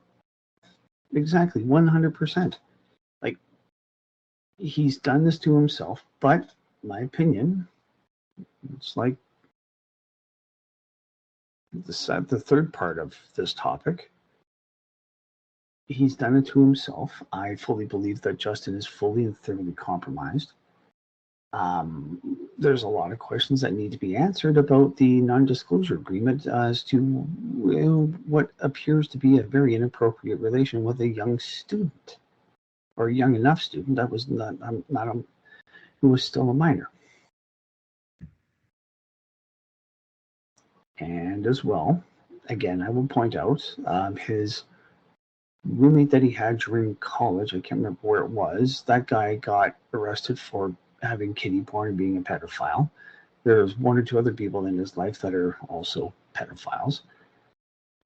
100%. Like, he's done this to himself, but my opinion, it's like the third part of this topic. He's done it to himself. I fully believe that Justin is fully and thoroughly compromised. There's a lot of questions that need to be answered about the non-disclosure agreement as to what appears to be a very inappropriate relation with a young student, or a young enough student that was who was still a minor. And as well, again, I will point out his roommate that he had during college, I can't remember where it was, that guy got arrested for having kiddie porn and being a pedophile. There's one or two other people in his life that are also pedophiles.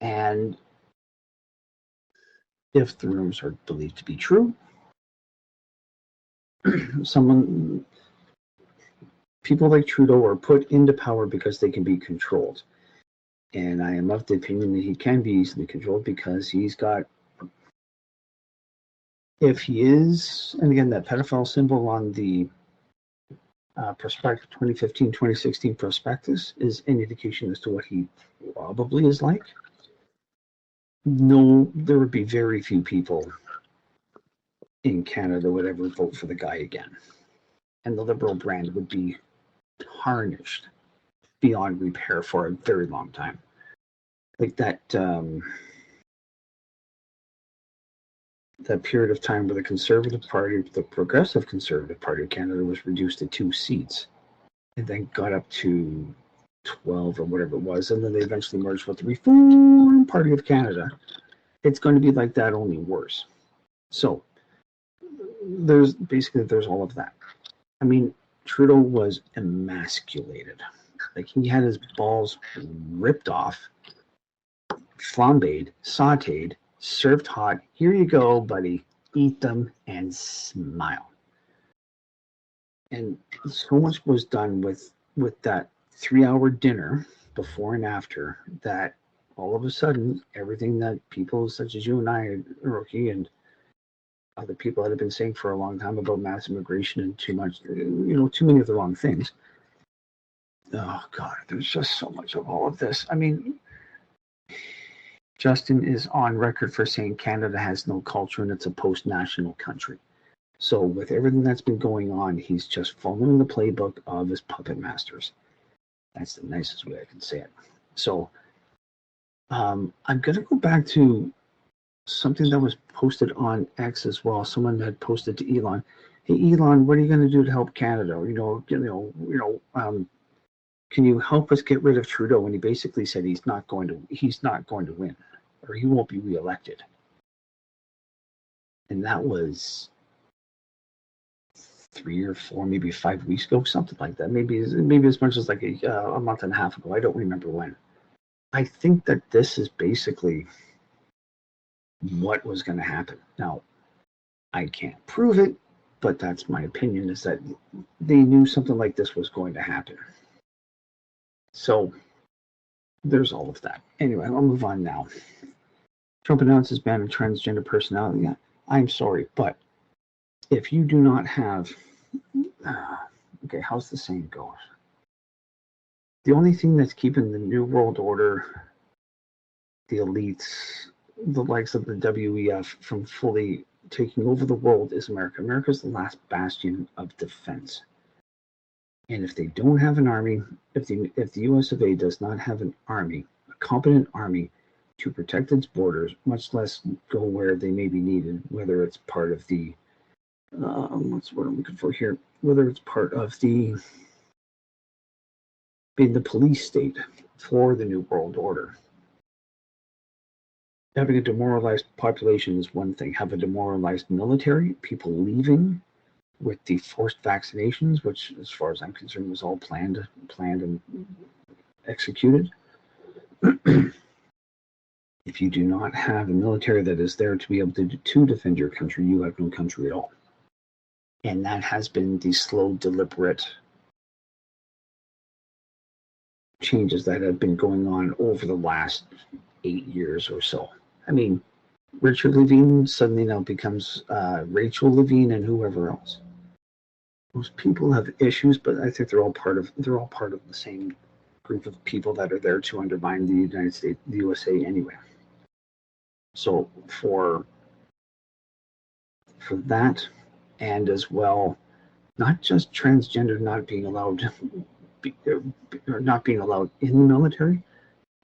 And if the rumors are believed to be true, people like Trudeau are put into power because they can be controlled. And I am of the opinion that he can be easily controlled because he's got, if he is, and again, that pedophile symbol on the 2015-2016 prospectus is an indication as to what he probably is like. No, there would be very few people in Canada would ever vote for the guy again. And the Liberal brand would be tarnished beyond repair for a very long time. Like that period of time where the Conservative Party, the Progressive Conservative Party of Canada, was reduced to 2 seats and then got up to 12 or whatever it was, and then they eventually merged with the Reform Party of Canada. It's going to be like that, only worse. So there's all of that. I mean, Trudeau was emasculated. Like, he had his balls ripped off, flambéed, sautéed, served hot. Here you go, buddy. Eat them and smile. And so much was done with that 3-hour dinner before and after that all of a sudden everything that people such as you and I, Rookie, and other people that have been saying for a long time about mass immigration and too many of the wrong things. Oh God, there's just so much of all of this. I mean, Justin is on record for saying Canada has no culture and it's a post-national country. So with everything that's been going on, he's just following the playbook of his puppet masters. That's the nicest way I can say it. So I'm going to go back to something that was posted on X as well. Someone had posted to Elon, "Hey Elon, what are you going to do to help Canada? Can you help us get rid of Trudeau?" And he basically said he's not going to win, or he won't be reelected. And that was 3 or 4, maybe 5 weeks ago, something like that. Maybe as much as like a month and a half ago. I don't remember when. I think that this is basically what was going to happen. Now, I can't prove it, but that's my opinion, is that they knew something like this was going to happen. So there's all of that. Anyway, I'll move on now. Trump announces ban on transgender personality. Yeah, I'm sorry, but if you do not have, okay, how's the saying go? The only thing that's keeping the New World Order, the elites, the likes of the WEF from fully taking over the world is America. America's the last bastion of defense. And if they don't have an army, if the US of A does not have an army, a competent army to protect its borders, much less go where they may be needed, whether it's part of the what's what I'm looking for here, whether it's part of the being the police state for the New World Order. Having a demoralized population is one thing. Have a demoralized military, people leaving with the forced vaccinations, which, as far as I'm concerned, was all planned and executed. If you do not have a military that is there to be able to defend your country, you have no country at all. And that has been the slow, deliberate changes that have been going on over the last 8 years or so. I mean, Richard Levine suddenly now becomes Rachel Levine and whoever else. Most people have issues, but I think they're all part of the same group of people that are there to undermine the United States, the USA anyway. So for that, and as well, not just transgender not being allowed or not being allowed in the military,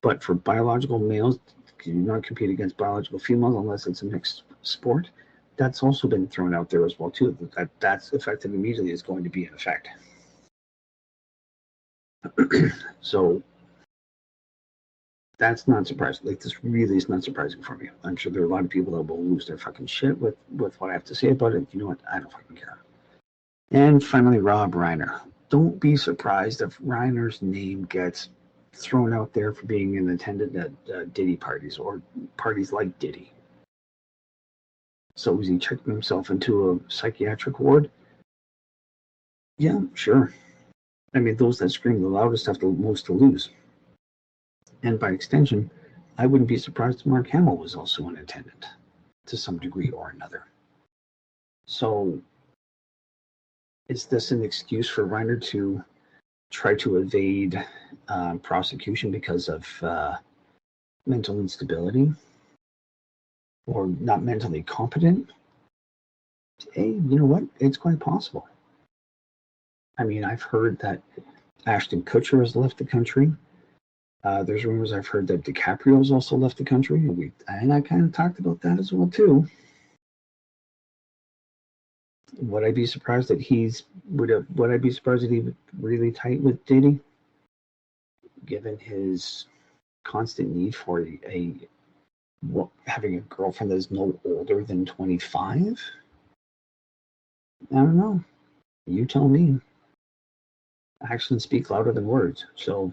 but for biological males to not compete against biological females unless it's a mixed sport. That's also been thrown out there as well too. That's effective immediately is going to be in effect. So that's not surprising. Like, this really is not surprising for me. I'm sure there are a lot of people that will lose their fucking shit with what I have to say about it. You know what? I don't fucking care. And finally, Rob Reiner. Don't be surprised if Reiner's name gets thrown out there for being an attendant at Diddy parties or parties like Diddy. So is he checking himself into a psychiatric ward? Yeah, sure. I mean, those that scream the loudest have the most to lose. And by extension, I wouldn't be surprised if Mark Hamill was also an attendant to some degree or another. So is this an excuse for Reiner to try to evade prosecution because of mental instability or not mentally competent? Hey, you know what? It's quite possible. I mean, I've heard that Ashton Kutcher has left the country. There's rumors I've heard that DiCaprio's also left the country, and I kind of talked about that as well too. Would I be surprised that would I be surprised that he was really tight with Diddy, given his constant need for having a girlfriend that is no older than 25? I don't know. You tell me. Actions speak louder than words, so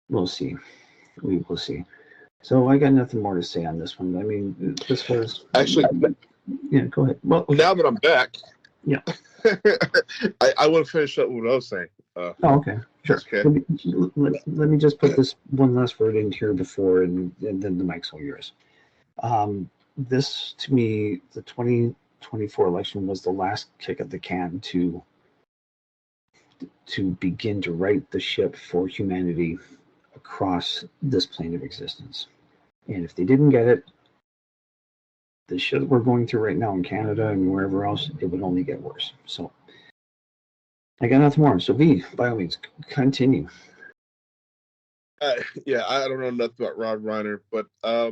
we'll see. We will see. So I got nothing more to say on this one. I mean, this was actually. Yeah, go ahead. Well, now that I'm back, yeah, I want to finish up what I was saying. Okay, sure. Okay. Let me just put this one last word in here before, and then the mic's all yours. This, to me, the 2024 election was the last kick at the can to begin to right the ship for humanity across this plane of existence. And if they didn't get it, the shit that we're going through right now in Canada and wherever else, it would only get worse. So I got nothing more. So V, by all means, continue. Yeah, I don't know nothing about Rob Reiner, but I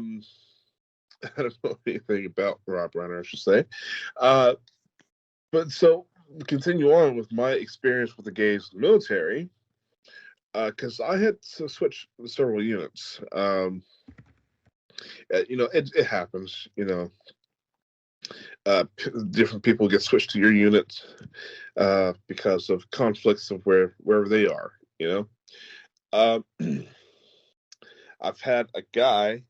don't know anything about Rob Reiner, I should say. But so continue on with my experience with the gays in the military, because I had to switch several units. You know, it happens. You know, different people get switched to your unit because of conflicts of wherever they are. I've had a guy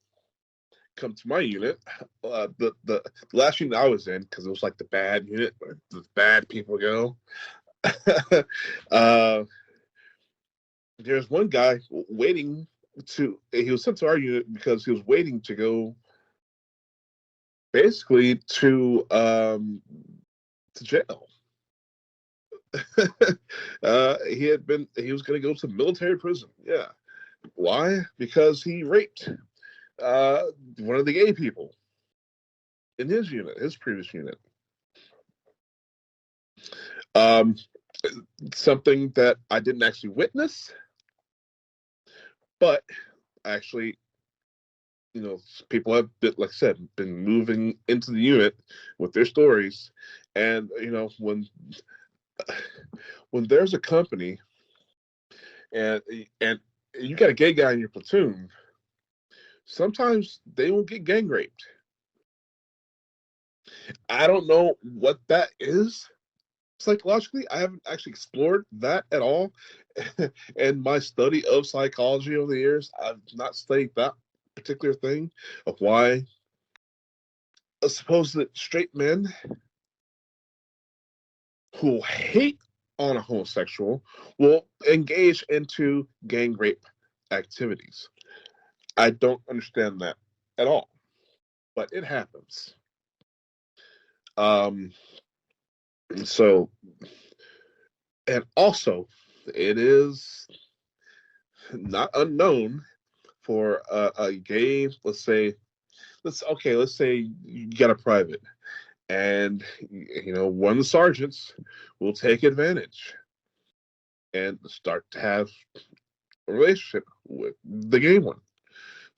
come to my unit, the last unit I was in, because it was like the bad unit where the bad people go. There's one guy waiting he was sent to our unit because he was waiting to go basically to jail. He was going to go to military prison. Yeah. Why? Because he raped one of the gay people in his unit, his previous unit. Something that I didn't actually witness, but actually, people have been, like I said, been moving into the unit with their stories, and when there's a company and you got a gay guy in your platoon, sometimes they will get gang raped. I don't know what that is psychologically. I haven't actually explored that at all. In my study of psychology over the years, I've not studied that particular thing of why supposed straight men who hate on a homosexual will engage into gang rape activities. I don't understand that at all, but it happens. So, and also, it is not unknown for a gay, let's say you got a private, and one of the sergeants will take advantage and start to have a relationship with the gay one,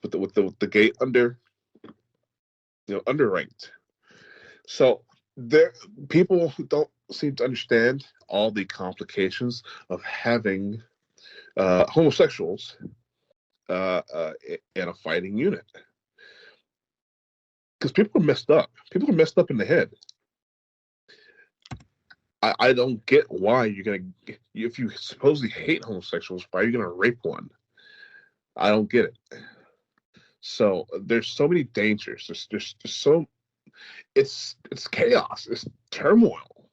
with the gay underranked. So people don't seem to understand all the complications of having homosexuals in a fighting unit, because people are messed up. People are messed up in the head. I don't get why if you supposedly hate homosexuals, why are you gonna rape one? I don't get it. So there's so many dangers. There's so it's chaos. It's turmoil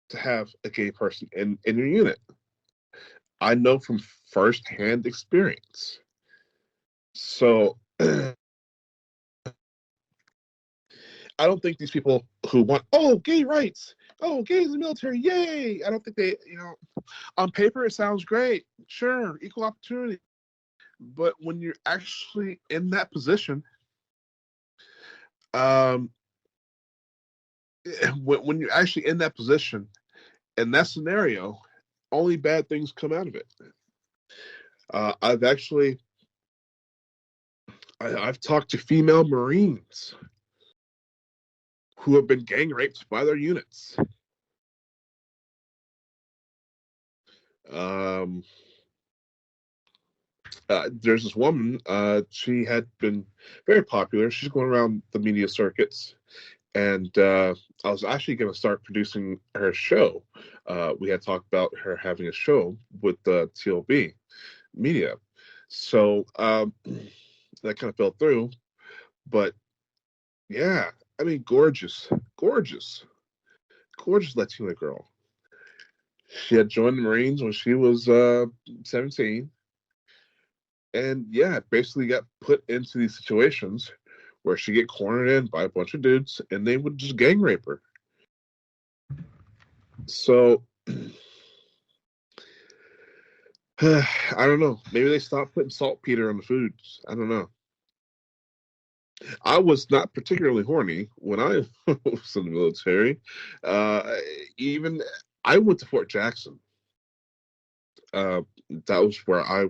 to have a gay person in your unit. I know from firsthand experience. So I don't think these people who want, gay rights, gays in the military, yay! I don't think they, on paper it sounds great, sure, equal opportunity. But when you're actually in that position, when you're actually in that position, in that scenario, only bad things come out of it. I've talked to female Marines who have been gang raped by their units. There's this woman, she had been very popular. She's going around the media circuits. And I was actually going to start producing her show. We had talked about her having a show with the TLB media. So that kind of fell through. But yeah, I mean, gorgeous Latina girl. She had joined the Marines when she was 17. And yeah, basically got put into these situations where she get cornered in by a bunch of dudes and they would just gang rape her. So I don't know. Maybe they stopped putting saltpeter on the foods. I don't know. I was not particularly horny when I was in the military. Even I went to Fort Jackson. That was where I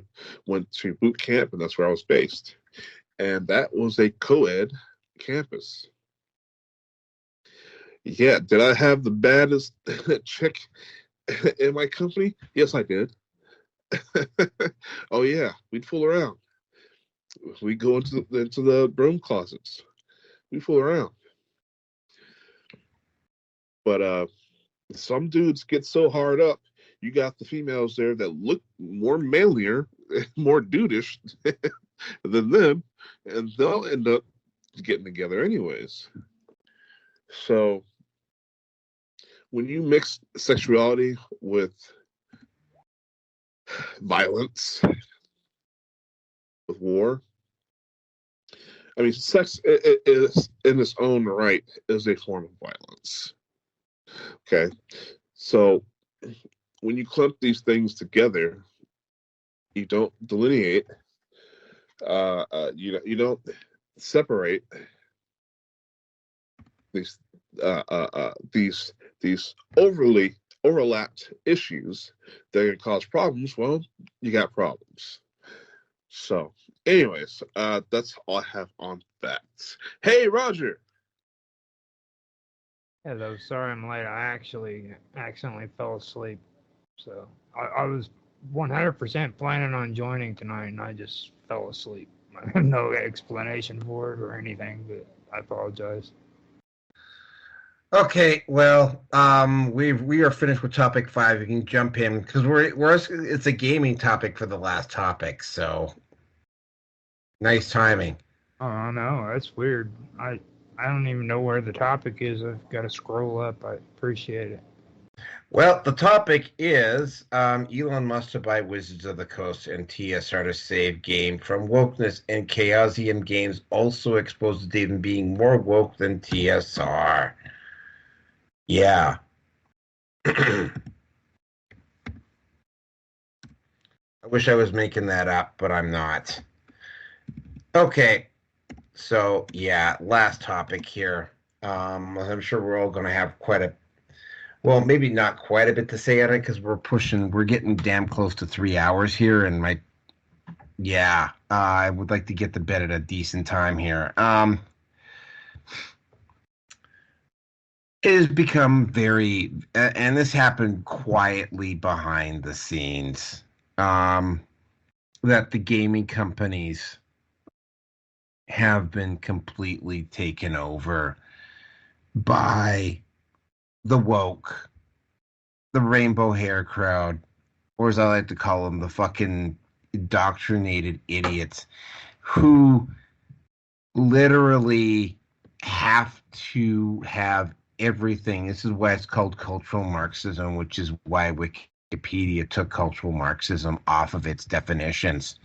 went to boot camp, and that's where I was based. And that was a co-ed campus. Yeah, did I have the baddest chick in my company? Yes, I did. Oh yeah, we'd fool around. We'd go into the broom closets. We fool around. But some dudes get so hard up, you got the females there that look more manlier, more dudeish than them, and they'll end up getting together anyways. So when you mix sexuality with violence, with war, I mean, sex is in its own right is a form of violence. Okay, so when you clump these things together, you don't delineate. You don't separate these overly overlapped issues that can cause problems. Well, you got problems. So, anyways, that's all I have on that. Hey, Roger. Hello, sorry I'm late. I actually accidentally fell asleep. So I was 100% planning on joining tonight, and I just fell asleep. I have no explanation for it or anything, but I apologize. Okay, well, we are finished with topic 5. You can jump in because it's a gaming topic for the last topic. So nice timing. Oh no, that's weird. I don't even know where the topic is. I've got to scroll up. I appreciate it. Well, the topic is Elon Musk to buy Wizards of the Coast and TSR to save game from Wokeness, and Chaosium Games also exposed David being more woke than TSR. Yeah. I wish I was making that up, but I'm not. Okay. So, yeah, last topic here. I'm sure we're all going to have well, maybe not quite a bit to say on it because we're getting damn close to 3 hours here, and I would like to get to bed at a decent time here. It has become very, and this happened quietly behind the scenes, that the gaming companies have been completely taken over by the woke, the rainbow hair crowd, or as I like to call them, the fucking indoctrinated idiots who literally have to have everything. This is why it's called cultural Marxism, which is why Wikipedia took cultural Marxism off of its definitions.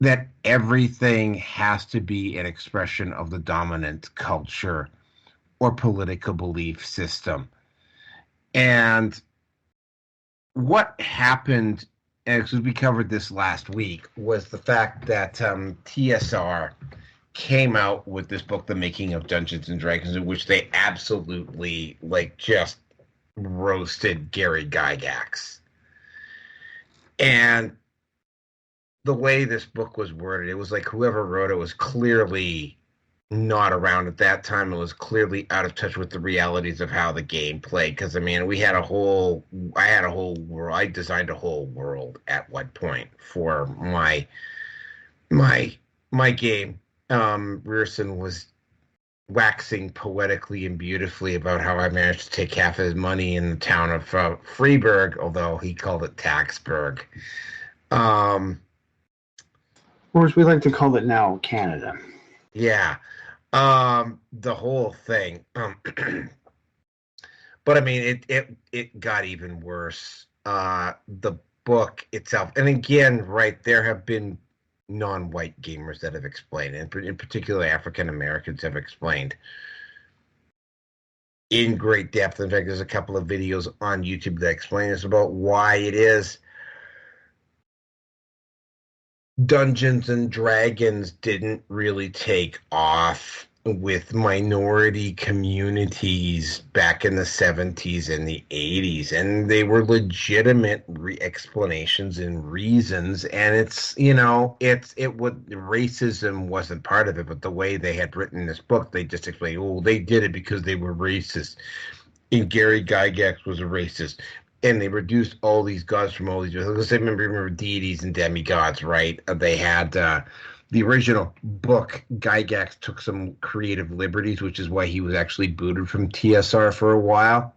That everything has to be an expression of the dominant culture or political belief system. And what happened, as we covered this last week, was the fact that TSR came out with this book, The Making of Dungeons and Dragons, in which they absolutely just roasted Gary Gygax. And the way this book was worded, it was like whoever wrote it was clearly not around at that time. It was clearly out of touch with the realities of how the game played. Because I mean, I designed a whole world at one point for my game. Rearson was waxing poetically and beautifully about how I managed to take half his money in the town of Freeburg, although he called it Taxburg. Or as we like to call it now, Canada. Yeah. The whole thing. But I mean, it got even worse. The book itself, and again, right, there have been non-white gamers that have explained, and in particular African Americans have explained in great depth. In fact, there's a couple of videos on YouTube that explain this about why it is Dungeons and Dragons didn't really take off with minority communities back in the 70s and the 80s, and they were legitimate explanations and reasons. And racism wasn't part of it, but the way they had written this book, they just explained, they did it because they were racist, and Gary Gygax was a racist. And they reduced all these gods from all these. Let's say, remember deities and demigods, right? They had the original book, Gygax took some creative liberties, which is why he was actually booted from TSR for a while,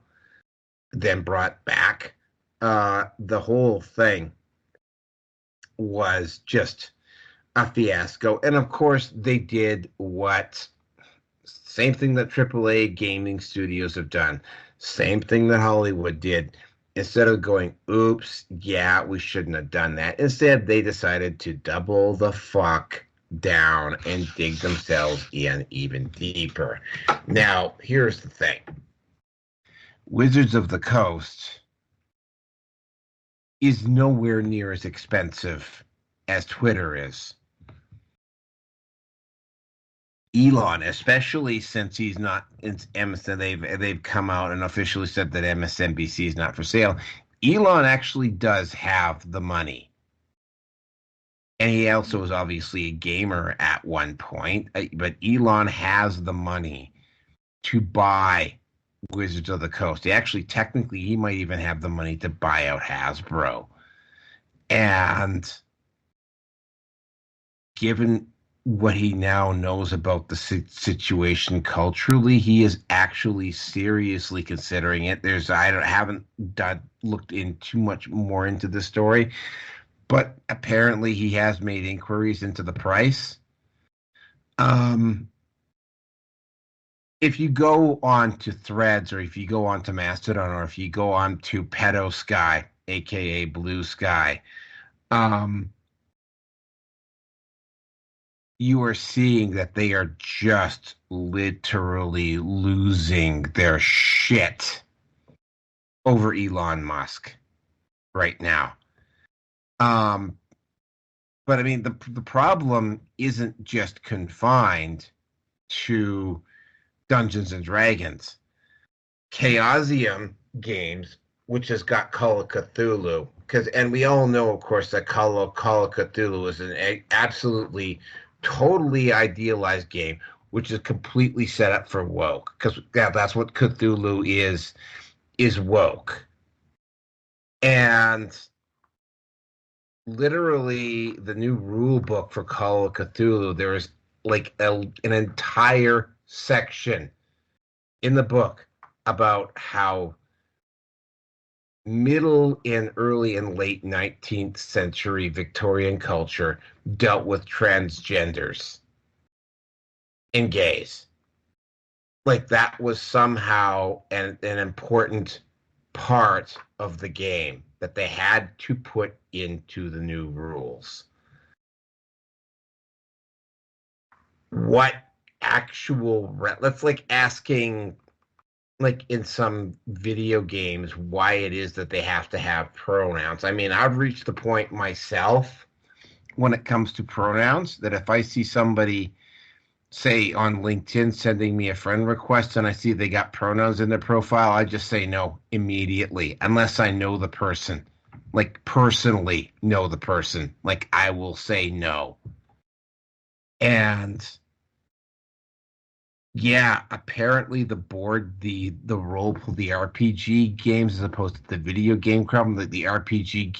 then brought back. The whole thing was just a fiasco. And of course, they did same thing that AAA gaming studios have done, same thing that Hollywood did. Instead of going, oops, yeah, we shouldn't have done that. Instead, they decided to double the fuck down and dig themselves in even deeper. Now, here's the thing. Wizards of the Coast is nowhere near as expensive as Twitter is. Elon, especially since he's not in MSN, they've come out and officially said that MSNBC is not for sale. Elon actually does have the money, and he also was obviously a gamer at one point. But Elon has the money to buy Wizards of the Coast. Technically, he might even have the money to buy out Hasbro. And given what he now knows about the situation culturally, he is actually seriously considering it. Haven't looked in too much more into the story, but apparently he has made inquiries into the price. If you go on to Threads, or if you go on to Mastodon, or if you go on to Pedo Sky, aka Blue Sky, you are seeing that they are just literally losing their shit over Elon Musk right now. But I mean, the problem isn't just confined to Dungeons and Dragons. Chaosium Games, which has got Call of Cthulhu, and we all know, of course, that Call of Cthulhu is an absolutely totally idealized game, which is completely set up for woke, because that's what Cthulhu is woke. And literally, the new rule book for Call of Cthulhu, there is like an entire section in the book about how middle and early and late 19th century Victorian culture dealt with transgenders and gays. Like that was somehow an important part of the game that they had to put into the new rules. What actual... That's like asking, like in some video games, why it is that they have to have pronouns. I mean, I've reached the point myself when it comes to pronouns that if I see somebody, say on LinkedIn, sending me a friend request and I see they got pronouns in their profile, I just say no immediately, unless I know the person, like personally know the person. Like I will say no. And yeah, apparently the board, the RPG games, as opposed to the video game problem, the RPG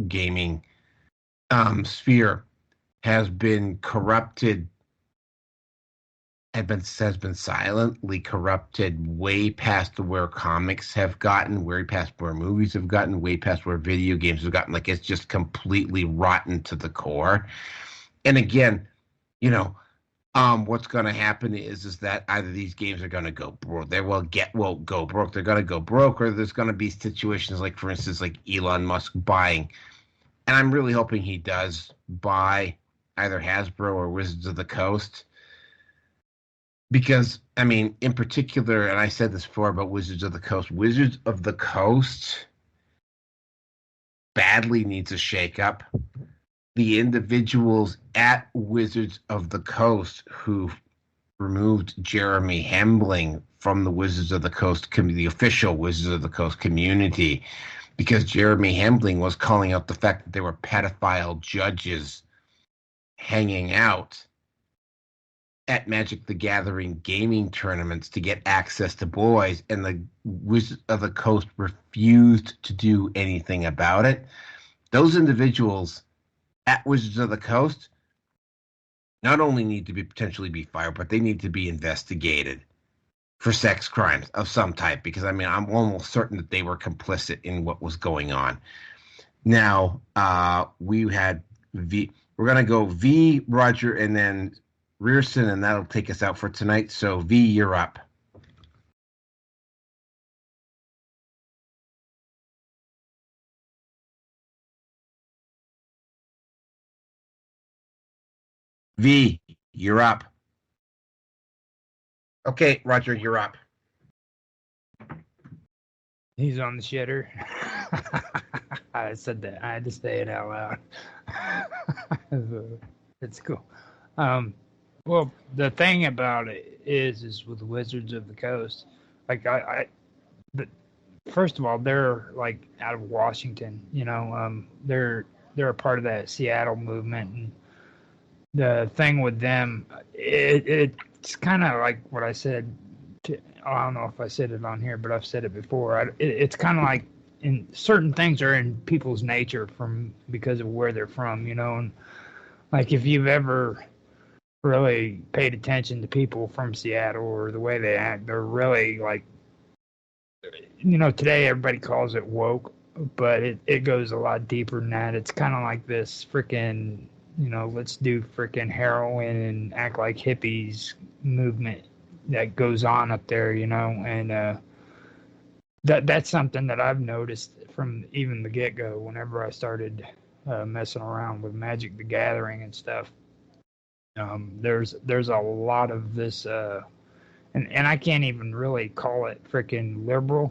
gaming sphere has been corrupted, has been silently corrupted way past where comics have gotten, way past where movies have gotten, way past where video games have gotten. Like it's just completely rotten to the core. And again, you know, what's going to happen is that either these games are going to go broke. They will go broke. They're going to go broke, or there's going to be situations like, for instance, like Elon Musk buying. And I'm really hoping he does buy either Hasbro or Wizards of the Coast. Because, I mean, in particular, and I said this before about Wizards of the Coast badly needs a shakeup. The individuals at Wizards of the Coast who removed Jeremy Hembling from the Wizards of the Coast, the official Wizards of the Coast community, because Jeremy Hembling was calling out the fact that there were pedophile judges hanging out at Magic the Gathering gaming tournaments to get access to boys, and the Wizards of the Coast refused to do anything about it. Those individuals at Wizards of the Coast not only need to be potentially be fired, but they need to be investigated for sex crimes of some type, because I mean, I'm almost certain that they were complicit in what was going on. Now, we had V. We're going to go V, Roger, and then Rearson, and that'll take us out for tonight. So, V, you're up. V, you're up. Okay, Roger, you're up. He's on the shitter. I said that. I had to say it out loud. It's cool. Well, the thing about it is with Wizards of the Coast, like first of all, they're like out of Washington. You know, they're a part of that Seattle movement, and the thing with them, it's kind of like what I said. I don't know if I said it on here, but I've said it before. It's kind of like in certain things are in people's nature because of where they're from, you know. And like if you've ever really paid attention to people from Seattle or the way they act, they're really like, you know, today everybody calls it woke, but it goes a lot deeper than that. It's kind of like this freaking, you know, let's do freaking heroin and act like hippies movement that goes on up there, you know. And that's something that I've noticed from even the get-go whenever I started messing around with Magic the Gathering and stuff. There's a lot of this, and I can't even really call it freaking liberal,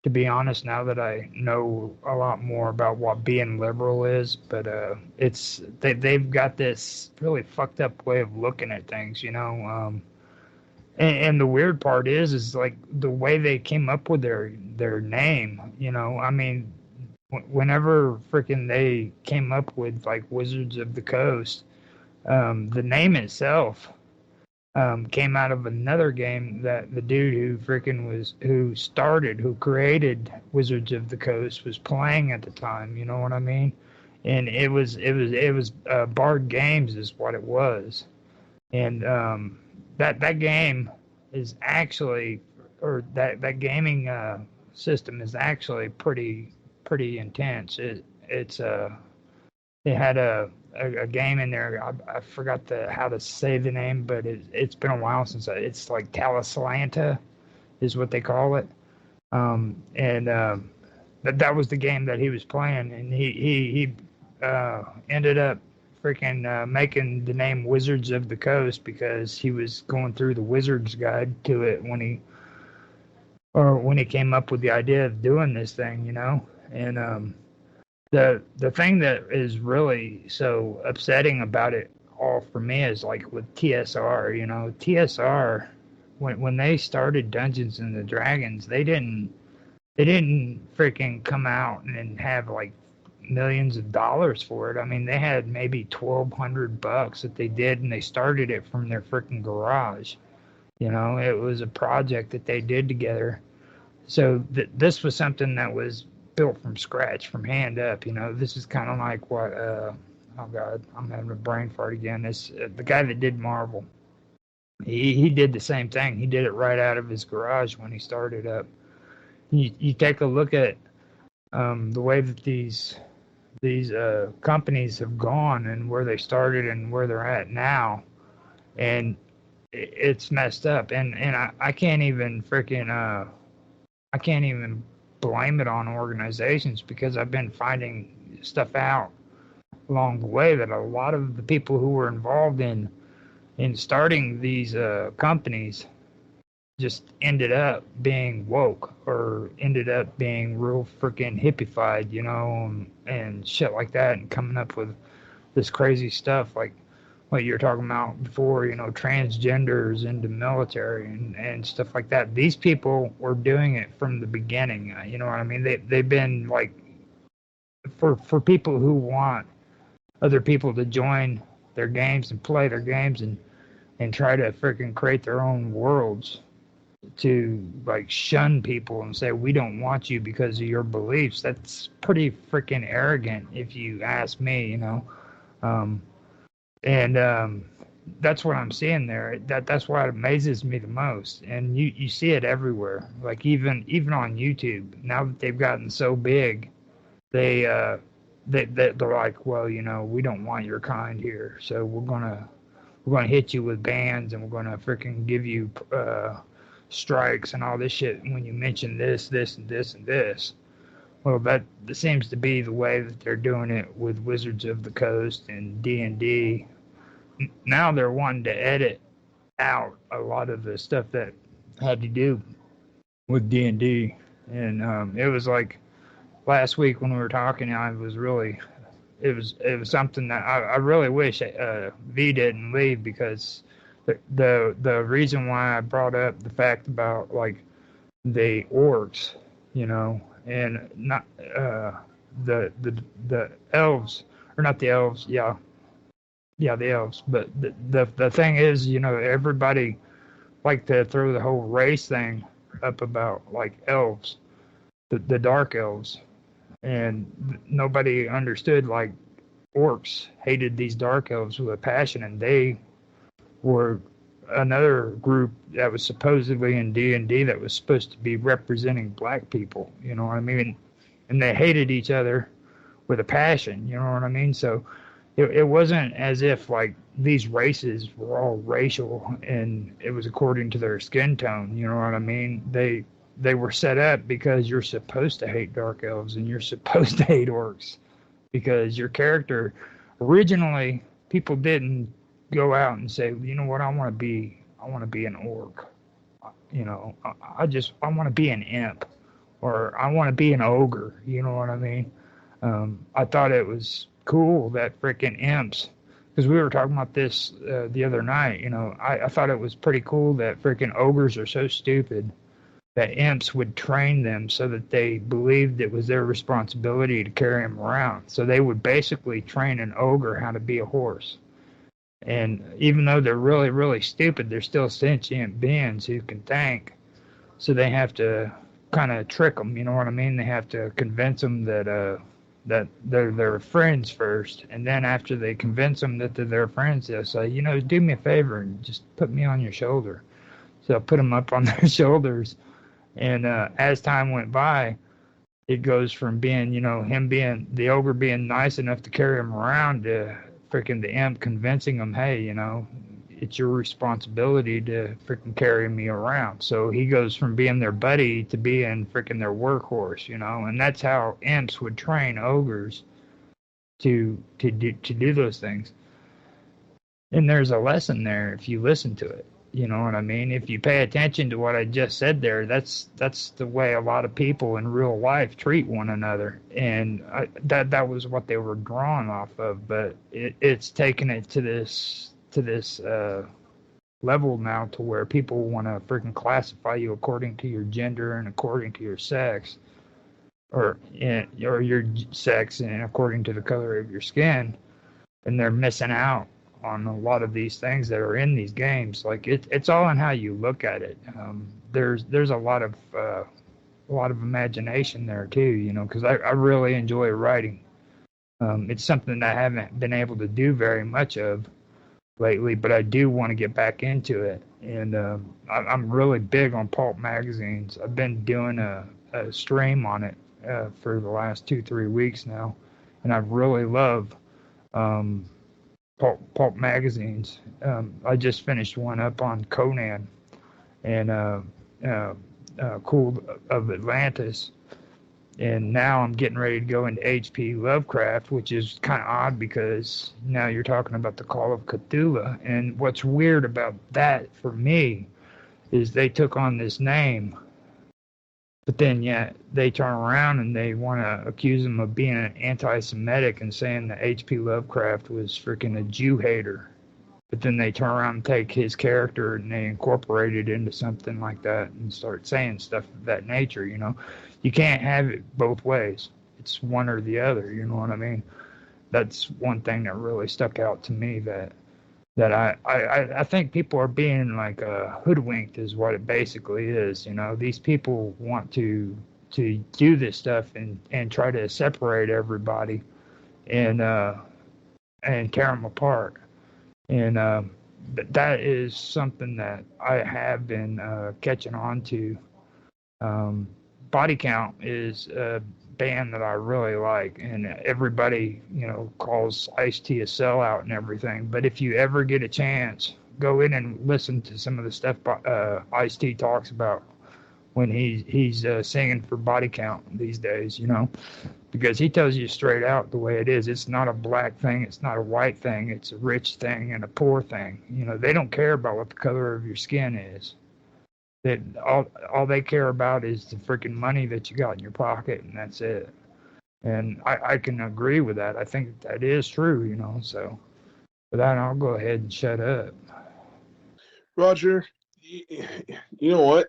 to be honest, now that I know a lot more about what being liberal is. But they've got this really fucked up way of looking at things, you know. And the weird part is like the way they came up with their name, you know. I mean, whenever freaking they came up with like Wizards of the Coast, the name itself came out of another game that the dude who created Wizards of the Coast was playing at the time. You know what I mean? And it was Bard Games is what it was, and that game is actually, or that gaming system is actually pretty intense. It had a game in there. I forgot how to say the name, but it's been a while since it's like Talislanta is what they call it. And that was the game that he was playing, and he ended up freaking making the name Wizards of the Coast because he was going through the Wizard's Guide to it when he came up with the idea of doing this thing, you know. And the thing that is really so upsetting about it all for me is like with TSR, you know. TSR, when they started Dungeons and Dragons, they didn't freaking come out and have like millions of dollars for it. I mean, they had maybe $1,200 that they did, and they started it from their freaking garage. You know, it was a project that they did together. So this was something that was built from scratch, from hand up. You know, this is kind of like what oh god, I'm having a brain fart again. This the guy that did Marvel. He did the same thing. He did it right out of his garage when he started up. You take a look at the way that these companies have gone and where they started and where they're at now, and it's messed up. And I can't even freaking I can't even blame it on organizations, because I've been finding stuff out along the way that a lot of the people who were involved in starting these companies just ended up being woke, or ended up being real freaking hippified, you know, and shit like that, and coming up with this crazy stuff like what you were talking about before, you know, transgenders into military and stuff like that. These people were doing it from the beginning, you know what I mean? They've been like, for people who want other people to join their games and play their games and try to freaking create their own worlds, to like shun people and say we don't want you because of your beliefs. That's pretty freaking arrogant if you ask me, you know. that's what I'm seeing there. That's why it amazes me the most. And you see it everywhere. Like even on YouTube. Now that they've gotten so big, they're like, well, we don't want your kind here, so we're gonna hit you with bans, and we're gonna freaking give you strikes and all this shit when you mention this, this, and this, and this. Well, that seems to be the way that they're doing it with Wizards of the Coast and D&D. Now they're wanting to edit out a lot of the stuff that had to do with D&D. And it was like last week when we were talking, it was something that I really wish V didn't leave, because the reason why I brought up the fact about like the orcs, and not the elves, or not the elves, yeah, the elves. But the thing is, everybody like to throw the whole race thing up about like elves, the dark elves, and nobody understood like orcs hated these dark elves with a passion, and they were another group that was supposedly in D&D that was supposed to be representing black people, you know what I mean? And they hated each other with a passion, you know what I mean? So it wasn't as if like these races were all racial and it was according to their skin tone, you know what I mean? They were set up because you're supposed to hate dark elves and you're supposed to hate orcs, because your character, originally people didn't go out and say, you know what, I want to be an orc, I want to be an imp, or I want to be an ogre, you know what I mean? I thought it was cool that freaking imps, because we were talking about this the other night, I thought it was pretty cool that freaking ogres are so stupid that imps would train them so that they believed it was their responsibility to carry them around. So they would basically train an ogre how to be a horse. And even though they're really, really stupid, they're still sentient beings who can think. So they have to kind of trick them, you know what I mean? They have to convince them that they're their friends first. And then after they convince them that they're their friends, they'll say, do me a favor and just put me on your shoulder. So I'll put them up on their shoulders. And as time went by, it goes from being, him being, the ogre being nice enough to carry him around, to freaking the imp convincing him, hey, it's your responsibility to freaking carry me around. So he goes from being their buddy to being freaking their workhorse, and that's how imps would train ogres to do those things. And there's a lesson there if you listen to it. You know what I mean? If you pay attention to what I just said there, that's the way a lot of people in real life treat one another, and that was what they were drawn off of. But it's taken it to this level now to where people want to freaking classify you according to your gender and according to your sex, or your sex and according to the color of your skin, and they're missing out on a lot of these things that are in these games. Like it's all in how you look at it. There's a lot of imagination there too, because I really enjoy writing. It's something that I haven't been able to do very much of lately, but I do want to get back into it. And I'm really big on pulp magazines. I've been doing a stream on it for the last 2-3 weeks now, and I really love pulp magazines. I just finished one up on Conan and Cool of Atlantis, and now I'm getting ready to go into H.P. Lovecraft, which is kind of odd because now you're talking about the Call of Cthulhu. And what's weird about that for me is they took on this name, but then yet they turn around and they want to accuse him of being an anti-Semitic and saying that H.P. Lovecraft was freaking a Jew hater. But then they turn around and take his character and they incorporate it into something like that and start saying stuff of that nature, You can't have it both ways. It's one or the other, you know what I mean? That's one thing that really stuck out to me, that I think people are being like hoodwinked is what it basically is. These people want to do this stuff and try to separate everybody and tear them apart. And that is something that I have been catching on to. Body Count is a band that I really like, and everybody, calls Ice-T a sellout and everything. But if you ever get a chance, go in and listen to some of the stuff Ice-T talks about when he's singing for Body Count these days, because he tells you straight out the way it is. It's not a black thing, it's not a white thing, it's a rich thing and a poor thing. They don't care about what the color of your skin is. That all they care about is the freaking money that you got in your pocket, and that's it. And I can agree with that. I think that is true, So with that, I'll go ahead and shut up. Roger, you know what?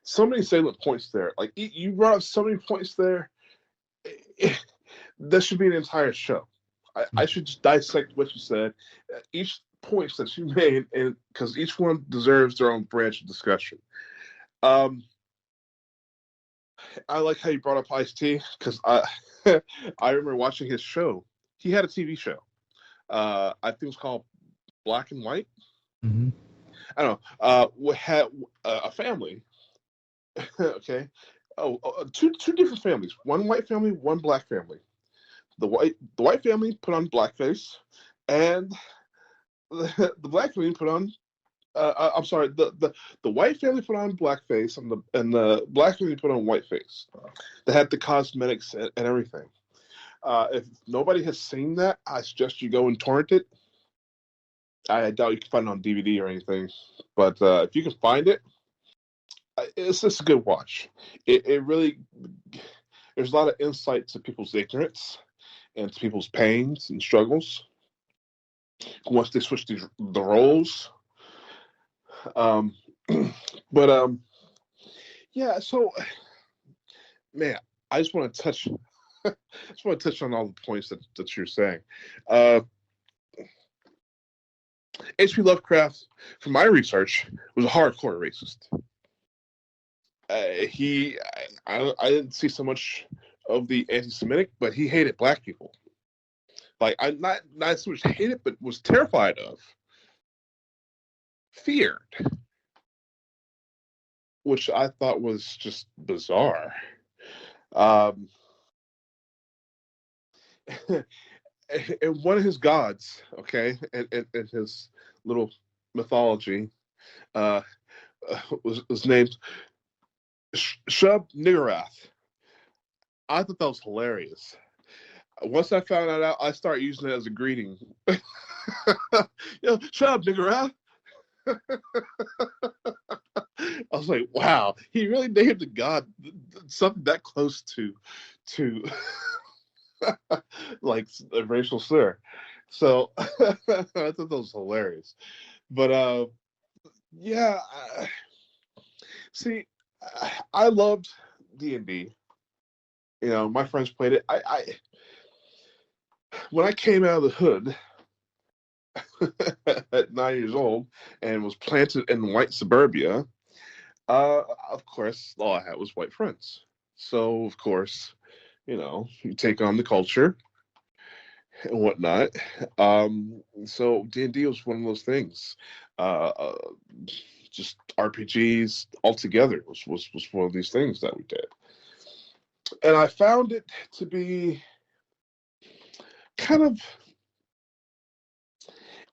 So many salient points there. Like, you brought up so many points there. That should be an entire show. I should just dissect what you said, each points that you made, and because each one deserves their own branch of discussion. I like how you brought up Ice-T, because I remember watching his show. He had a TV show. I think it was called Black and White. Mm-hmm. I don't know. We had a family. Okay. Two different families. One white family, one black family. The white family put on blackface, and the black family put on. I'm sorry. The white family put on blackface, and the black family put on whiteface. They had the cosmetics and everything. If nobody has seen that, I suggest you go and torrent it. I doubt you can find it on DVD or anything, but if you can find it, it's just a good watch. It really, there's a lot of insight to people's ignorance and to people's pains and struggles once they switch the roles. Yeah. So, man, I just want to touch. On all the points that you're saying. H.P. Lovecraft, from my research, was a hardcore racist. I didn't see so much of the anti-Semitic, but he hated black people. Like, I not so much hated, but was terrified of, feared, which I thought was just bizarre. And one of his gods, okay, and his little mythology, was named Shub Niggurath. I thought that was hilarious. Once I found that out, I started using it as a greeting. Shub Niggurath. I was like, wow, he really named the god something that close to like a racial slur. So I thought that was hilarious. But yeah, see, I loved D&D. My friends played it. I when I came out of the hood at 9 years old and was planted in white suburbia, of course, all I had was white friends. So, of course, you take on the culture and whatnot. So D&D was one of those things. Just RPGs altogether was one of these things that we did. And I found it to be kind of,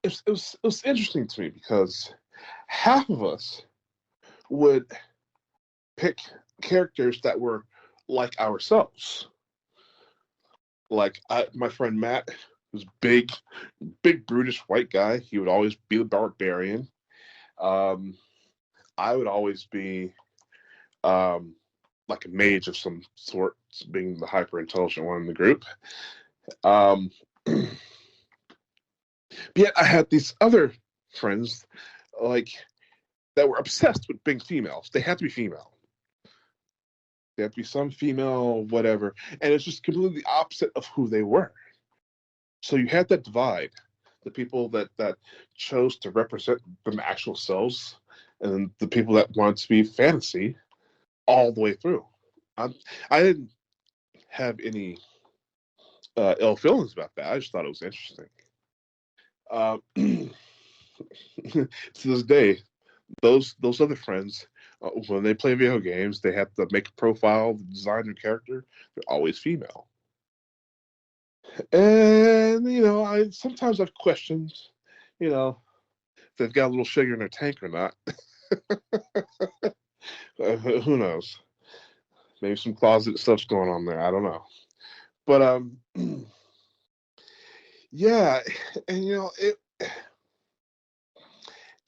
it was interesting to me because half of us would pick characters that were like ourselves. Like my friend Matt was big, brutish white guy. He would always be the barbarian. I would always be like a mage of some sort, being the hyper intelligent one in the group. But yet I had these other friends that were obsessed with being females. They had to be female. They had to be some female, whatever. And it's just completely the opposite of who they were. So you had that divide. The people that chose to represent them actual selves, and the people that wanted to be fantasy all the way through. I didn't have any ill feelings about that. I just thought it was interesting. to this day, those other friends, when they play video games, they have to make a profile, design their character. They're always female. And, sometimes I've questioned, if they've got a little sugar in their tank or not. Who knows? Maybe some closet stuff's going on there. I don't know. But, yeah, and,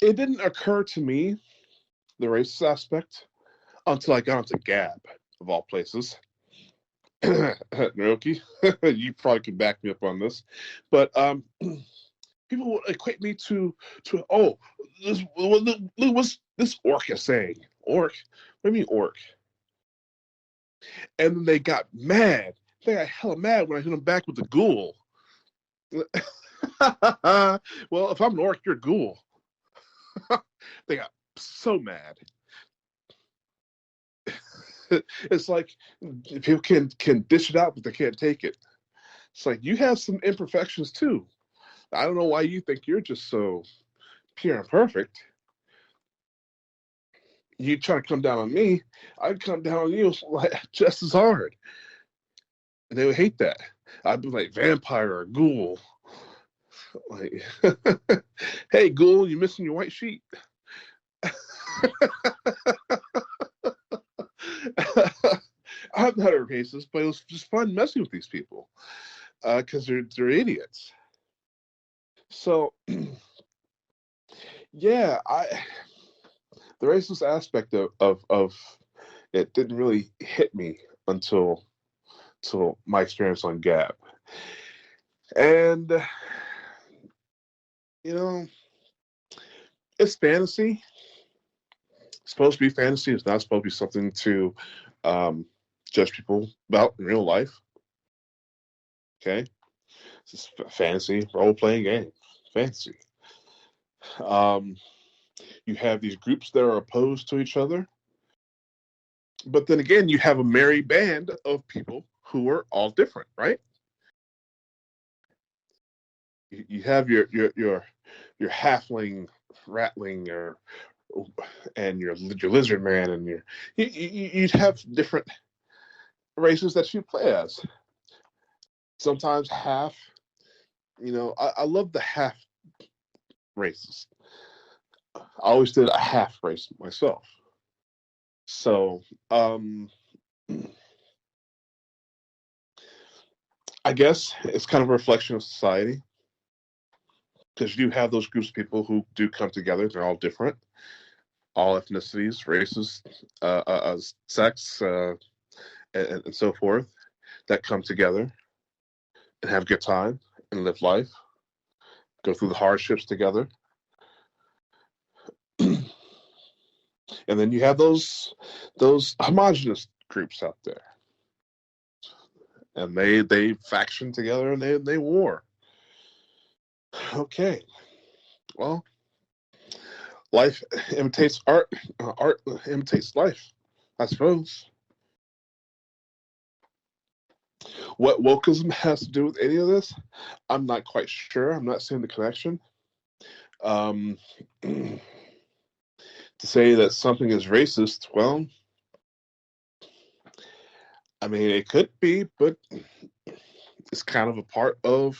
it didn't occur to me, the racist aspect, until I got into Gab, of all places. Naoki, you probably could back me up on this. But people will equate me to what's this orc is saying? Orc? What do you mean orc? And then they got mad. They got hella mad when I hit them back with the ghoul. Well, if I'm an orc, you're a ghoul. They got so mad. It's like people can dish it out, but they can't take it. It's like you have some imperfections too. I don't know why you think you're just so pure and perfect. You try to come down on me, I'd come down on you like just as hard. And they would hate that. I'd be like vampire or ghoul. Like, hey ghoul, you missing your white sheet? I'm not a racist, but it was just fun messing with these people because they're idiots. So, yeah, the racist aspect of it didn't really hit me until my experience on Gab, and it's fantasy. It's supposed to be fantasy. It's not supposed to be something to judge people about in real life. Okay? It's just fantasy, role-playing game. Fantasy. You have these groups that are opposed to each other. But then again, you have a merry band of people who are all different, right? You have your halfling, ratling, and your lizard man, and you'd have different races that you play as. Sometimes half, I love the half races. I always did a half race myself. So, I guess it's kind of a reflection of society. Because you do have those groups of people who do come together. They're all different. All ethnicities, races, sex, and so forth, that come together and have a good time and live life, go through the hardships together. And then you have those homogenous groups out there. And they faction together and they war. Okay. Well, life imitates art. Art imitates life, I suppose. What wokeism has to do with any of this, I'm not quite sure. I'm not seeing the connection. To say that something is racist, well, I mean, it could be, but it's kind of a part of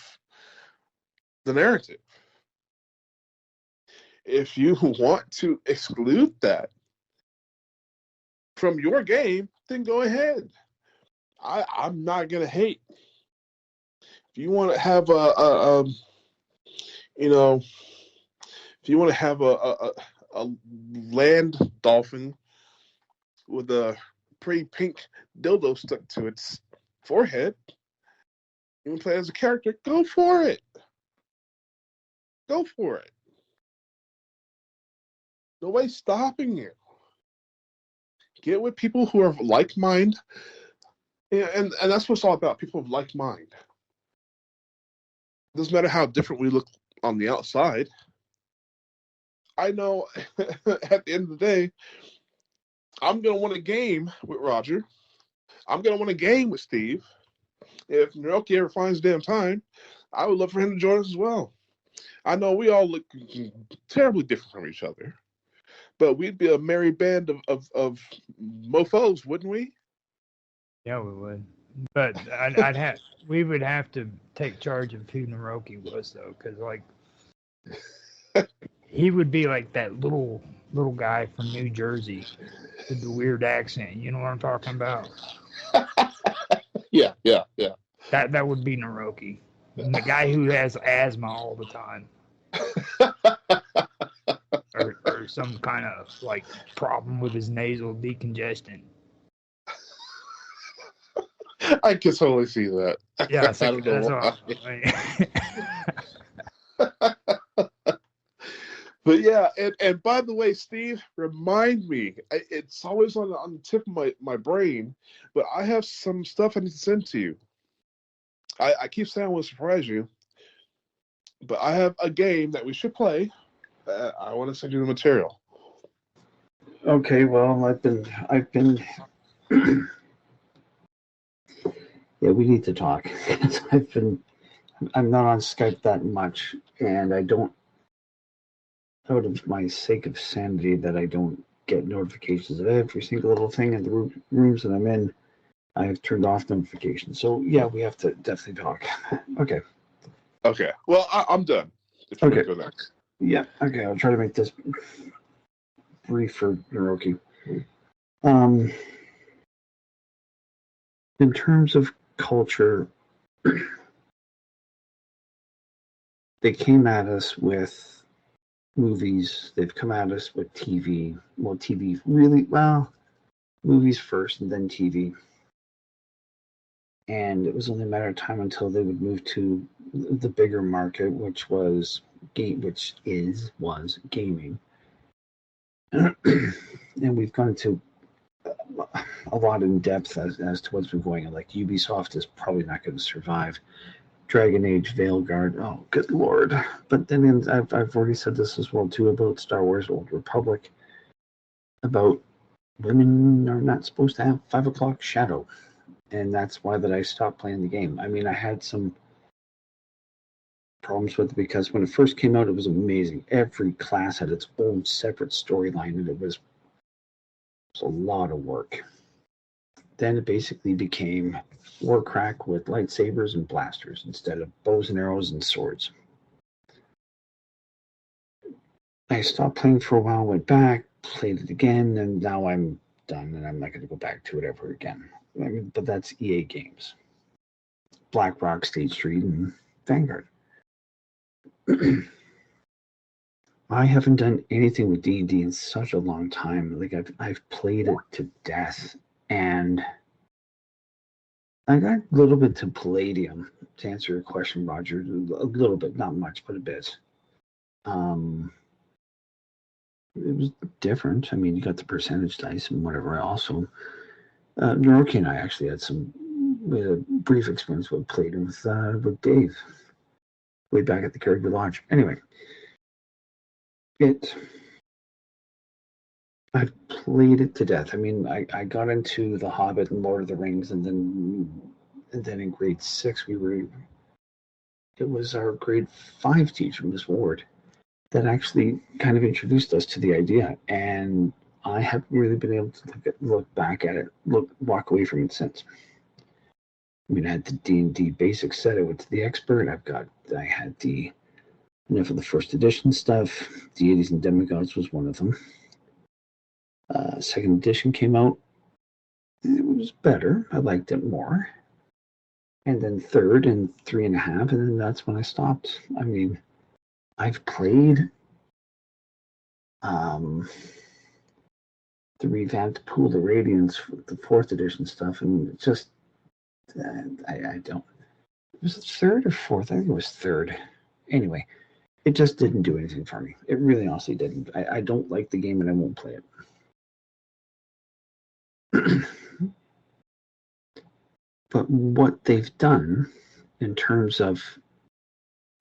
the narrative. If you want to exclude that from your game, then go ahead. I'm not gonna hate. If you want to have if you want to have a land dolphin with a pretty pink dildo stuck to its forehead, you want to play as a character, go for it. Go for it. Nobody's stopping you. Get with people who are like mind, and that's what it's all about. People of like mind. Doesn't matter how different we look on the outside. I know at the end of the day, I'm gonna win a game with Roger. I'm gonna win a game with Steve. If Naoki ever finds damn time, I would love for him to join us as well. I know we all look terribly different from each other, but we'd be a merry band of mofos, wouldn't we? Yeah, we would. But we would have to take charge of who Naroki was, though, because like he would be like that little guy from New Jersey with the weird accent. You know what I'm talking about? Yeah. That would be Naroki, the guy who has asthma all the time, or some kind of like problem with his nasal decongestion. I can totally see that. Yeah, I don't know why. But yeah, and by the way, Steve, remind me. It's always on the tip of my brain, but I have some stuff I need to send to you. I keep saying I will surprise you, but I have a game that we should play. I want to send you the material. Okay, well, I've been. Yeah, we need to talk. I'm not on Skype that much, and I don't, out of my sake of sanity, that I don't get notifications of every single little thing in the rooms that I'm in. I have turned off notifications. So yeah, we have to definitely talk. Okay. Okay. Well, I'm done. If you want to go next. Yeah. Okay. I'll try to make this brief for Naroki. In terms of culture, they came at us with movies. They've come at us with TV. Well, TV really well. Movies first, and then TV. And it was only a matter of time until they would move to the bigger market, which was gaming. And we've gone into a lot in depth as to what's been going on. Like Ubisoft is probably not going to survive. Dragon Age, Veilguard, oh good lord! But then I've already said this as well too about Star Wars: Old Republic, about women are not supposed to have 5 o'clock shadow. And that's why that I stopped playing the game. I mean, I had some problems with it because when it first came out, it was amazing. Every class had its own separate storyline, and it was a lot of work. Then it basically became Warcraft with lightsabers and blasters instead of bows and arrows and swords. I stopped playing for a while, went back, played it again, and now I'm done, and I'm not going to go back to it ever again. I mean, but that's EA Games. BlackRock, State Street, and Vanguard. I haven't done anything with D&D in such a long time. Like I've played it to death, and I got a little bit to Palladium to answer your question, Roger. A little bit, not much, but a bit. It was different. I mean, you got the percentage dice and whatever. Also, Naroki and I actually had a brief experience with Palladium with Dave way back at the Caribou Lodge. Anyway, I've played it to death. I mean, I got into The Hobbit and Lord of the Rings, and then in grade 6 it was our grade 5 teacher, Miss Ward, that actually kind of introduced us to the idea, and I haven't really been able to look back at it, walk away from it since. I mean, I had the D&D basic set. I went to the expert. I had enough of the first edition stuff. Deities and Demigods was one of them. Second edition came out. It was better. I liked it more. And then third and 3.5, and then that's when I stopped. I mean, I've played the revamped Pool of Radiance, the 4th edition stuff, and it just I don't. Was it 3rd or 4th? I think it was 3rd. Anyway, it just didn't do anything for me. It really honestly didn't. I don't like the game, and I won't play it. But what they've done in terms of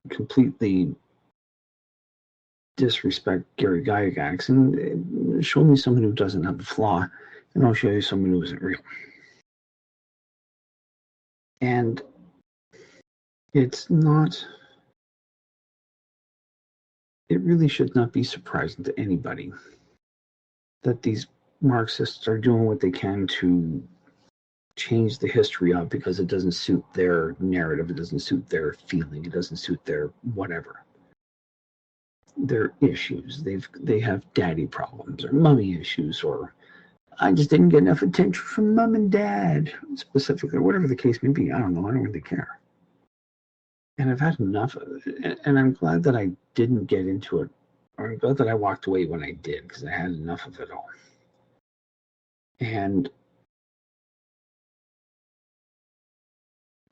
completely disrespect Gary Gygax and show me someone who doesn't have a flaw, and I'll show you someone who isn't real. And it's not it really should not be surprising to anybody that these Marxists are doing what they can to change the history of, because it doesn't suit their narrative, it doesn't suit their feeling, it doesn't suit their whatever. Their issues. They have daddy problems or mommy issues, or I just didn't get enough attention from mom and dad, specifically, whatever the case may be. I don't know. I don't really care. And I've had enough of it. And I'm glad that I didn't get into it. Or I'm glad that I walked away when I did, because I had enough of it all. And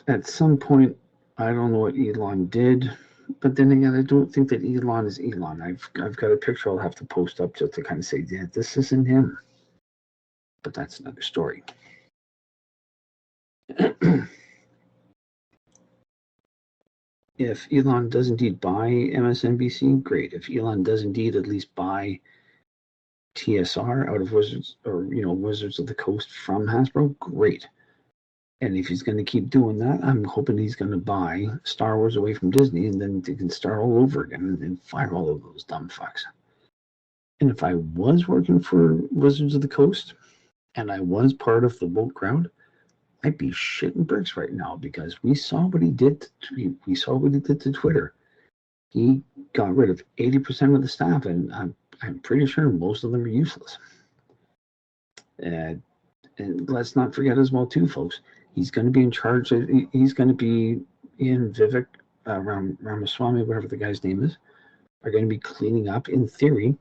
at some point, I don't know what Elon did, but then again, I don't think that Elon is Elon. I've got a picture I'll have to post up just to kind of say, yeah, this isn't him. But that's another story. If Elon does indeed buy MSNBC, great. If Elon does indeed at least buy TSR out of Wizards, or Wizards of the Coast from Hasbro, great. And if he's going to keep doing that, I'm hoping he's going to buy Star Wars away from Disney, and then they can start all over again and fire all of those dumb fucks. And if I was working for Wizards of the Coast, and I was part of the woke crowd, I'd be shitting bricks right now, because we saw what he did. We saw what he did to Twitter. He got rid of 80% of the staff, and I'm pretty sure most of them are useless. And let's not forget as well, too, folks. He's going to be in charge. He's going to be in Vivek Ramaswamy, whatever the guy's name is, are going to be cleaning up, in theory,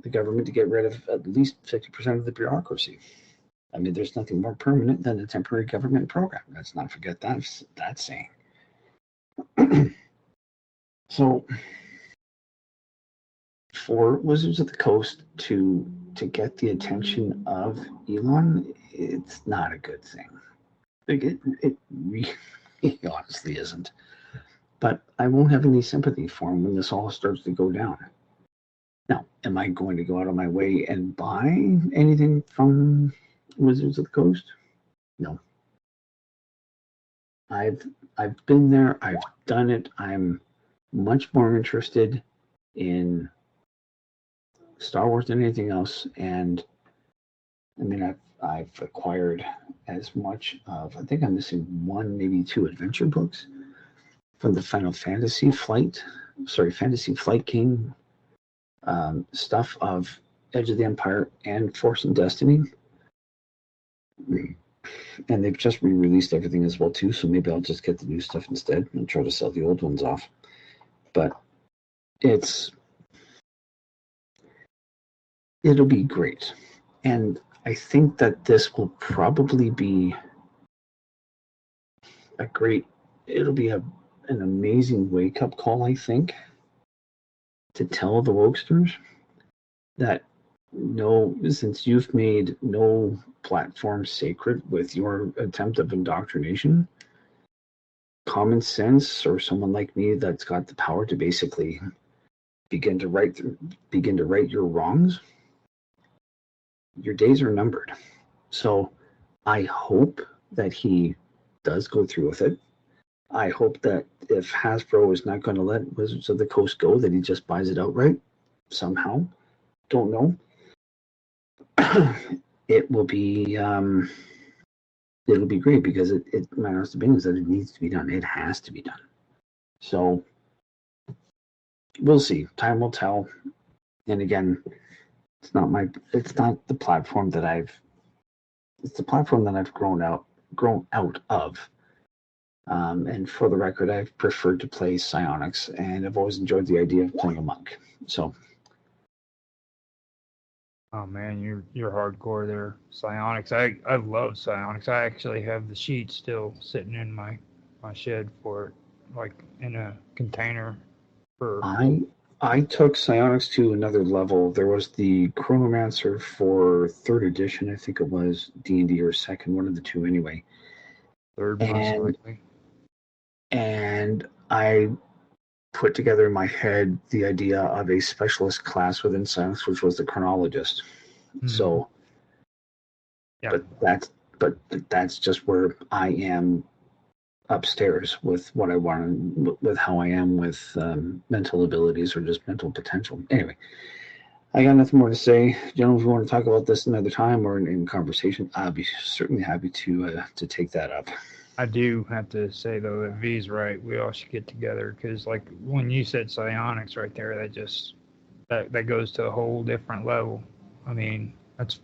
the government to get rid of at least 50% of the bureaucracy. I mean, there's nothing more permanent than a temporary government program. Let's not forget that saying. So, for Wizards of the Coast to get the attention of Elon, it's not a good thing. It really honestly isn't. But I won't have any sympathy for him when this all starts to go down. Now, am I going to go out of my way and buy anything from Wizards of the Coast? No. I've been there. I've done it. I'm much more interested in Star Wars than anything else. And I mean, I've acquired as much of, I think I'm missing one, maybe two adventure books from the Fantasy Flight King stuff of Edge of the Empire and Force and Destiny. And they've just re-released everything as well too, so maybe I'll just get the new stuff instead and try to sell the old ones off. But it'll be great. And I think that this will probably be it'll be an amazing wake-up call, I think, to tell the wokesters that since you've made no platform sacred with your attempt of indoctrination, common sense, or someone like me that's got the power to basically begin to right your wrongs, your days are numbered. So I hope that he does go through with it. I hope that if Hasbro is not going to let Wizards of the Coast go, that he just buys it outright somehow. Don't know. It will be great, because my honest opinion is that it needs to be done. It has to be done. So we'll see. Time will tell. And again, it's not the platform that it's the platform that I've grown out of. And for the record, I've preferred to play psionics, and I've always enjoyed the idea of playing a monk. So. Oh man, you're hardcore there. Psionics. I love psionics. I actually have the sheet still sitting in my shed for it, like in a container. I took psionics to another level. There was the Chronomancer for 3rd edition, I think it was, D&D, or 2nd, one of the two anyway. 3rd, most likely. And I put together in my head the idea of a specialist class within psionics, which was the chronologist. Mm-hmm. So, yeah. But that's just where I am upstairs with what I want, with how I am with mental abilities or just mental potential. Anyway, I got nothing more to say. Gentlemen, if you want to talk about this another time or in conversation, I'll be certainly happy to take that up. I do have to say, though, that V's right. We all should get together because, like, when you said psionics right there, that goes to a whole different level. I mean,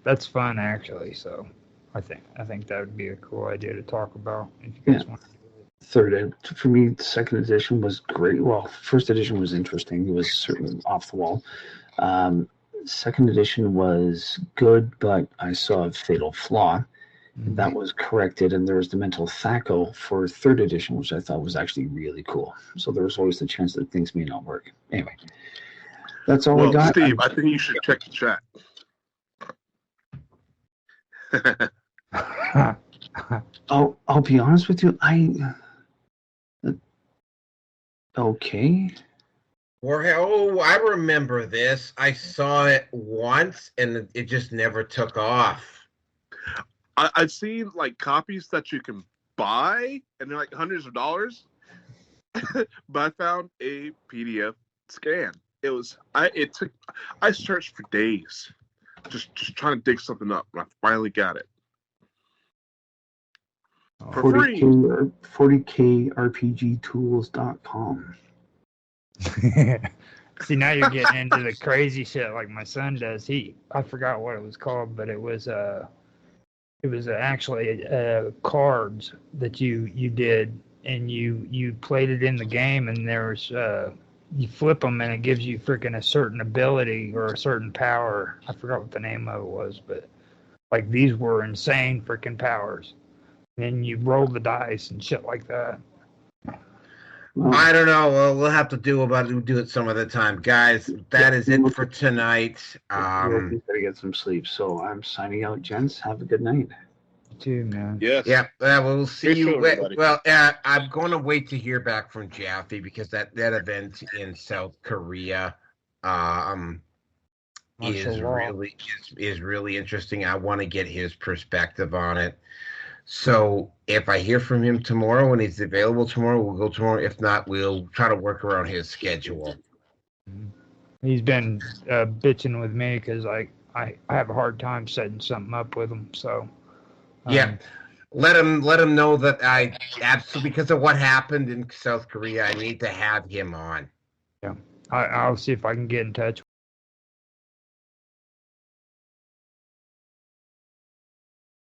that's fun, actually. So I think that would be a cool idea to talk about if you guys want to do it. Third, for me, the second edition was great. Well, first edition was interesting. It was certainly off the wall. Second edition was good, but I saw a fatal flaw. That was corrected, and there was the mental THACO for third edition, which I thought was actually really cool. So there was always the chance that things may not work. Anyway, that's all I got. Steve, I think you should check the chat. I'll be honest with you. Okay. Oh, I remember this. I saw it once, and it just never took off. I've seen like copies that you can buy, and they're like hundreds of dollars. But I found a PDF scan. I searched for days, just trying to dig something up, and I finally got it for free. 40krpgtools.com. See, now you're getting into the crazy shit like my son does. I forgot what it was called, but it was actually cards that you did, and you played it in the game, and there's you flip them, and it gives you freaking a certain ability or a certain power. I forgot what the name of it was, but like these were insane freaking powers. And then you roll the dice and shit like that. I don't know. Well, we'll have to do it some other time, guys. That is it for tonight. Gotta get some sleep. So I'm signing out, gents. Have a good night. You too, man. Yes. Yeah. We'll see you. Everybody. Well, I'm going to wait to hear back from Jaffe because that event in South Korea is really interesting. I want to get his perspective on it. So if I hear from him tomorrow and he's available tomorrow, we'll go tomorrow. If not, we'll try to work around his schedule. He's been bitching with me because I have a hard time setting something up with him. So yeah, let him know that I absolutely, because of what happened in South Korea, I need to have him on. Yeah, I'll see if I can get in touch